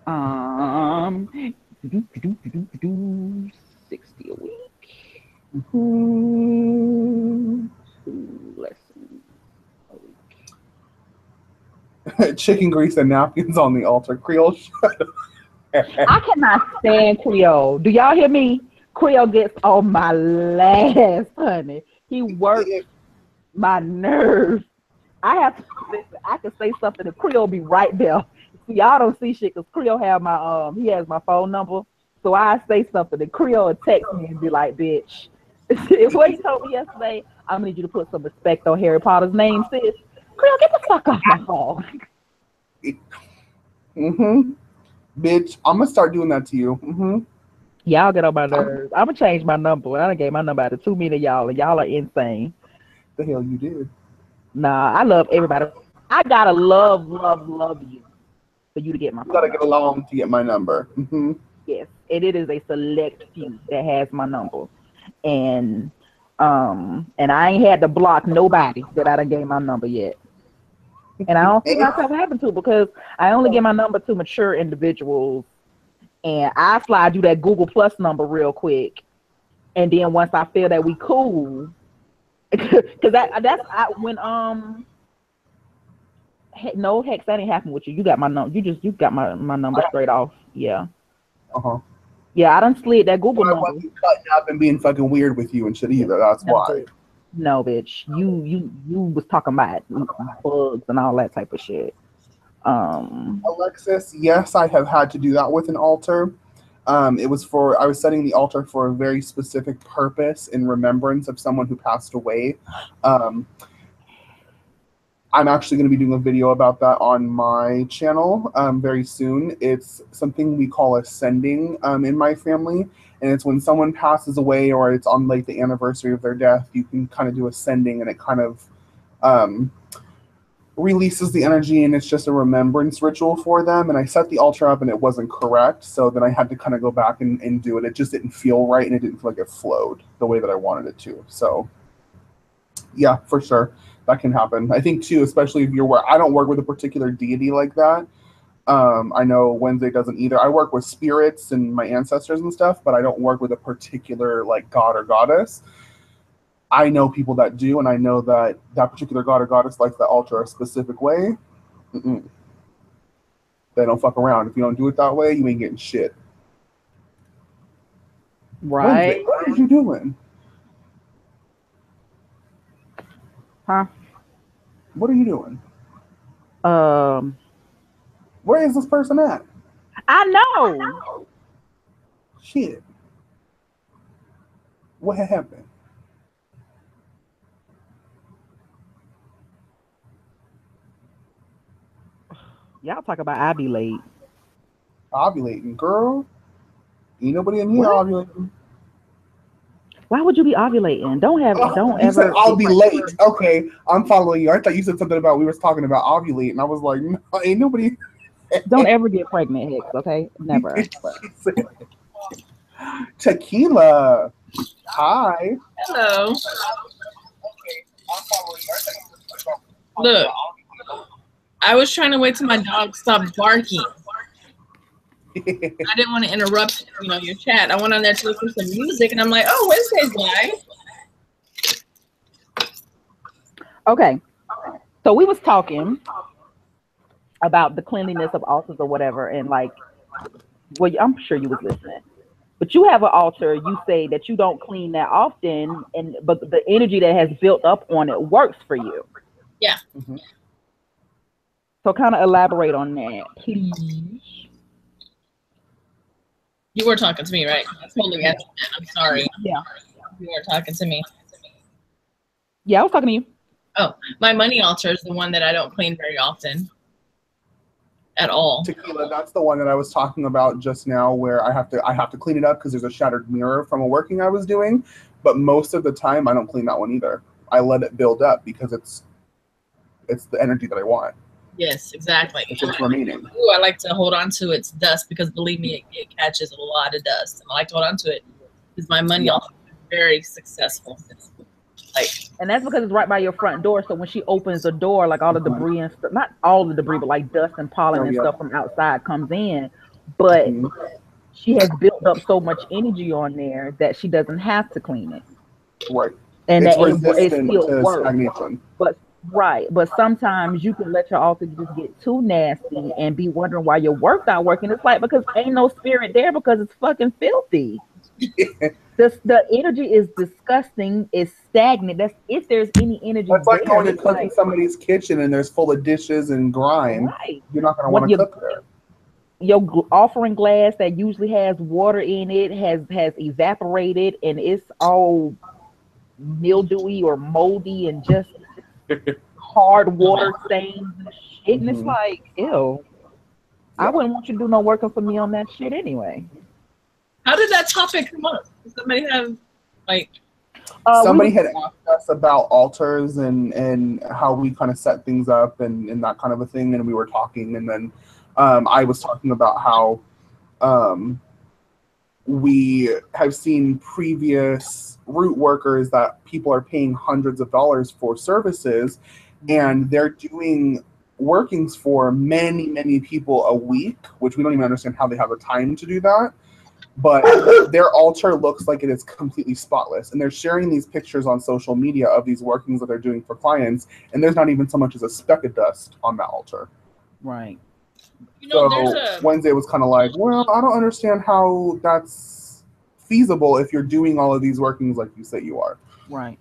Um, 60 a week. Mhm. 2 lessons a week. Chicken grease and napkins on the altar. Creole. I cannot stand Creole. Do y'all hear me? Creole gets on my last, honey. He works my nerves. I have to listen. I can say something, and Creole be right there. See, y'all don't see shit because Creole have my he has my phone number. So I say something, and Creole will text me and be like, "Bitch, what he told me yesterday? I'm gonna need you to put some respect on Harry Potter's name, sis." Creole, get the fuck off my phone. Mm-hmm. Bitch, I'm gonna start doing that to you. Mm-hmm. Y'all get on my nerves. I'm gonna change my number. I done gave my number out to too many of y'all, and y'all are insane. The hell you did. Nah, I love everybody. I gotta love you for you to get my You phone gotta get number. along to get my number. Mm-hmm. Yes, and it is a select few that has my number, and and I ain't had to block nobody that I done gave my number yet, and I don't see myself having to because I only give my number to mature individuals, and I slide you that Google Plus number real quick, and then once I feel that we cool, because when no hex that ain't happen with you. You got my number. You got my number straight off. Yeah. Uh-huh. Yeah, I done slid that Google But I number. wasn't cutting up and being fucking weird with you and shit either. That's No, why. bitch. No, bitch. You was talking about bugs and all that type of shit. Um, Alexis, yes, I have had to do that with an altar. It was for I was setting the altar for a very specific purpose in remembrance of someone who passed away. Um, I'm actually going to be doing a video about that on my channel very soon. It's something we call ascending in my family, and it's when someone passes away or it's on like the anniversary of their death. You can kind of do ascending, and it kind of um, releases the energy, and it's just a remembrance ritual for them. And I set the altar up, and it wasn't correct, so then I had to kind of go back and do it. It just didn't feel right, and it didn't feel like it flowed the way that I wanted it to. So yeah, for sure. That can happen. I think too, especially if you're where I don't work with a particular deity like that. I know Wednesday doesn't either. I work with spirits and my ancestors and stuff, but I don't work with a particular like god or goddess. I know people that do, and I know that that particular god or goddess likes the altar a specific way. Mm-mm. They don't fuck around. If you don't do it that way, you ain't getting shit. Wednesday, right? what are you doing? Huh? What are you doing? Um, Where is this person at? I know. Shit. What had happened? Y'all talk about I be late. Ovulating, girl. Ain't nobody in here What? ovulating. Why would you be ovulating? Don't You said ever I'll get be pregnant. late. Okay, I'm following you. I thought you said something about we were talking about ovulate, and I was like, no, ain't nobody. Don't ever get pregnant, Hicks. Okay, never. Tequila. Hi. Hello. Look, I was trying to wait till my dog stopped barking. I didn't want to interrupt, your chat. I went on there to listen to some music, and I'm like, oh, Wednesday's live. Okay, so we was talking about the cleanliness of altars or whatever, and like, well, I'm sure you was listening. But you have an altar. You say that you don't clean that often, but the energy that has built up on it works for you. Yeah. Mhm. So kind of elaborate on that, please. You were talking to me, right? I totally asked that. I'm sorry. Yeah. You were talking to me. Yeah, I was talking to you. Oh, my money altar is the one that I don't clean very often at all. Tequila. That's the one that I was talking about just now, where I have to clean it up because there's a shattered mirror from a working I was doing. But most of the time, I don't clean that one either. I let it build up because it's the energy that I want. Yes, exactly. It's what's remaining. Ooh, I like to hold on to its dust because believe me, it catches a lot of dust. And I like to hold on to it because my money altar is very successful. And that's because it's right by your front door. So when she opens the door, like all the debris and stuff, not all the debris, but like dust and pollen and stuff from outside comes in. but Mhm. she has built up so much energy on there that she doesn't have to clean it. Right. And It's that it resistant still to works. stagnation. But but sometimes you can let your altar just get too nasty and be wondering why your work not working. It's like because ain't no spirit there because it's fucking filthy. The energy is disgusting, it's stagnant. That's if there's any energy That's like there. going and cooking somebody's kitchen and there's full of dishes and grime. Right. You're not going to When want to cook there. your offering glass that usually has water in it has evaporated and it's all mildewy or moldy and just hard water stains and shit. And it's Mhm. like, ew. I Yeah. wouldn't want you to do no working for me on that shit anyway. How did that topic come up? Does somebody have like Somebody had asked us about altars and how we kind of set things up and that kind of a thing, and we were talking, and then I was talking about how we have seen previous root workers that people are paying hundreds of dollars for services, and they're doing workings for many, many people a week, which we don't even understand how they have the time to do that. But their altar looks like it is completely spotless, and they're sharing these pictures on social media of these workings that they're doing for clients, and there's not even so much as a speck of dust on that altar. Right. you know, So Wednesday was kind of like, well, I don't understand how that's feasible if you're doing all of these workings like you say you are. Right.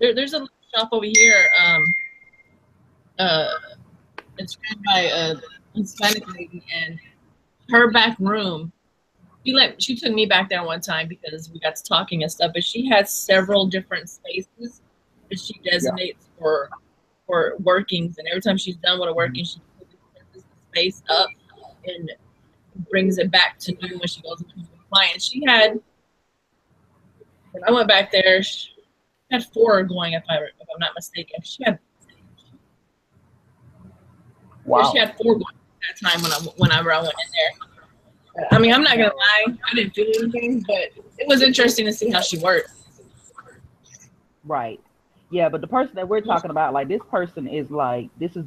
There's a shop over here. It's run by a Hispanic lady, and her back room. She took me back there one time because we got to talking and stuff. But she has several different spaces that she designates for workings, and every time she's done with a working, she puts the space up and brings it back to new when she goes into the client. She had, when I went back there, she had 4 going, if I'm not mistaken. Wow. She had 4 going at that time whenever I went in there. I mean, I'm not gonna lie, I didn't do anything, but it was interesting to see how she worked. Right. Yeah, but the person that we're talking about, like this person is like this is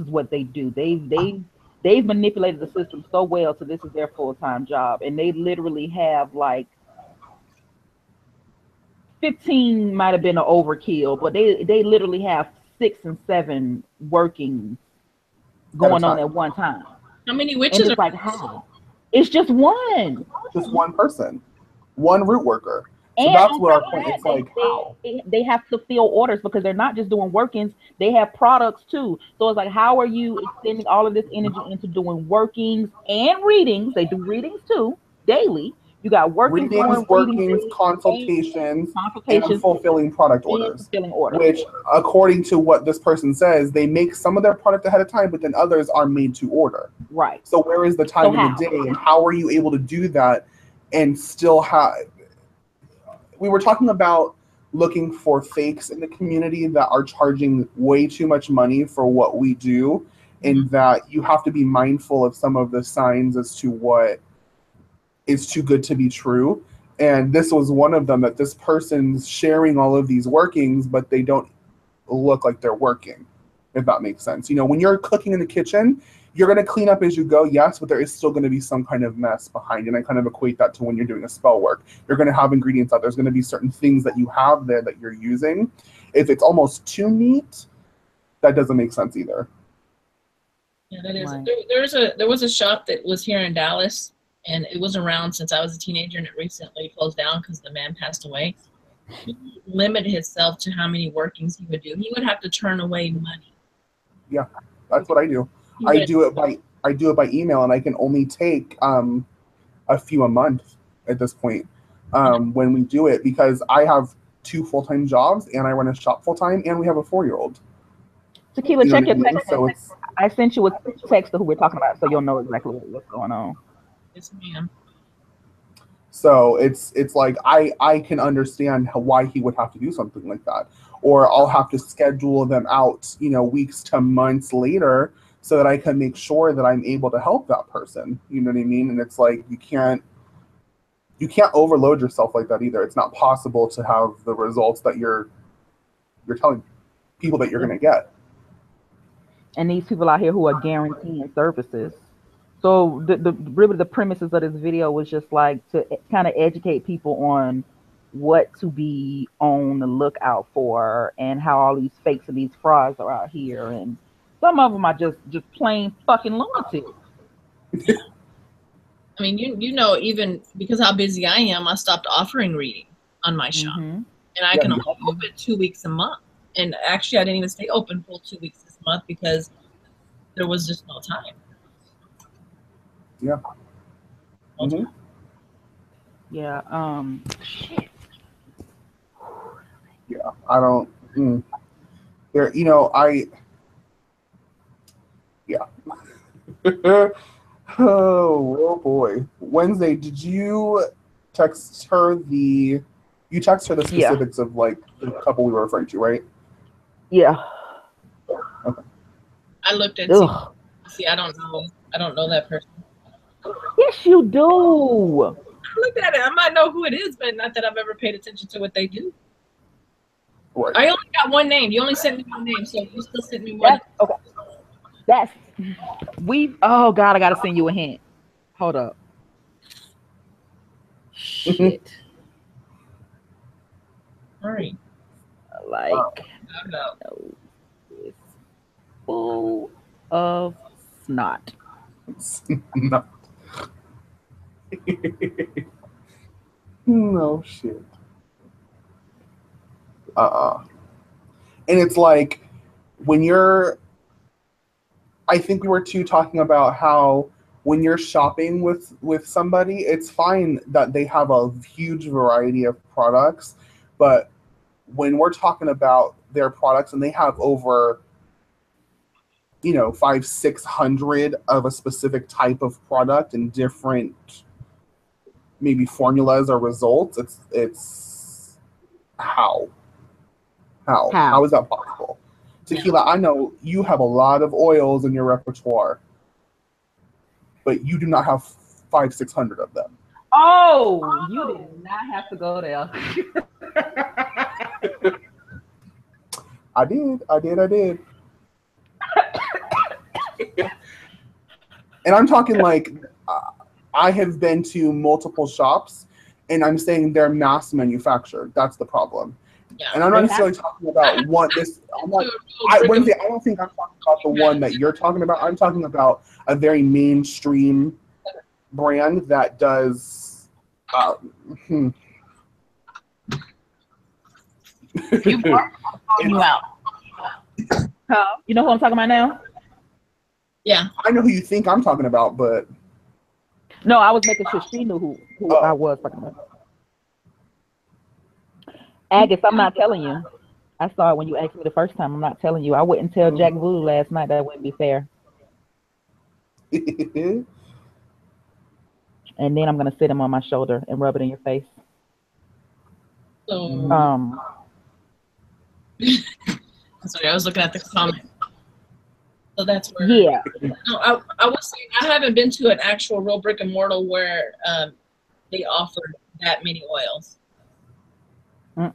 what they do. They've manipulated the system so well so this is their full-time job, and they literally have like 15 might have been an overkill, but they literally have 6 and 7 working going on at one time. How many witches? And it's like how? It's just one. Just one person, one root worker. So And that's on what our top of point. that, It's like how they have to fill orders because they're not just doing workings; they have products too. So it's like, how are you extending all of this energy into doing workings and readings? They do readings too daily. You got workings, workings, consultations, and fulfilling product orders. Which, according to what this person says, they make some of their product ahead of time, but then others are made to order. Right. So where is the time in the day, and how are you able to do that and still have? We were talking about looking for fakes in the community that are charging way too much money for what we do, and that you have to be mindful of some of the signs as to what is too good to be true. And this was one of them, that this person's sharing all of these workings, but they don't look like they're working, if that makes sense. You know, when you're cooking in the kitchen, you're going to clean up as you go, yes, but there is still going to be some kind of mess behind. And I kind of equate that to when you're doing a spell work. You're going to have ingredients out. There's going to be certain things that you have there that you're using. If it's almost too neat, that doesn't make sense either. Yeah, that is. Right. There was a shop that was here in Dallas, and it was around since I was a teenager, and it recently closed down because the man passed away. He limited himself to how many workings he would do. He would have to turn away money. Yeah, that's what I do. I do it by email, and I can only take a few a month at this point when we do it, because I have 2 full-time jobs and I run a shop full-time, and we have a 4-year-old. Tequila, check your text. So I sent you a text of who we're talking about, so you'll know exactly what's going on. Yes, ma'am. So it's like I can understand why he would have to do something like that, or I'll have to schedule them out, weeks to months later, so that I can make sure that I'm able to help that person. You know what I mean? And it's like you can't overload yourself like that either. It's not possible to have the results that you're telling people that you're going to get. And these people out here who are guaranteeing services. So the really the premises of this video was just like to kind of educate people on what to be on the lookout for and how all these fakes and these frauds are out here, and some of them are just plain fucking lunatic. I mean, you know, even because how busy I am, I stopped offering reading on my shop, and I can only open 2 weeks a month. And actually, I didn't even stay open full 2 weeks this month because there was just no time. Yeah. Mm-hmm. Yeah. Shit. Yeah. I don't. There. Yeah. Oh boy. Wednesday, did you text her the specifics of like the couple we were referring to, right? Yeah. Okay. I looked at see, I don't know that person. Yes, you do. I looked at it. I might know who it is, but not that I've ever paid attention to what they do. Right. I only got one name. You only sent me one name, so you still sent me one. Okay. Oh God, I gotta send you a hint. Hold up. Shit. All right. Like, no, it's full of snot. No. No shit. And it's like when I think we were talking about how when you're shopping with somebody, it's fine that they have a huge variety of products, but when we're talking about their products and they have over 500-600 of a specific type of product and different maybe formulas or results, it's how is that possible? Tequila, I know you have a lot of oils in your repertoire, but you do not have 500-600 of them. Oh, you did not have to go there. I did. And I'm talking like I have been to multiple shops, and I'm saying they're mass manufactured. That's the problem. Yeah. And I'm not necessarily talking about what this. Wednesday, I don't think I'm talking about the one that you're talking about. I'm talking about a very mainstream brand that does. You out. You know who I'm talking about now? Yeah. I know who you think I'm talking about, but. No, I was making sure she knew who I was talking about. Agus, I'm not telling you. I saw it when you asked me the first time. I'm not telling you. I wouldn't tell Jack Voodoo last night. That wouldn't be fair. And then I'm gonna sit him on my shoulder and rub it in your face. So, sorry, I was looking at the comment. So that's where. Yeah. No, I was saying I haven't been to an actual real brick and mortar where they offered that many oils.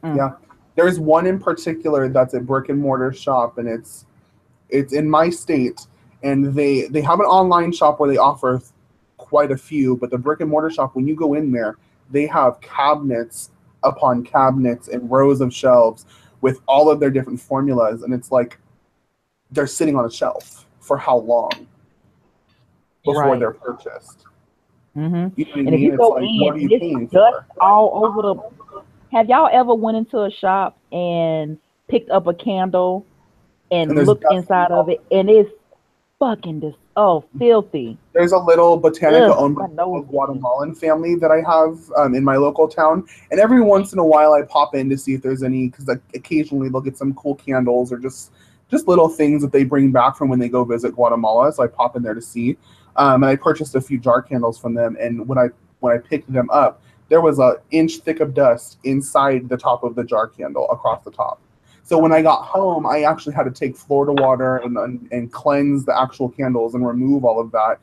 Yeah, there's one in particular that's a brick and mortar shop, and it's in my state, and they have an online shop where they offer quite a few, but the brick and mortar shop, when you go in there, they have cabinets upon cabinets and rows of shelves with all of their different formulas, and it's like they're sitting on a shelf for how long before they're purchased. Mm-hmm. You know what I and mean? if you go like, in, what are you paying for? All over the. Have y'all ever went into a shop and picked up a candle and looked inside of it, and it's fucking filthy. There's a little botanica owned by a Guatemalan family that I have in my local town, and every once in a while I pop in to see if there's any, because occasionally they'll get some cool candles or just little things that they bring back from when they go visit Guatemala. So I pop in there to see, and I purchased a few jar candles from them. And when I picked them up, there was an inch thick of dust inside the top of the jar candle across the top. So when I got home, I actually had to take Florida water and cleanse the actual candles and remove all of that,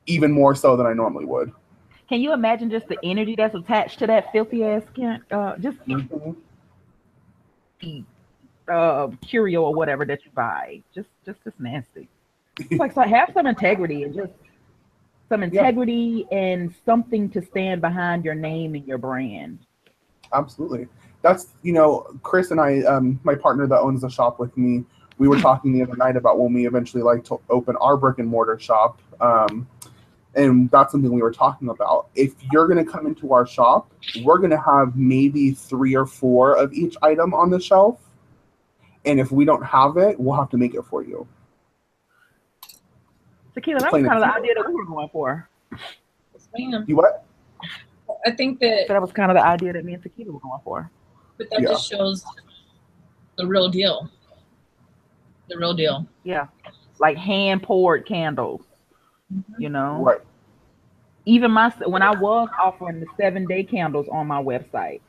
even more so than I normally would. Can you imagine just the energy that's attached to that filthy ass curio or whatever that you buy? Just nasty. It's like, so have some integrity and just some integrity and something to stand behind your name and your brand. Absolutely. That's, Chris and I, my partner that owns the shop with me, we were talking the other night about when we eventually like to open our brick and mortar shop. And that's something we were talking about. If you're going to come into our shop, we're going to have maybe 3 or 4 of each item on the shelf. And if we don't have it, we'll have to make it for you. Tequila, that was kind of the idea that we were going for. You what? I think that was kind of the idea that me and Tequila were going for. But that just shows the real deal. The real deal. Yeah. Like hand poured candles. Right. Even when I was offering the 7-day candles on my website,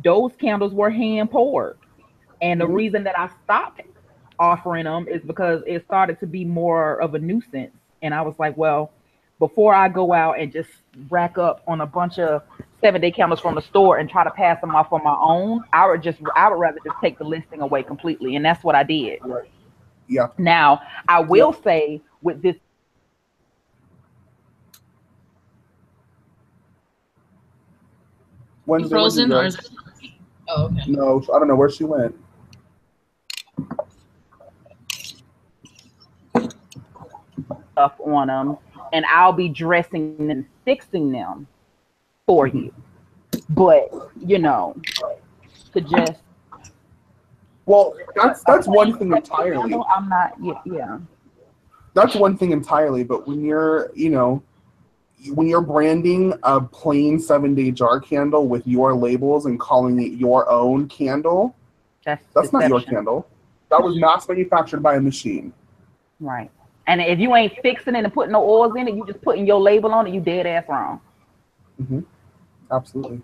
those candles were hand poured. And the reason that I stopped offering them is because it started to be more of a nuisance. And I was like, well, before I go out and just rack up on a bunch of 7-day candles from the store and try to pass them off on my own, I would rather just take the listing away completely. And that's what I did. Right. Yeah. Now, I will say with this. Wednesday, frozen or is it? Oh, okay. No, I don't know where she went. Stuff on them, and I'll be dressing and fixing them for you. But to just that's one thing entirely. I'm not. Yeah. That's one thing entirely. But when you're when you're branding a plain 7-day jar candle with your labels and calling it your own candle, that's not your candle. That was mass manufactured by a machine. Right. And if you ain't fixing it and putting no oils in it, you just putting your label on it, you dead ass wrong. Mm-hmm. Absolutely.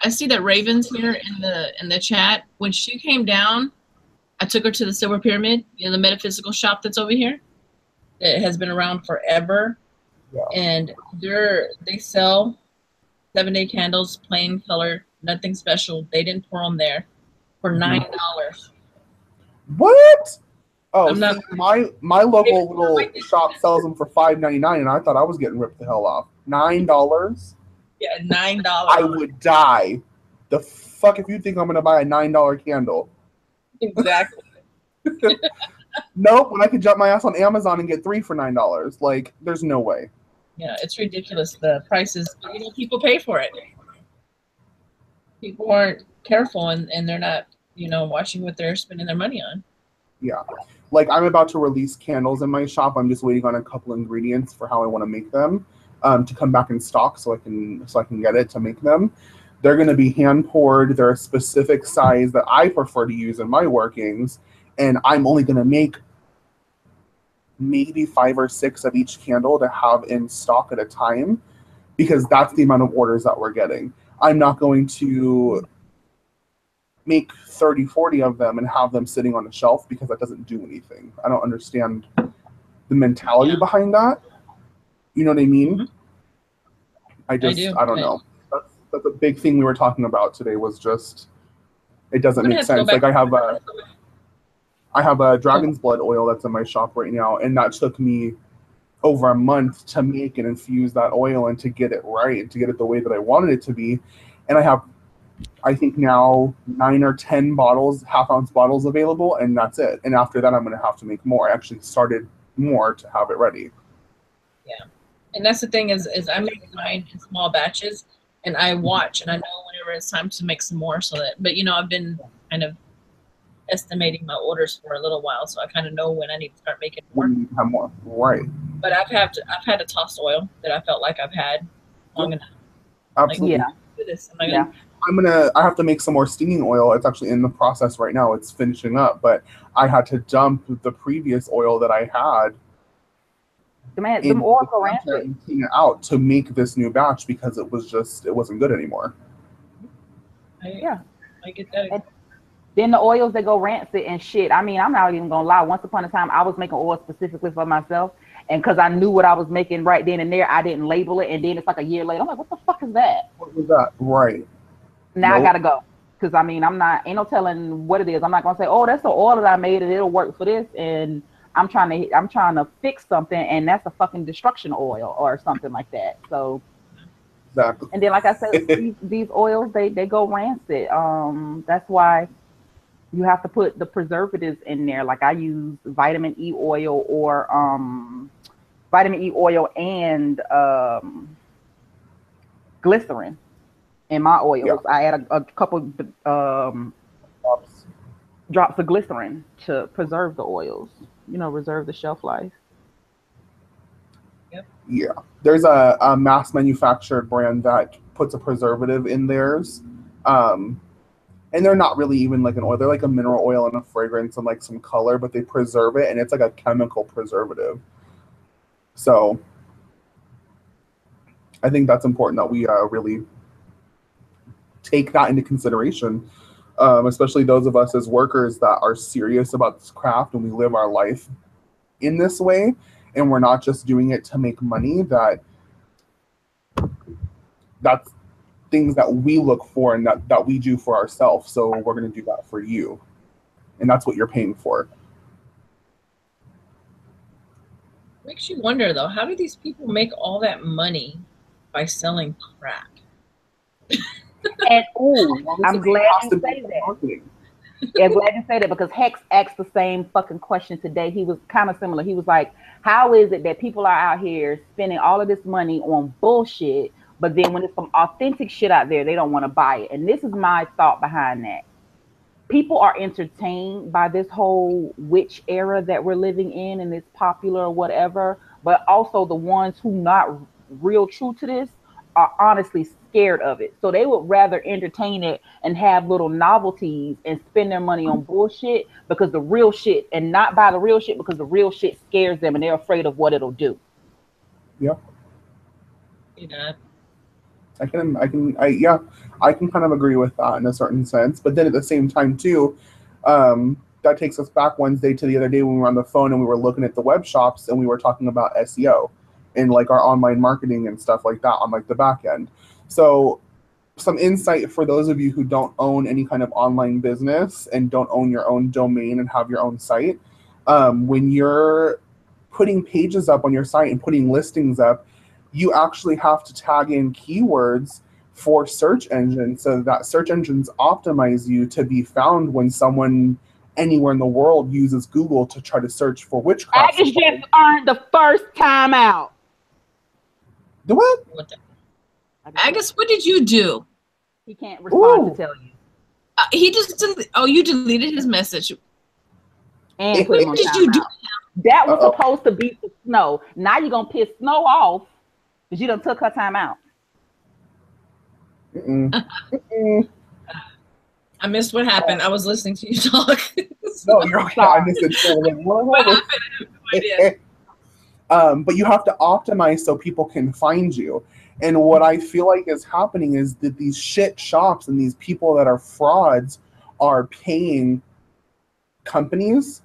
I see that Raven's here in the chat. When she came down, I took her to the Silver Pyramid, the metaphysical shop that's over here. It has been around forever. Yeah. And they sell 7-day candles, plain color, nothing special. They didn't pour them there for $9. What? Oh, my local little shop sells them for $5.99, and I thought I was getting ripped the hell off. $9? Yeah, $9. I would die. The fuck if you think I'm gonna buy a $9 candle? Exactly. Nope. When I could jump my ass on Amazon and get 3 for $9, like there's no way. Yeah, it's ridiculous. The prices, people pay for it. People aren't careful, and they're not, watching what they're spending their money on. Yeah. Like I'm about to release candles in my shop. I'm just waiting on a couple ingredients for how I want to make them to come back in stock so I can get it to make them. They're going to be hand poured. They're a specific size that I prefer to use in my workings, and I'm only going to make maybe 5 or 6 of each candle to have in stock at a time, because that's the amount of orders that we're getting. I'm not going to make 30, 40 of them and have them sitting on a shelf, because that doesn't do anything. I don't understand the mentality behind that. You know what I mean? Mm-hmm. I don't know. That's a big thing we were talking about today, was just, it doesn't make sense. Like I have a dragon's blood oil that's in my shop right now, and that took me over a month to make and infuse that oil and to get it right and to get it the way that I wanted it to be. And I have, I think now 9 or 10 bottles, half-ounce bottles available, and that's it. And after that, I'm going to have to make more. I actually started more to have it ready. Yeah. And that's the thing is I make mine in small batches, and I watch, and I know whenever it's time to make some more, but I've been kind of estimating my orders for a little while, so I kind of know when I need to start making more. When you need to have more, right? But I've had a tossed oil that I felt like I've had long enough. Absolutely. Like, do this. I have to make some more stinging oil. It's actually in the process right now. It's finishing up, but I had to dump the previous oil that I had. The oil and clean it out to make this new batch, because it wasn't good anymore. I get that. Then the oils that go rancid and shit. I mean, I'm not even gonna lie. Once upon a time, I was making oil specifically for myself, and because I knew what I was making right then and there, I didn't label it. And then it's like a year later, I'm like, what the fuck is that? What was that? Right. Now I gotta go, because I mean, ain't no telling what it is. I'm not gonna say, oh, that's the oil that I made and it'll work for this, and I'm trying to fix something, and that's a fucking destruction oil or something like that. So Exactly. and then like I said, these oils they go rancid. That's why you have to put the preservatives in there. Like I use vitamin E oil or vitamin E oil and glycerin in my Yeah. oils. I add a couple drops of glycerin to preserve the oils. You know, reserve the shelf life. Yeah. There's a mass manufactured brand that puts a preservative in theirs. And they're not really even like an oil. They're like a mineral oil and a fragrance and like some color, but they preserve it, and it's like a chemical preservative. So I think that's important that we really take that into consideration, especially those of us as workers that are serious about this craft and we live our life in this way, and we're not just doing it to make money. That's things that we look for and that we do for ourselves. So we're going to do that for you, and that's what you're paying for. Makes you wonder though, how do these people make all that money by selling crack? And I'm glad you say that. Yeah, glad you say that, because Hex asked the same fucking question today. He was kind of similar. He was like, how is it that people are out here spending all of this money on bullshit, but then when it's some authentic shit out there, they don't want to buy it? And this is my thought behind that. People are entertained by this whole witch era that we're living in, and it's popular or whatever, but also the ones who not real true to this are honestly scared of it. So they would rather entertain it and have little novelties and spend their money on bullshit because the real shit, and not buy the real shit because the real shit scares them and they're afraid of what it'll do. Yeah. Yeah. I can kind of agree with that in a certain sense. But then at the same time too, that takes us back Wednesday to the other day when we were on the phone and we were looking at the web shops and we were talking about SEO and like our online marketing and stuff like that on like the back end. So some insight for those of you who don't own any kind of online business and don't own your own domain and have your own site. When you're putting pages up on your site and putting listings up, you actually have to tag in keywords for search engines so that search engines optimize you to be found when someone anywhere in the world uses Google to try to search for witchcraft. Agus just earned the first time out. Do what? Agus, what did you do? He can't respond to tell you. He just you deleted his message. And put him on did you do? That was supposed to be for Snow. Now you're gonna piss Snow off because you done took her time out. I missed what happened. I was listening to you talk. No, you're okay. I missed it. What happened? But you have to optimize so people can find you. And what I feel like is happening is that these shit shops and these people that are frauds are paying companies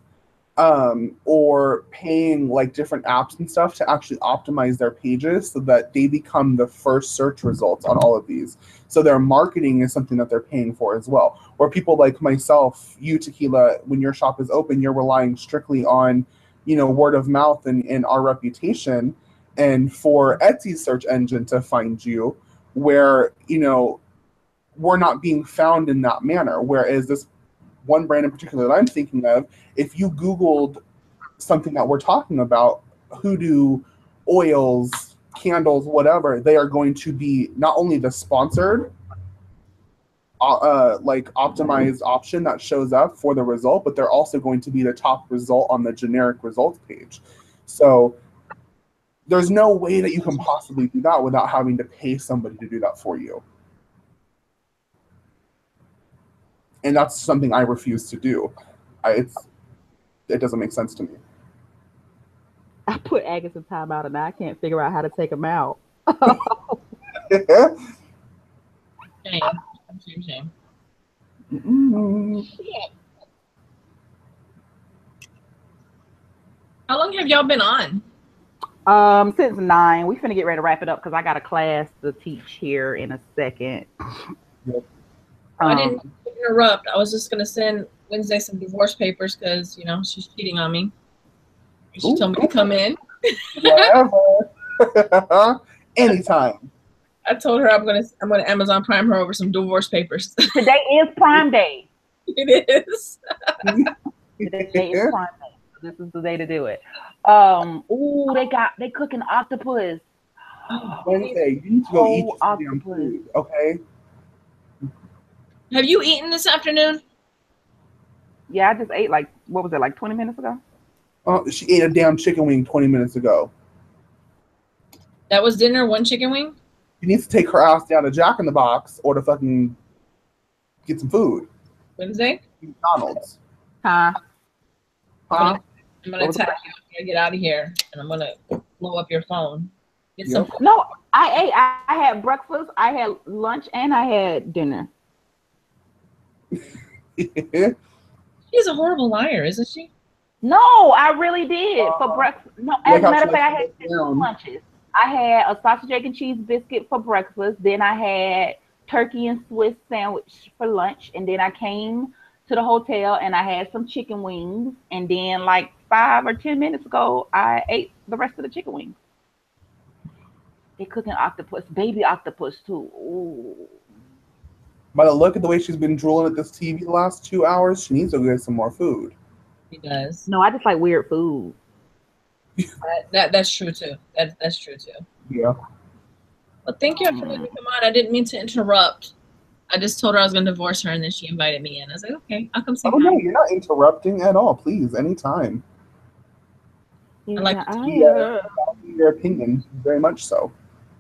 or paying like different apps and stuff to actually optimize their pages so that they become the first search results on all of these. So their marketing is something that they're paying for as well. Or people like myself, you, Tequila, when your shop is open, you're relying strictly on, word of mouth and our reputation, and for Etsy's search engine to find you, where, we're not being found in that manner. Whereas this one brand in particular that I'm thinking of, if you Googled something that we're talking about, hoodoo, oils, candles, whatever, they are going to be not only the sponsored, like optimized option that shows up for the result, but they're also going to be the top result on the generic results page. So there's no way that you can possibly do that without having to pay somebody to do that for you. And that's something I refuse to do. It doesn't make sense to me. I put Agus in timeout and I can't figure out how to take him out. Shame. How long have y'all been on? Since 9. We finna get ready to wrap it up because I got a class to teach here in a second. Yep. I didn't interrupt. I was just gonna send Wednesday some divorce papers because she's cheating on me. She told me to come in. Whatever. Anytime. I told her I'm gonna Amazon Prime her over some divorce papers. Today is Prime Day. It is. Today is Prime Day. This is the day to do it. Ooh, they cooking octopus. Wednesday, you need to go eat some damn food, okay? Have you eaten this afternoon? Yeah, I just ate like 20 minutes ago? She ate a damn chicken wing 20 minutes ago. That was dinner, one chicken wing? You need to take her ass down to Jack in the Box or to fucking get some food. Wednesday? McDonald's. Huh? I'm gonna tag you when I get out of here, and I'm gonna blow up your phone. No, I ate. I had breakfast, I had lunch, and I had dinner. She's a horrible liar, isn't she? No, I really did for breakfast. No, as a matter of fact, I had 2 lunches. I had a sausage, egg, and cheese biscuit for breakfast. Then I had turkey and Swiss sandwich for lunch. And then I came to the hotel and I had some chicken wings. And then like 5 or 10 minutes ago, I ate the rest of the chicken wings. They're cooking octopus, baby octopus too. Ooh. By the look at the way she's been drooling at this TV the last 2 hours, she needs to get some more food. She does. No, I just like weird food. That's true too. That's true too. Yeah. Well, thank you for letting me come on. I didn't mean to interrupt. I just told her I was going to divorce her, and then she invited me in. I was like, okay, I'll come say hi. No, you're not interrupting at all. Please, anytime. Yeah, I like your opinion, very much so.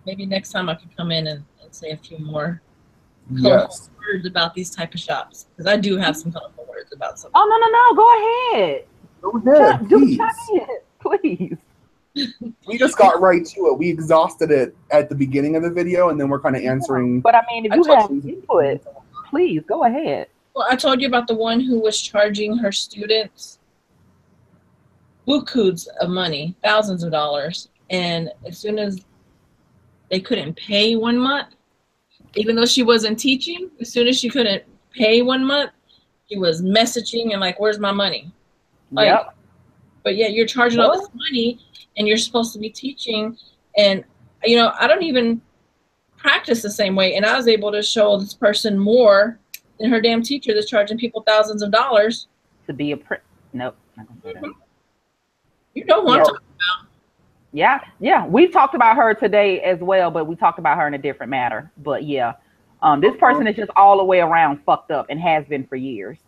Maybe next time I could come in and say a few more Yes. words about these type of shops, because I do have some colorful words about some. Oh, no, go ahead. Go ahead, Please. We just got right to it. We exhausted it at the beginning of the video, and then we're kind of answering. But I mean, if you have input, please go ahead. Well, I told you about the one who was charging her students bukus of money, thousands of dollars, and as soon as they couldn't pay 1 month, even though she wasn't teaching, as soon as she couldn't pay 1 month, she was messaging and like, "Where's my money?" Like, yep. But yet you're charging all this money and you're supposed to be teaching. And, you know, I don't even practice the same way. And I was able to show this person more than her damn teacher that's charging people thousands of dollars. To be a nope. Not gonna say that. You know who I'm talking about. Yeah. We talked about her today as well, but we talked about her in a different matter. But yeah, this person is just all the way around fucked up and has been for years.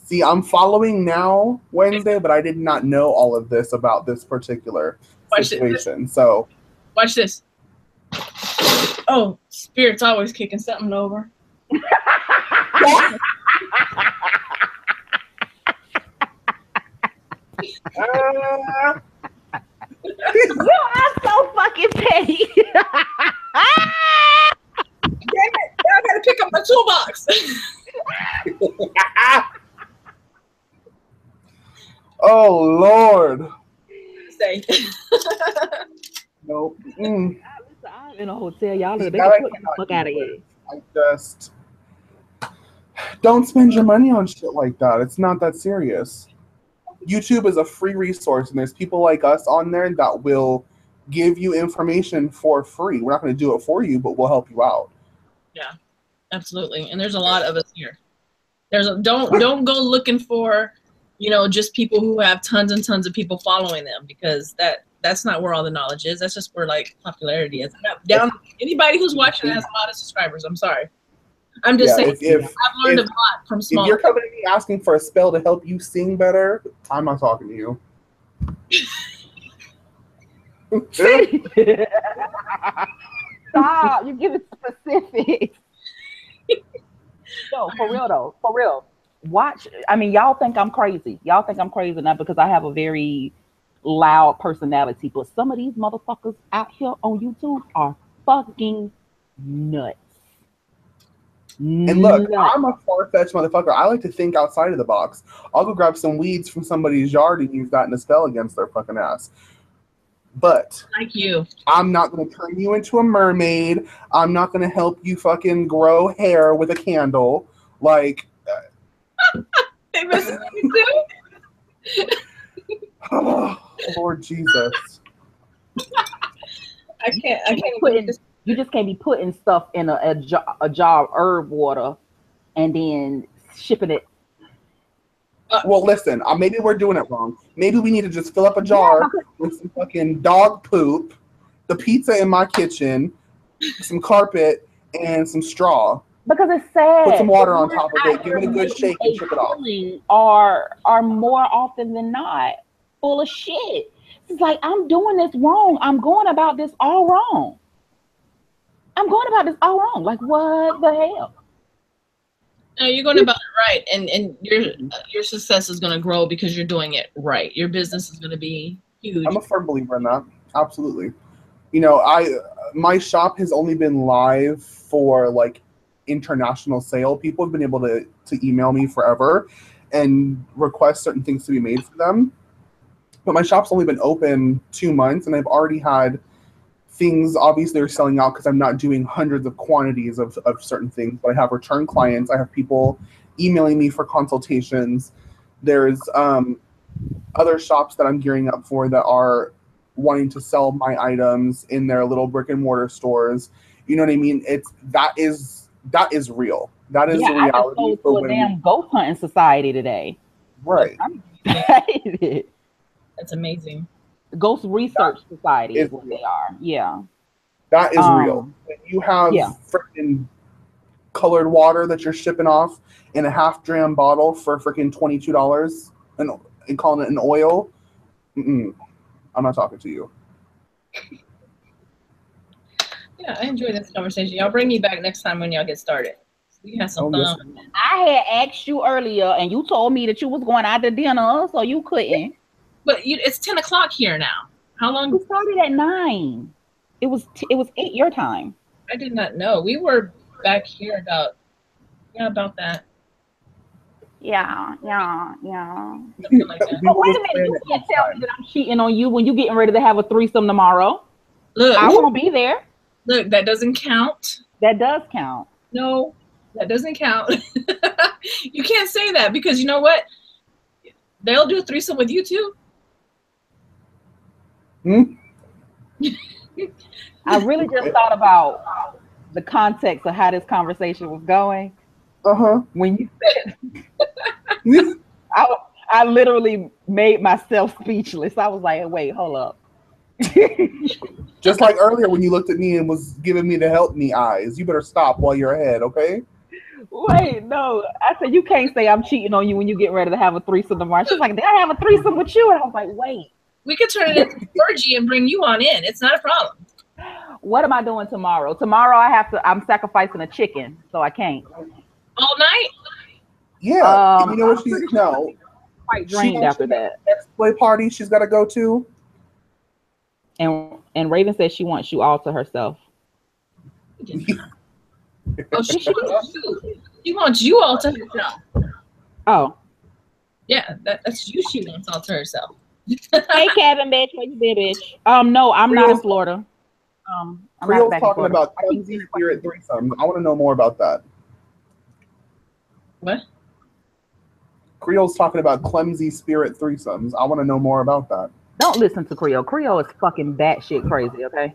See, I'm following now Wednesday, but I did not know all of this about this particular situation. So, watch this. Oh, Spirit's always kicking something over. You are so fucking petty. Damn it! Now I gotta pick up my toolbox. Oh Lord. Say. Nope. I'm in a hotel, y'all. They can put the fuck out of here. I just don't spend your money on shit like that. It's not that serious. YouTube is a free resource, and there's people like us on there that will give you information for free. We're not going to do it for you, but we'll help you out. Yeah, absolutely. And there's a lot of us here. Don't go looking for, just people who have tons and tons of people following them, because that's not where all the knowledge is. That's just where like popularity is. Anybody who's watching has a lot of subscribers. I'm sorry. I'm just saying. I've learned a lot from small. If you're coming to me asking for a spell to help you sing better, I'm not talking to you. Stop! You give it specifics. No, for real though. For real. Watch. I mean, y'all think I'm crazy. Y'all think I'm crazy not because I have a very loud personality, but some of these motherfuckers out here on YouTube are fucking nuts. And look, I'm a far-fetched motherfucker. I like to think outside of the box. I'll go grab some weeds from somebody's yard and use that in a spell against their fucking ass. But like you, I'm not going to turn you into a mermaid. I'm not going to help you fucking grow hair with a candle. Like, they missing me too. Lord Jesus. I can't You just can't be putting stuff in a jar of herb water and then shipping it. Well, listen, maybe we're doing it wrong. Maybe we need to just fill up a jar with some fucking dog poop, the pizza in my kitchen, some carpet, and some straw. Because it's sad. Put some water on top of it, give it a good shake, and ship it off. Are more often than not full of shit. It's like, I'm doing this wrong. I'm going about this all wrong. Like, what the hell? No, you're going about it right, and your success is going to grow because you're doing it right. Your business is going to be huge. I'm a firm believer in that. Absolutely. You know, my shop has only been live for like international sale. People have been able to email me forever and request certain things to be made for them. But my shop's only been open 2 months, and I've already had things obviously are selling out because I'm not doing hundreds of quantities of certain things, but I have return clients. I have people emailing me for consultations. There's other shops that I'm gearing up for that are wanting to sell my items in their little brick and mortar stores. You know what I mean? That is real. That is the reality. I just sold to a damn ghost hunting society today. Right. I'm excited. That's amazing. Ghost Research Society is what they are. Yeah. That is real. When you have freaking colored water that you're shipping off in a half dram bottle for freaking $22 and calling it an oil, I'm not talking to you. Yeah, I enjoy this conversation. Y'all bring me back next time when y'all get started. We have some fun. Yes. I had asked you earlier, and you told me that you was going out to dinner, so you couldn't. But it's 10 o'clock here now. How long? We started at 9. It was 8 your time. I did not know. We were back here about that. Yeah. Something like that. But wait a minute, you can't tell me that I'm cheating on you when you getting ready to have a threesome tomorrow. Look, I won't be there. Look, that doesn't count. That does count. No, that doesn't count. You can't say that because you know what? They'll do a threesome with you too. I really just thought about the context of how this conversation was going. When you said, I literally made myself speechless. I was like, wait, hold up. Just like earlier when you looked at me and was giving me the help me eyes. You better stop while you're ahead, okay? Wait, no. I said, you can't say I'm cheating on you when you get ready to have a threesome tomorrow. She's like, did I have a threesome with you? And I was like, wait. We could turn it into an orgy and bring you on in. It's not a problem. What am I doing tomorrow? Tomorrow I'm sacrificing a chicken, so I can't. All night? Yeah. You know what she's quite drained after that. Play party she's got to go to. And Raven says she wants you all to herself. Oh, she wants you all to herself. Oh. Yeah, that's you she wants all to herself. Hey, Kevin, bitch. Where you been, bitch? No, I'm not in Florida. Creole's talking about clumsy spirit threesomes. I want to know more about that. What? Creole's talking about clumsy spirit threesomes. I want to know more about that. Don't listen to Creole. Creole is fucking batshit crazy, okay?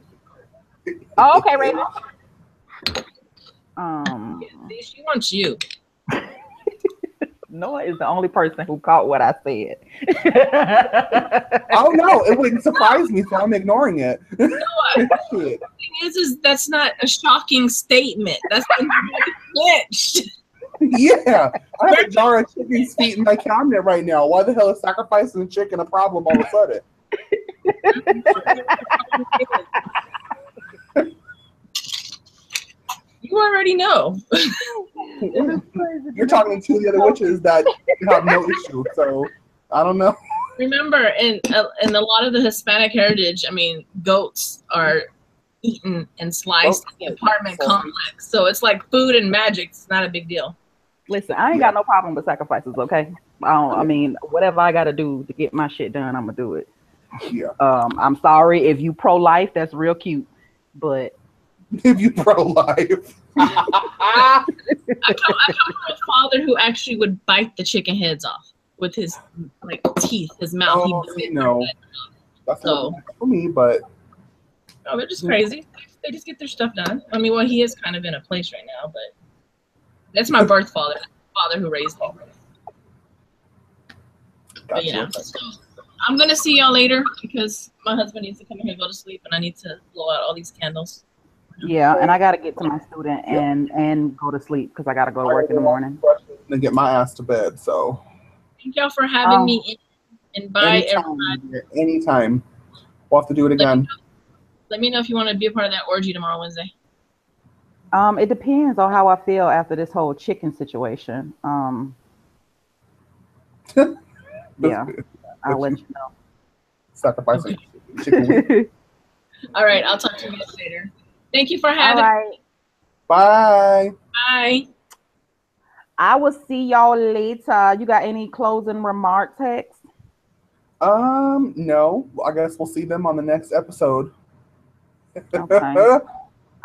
Oh, okay, Raven. She wants you. Noah is the only person who caught what I said. Oh no, it wouldn't surprise me, so I'm ignoring it. Noah, the thing is that's not a shocking statement. That's glitched. Yeah, I have a jar of chicken feet in my cabinet right now. Why the hell is sacrificing a chicken a problem all of a sudden? You already know. You're talking to the other witches that have no issue, so I don't know. Remember, in a lot of the Hispanic heritage, I mean, goats are eaten and sliced in the apartment complex. So it's like food and magic. It's not a big deal. Listen, I ain't got no problem with sacrifices, okay? I mean, whatever I got to do to get my shit done, I'm going to do it. Yeah. I'm sorry if you pro-life, that's real cute, but if you pro-life. I come from a father who actually would bite the chicken heads off with his teeth, his mouth. Oh, no. That's So not for me, but oh, they're just crazy. They just get their stuff done. I mean, well, he is kind of in a place right now, but that's my birth father, who raised me. But yeah, so I'm gonna see y'all later because my husband needs to come in here and go to sleep, and I need to blow out all these candles. Yeah, and I gotta get to my student and go to sleep because I gotta go to work in the morning. And get my ass to bed. So thank y'all for having me in, and bye everybody. Anytime. We'll have to do it again. Let me know if you want to be a part of that orgy tomorrow Wednesday. It depends on how I feel after this whole chicken situation. Yeah, I'll let you know. Sacrificing chicken. All right, I'll talk to you guys later. Thank you for having me. Bye. Bye. I will see y'all later. You got any closing remarks, Hex? No. I guess we'll see them on the next episode. Okay.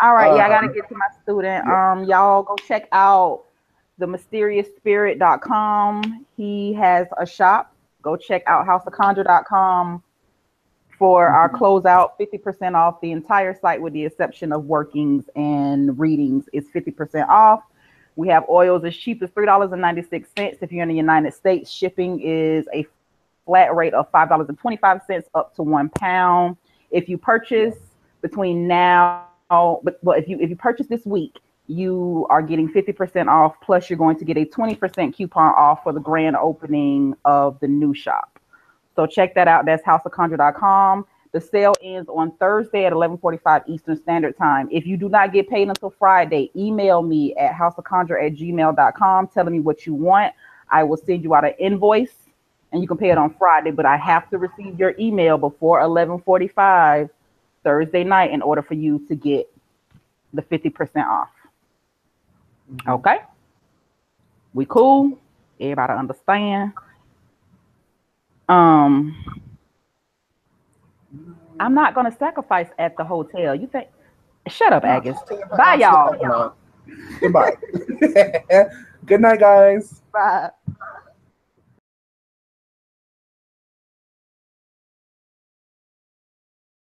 All right, I gotta get to my student. Y'all go check out themysteriousspirit.com. He has a shop. Go check out houseofconjure.com for our closeout. 50% off the entire site with the exception of workings and readings is 50% off. We have oils as cheap as $3.96. If you're in the United States, shipping is a flat rate of $5.25 up to £1. If you purchase between now, but if you purchase this week, you are getting 50% off, plus you're going to get a 20% coupon off for the grand opening of the new shop. So check that out. That's houseofconjure.com. The sale ends on Thursday at 11:45 Eastern Standard Time. If you do not get paid until Friday, email me at houseofconjure@gmail.com telling me what you want. I will send you out an invoice and you can pay it on Friday, but I have to receive your email before 11:45 Thursday night in order for you to get the 50% off. Okay? We cool? Everybody understand? I'm not gonna sacrifice at the hotel. You think? Shut up, Agus. Bye, y'all. Goodbye. Good night, guys. Bye.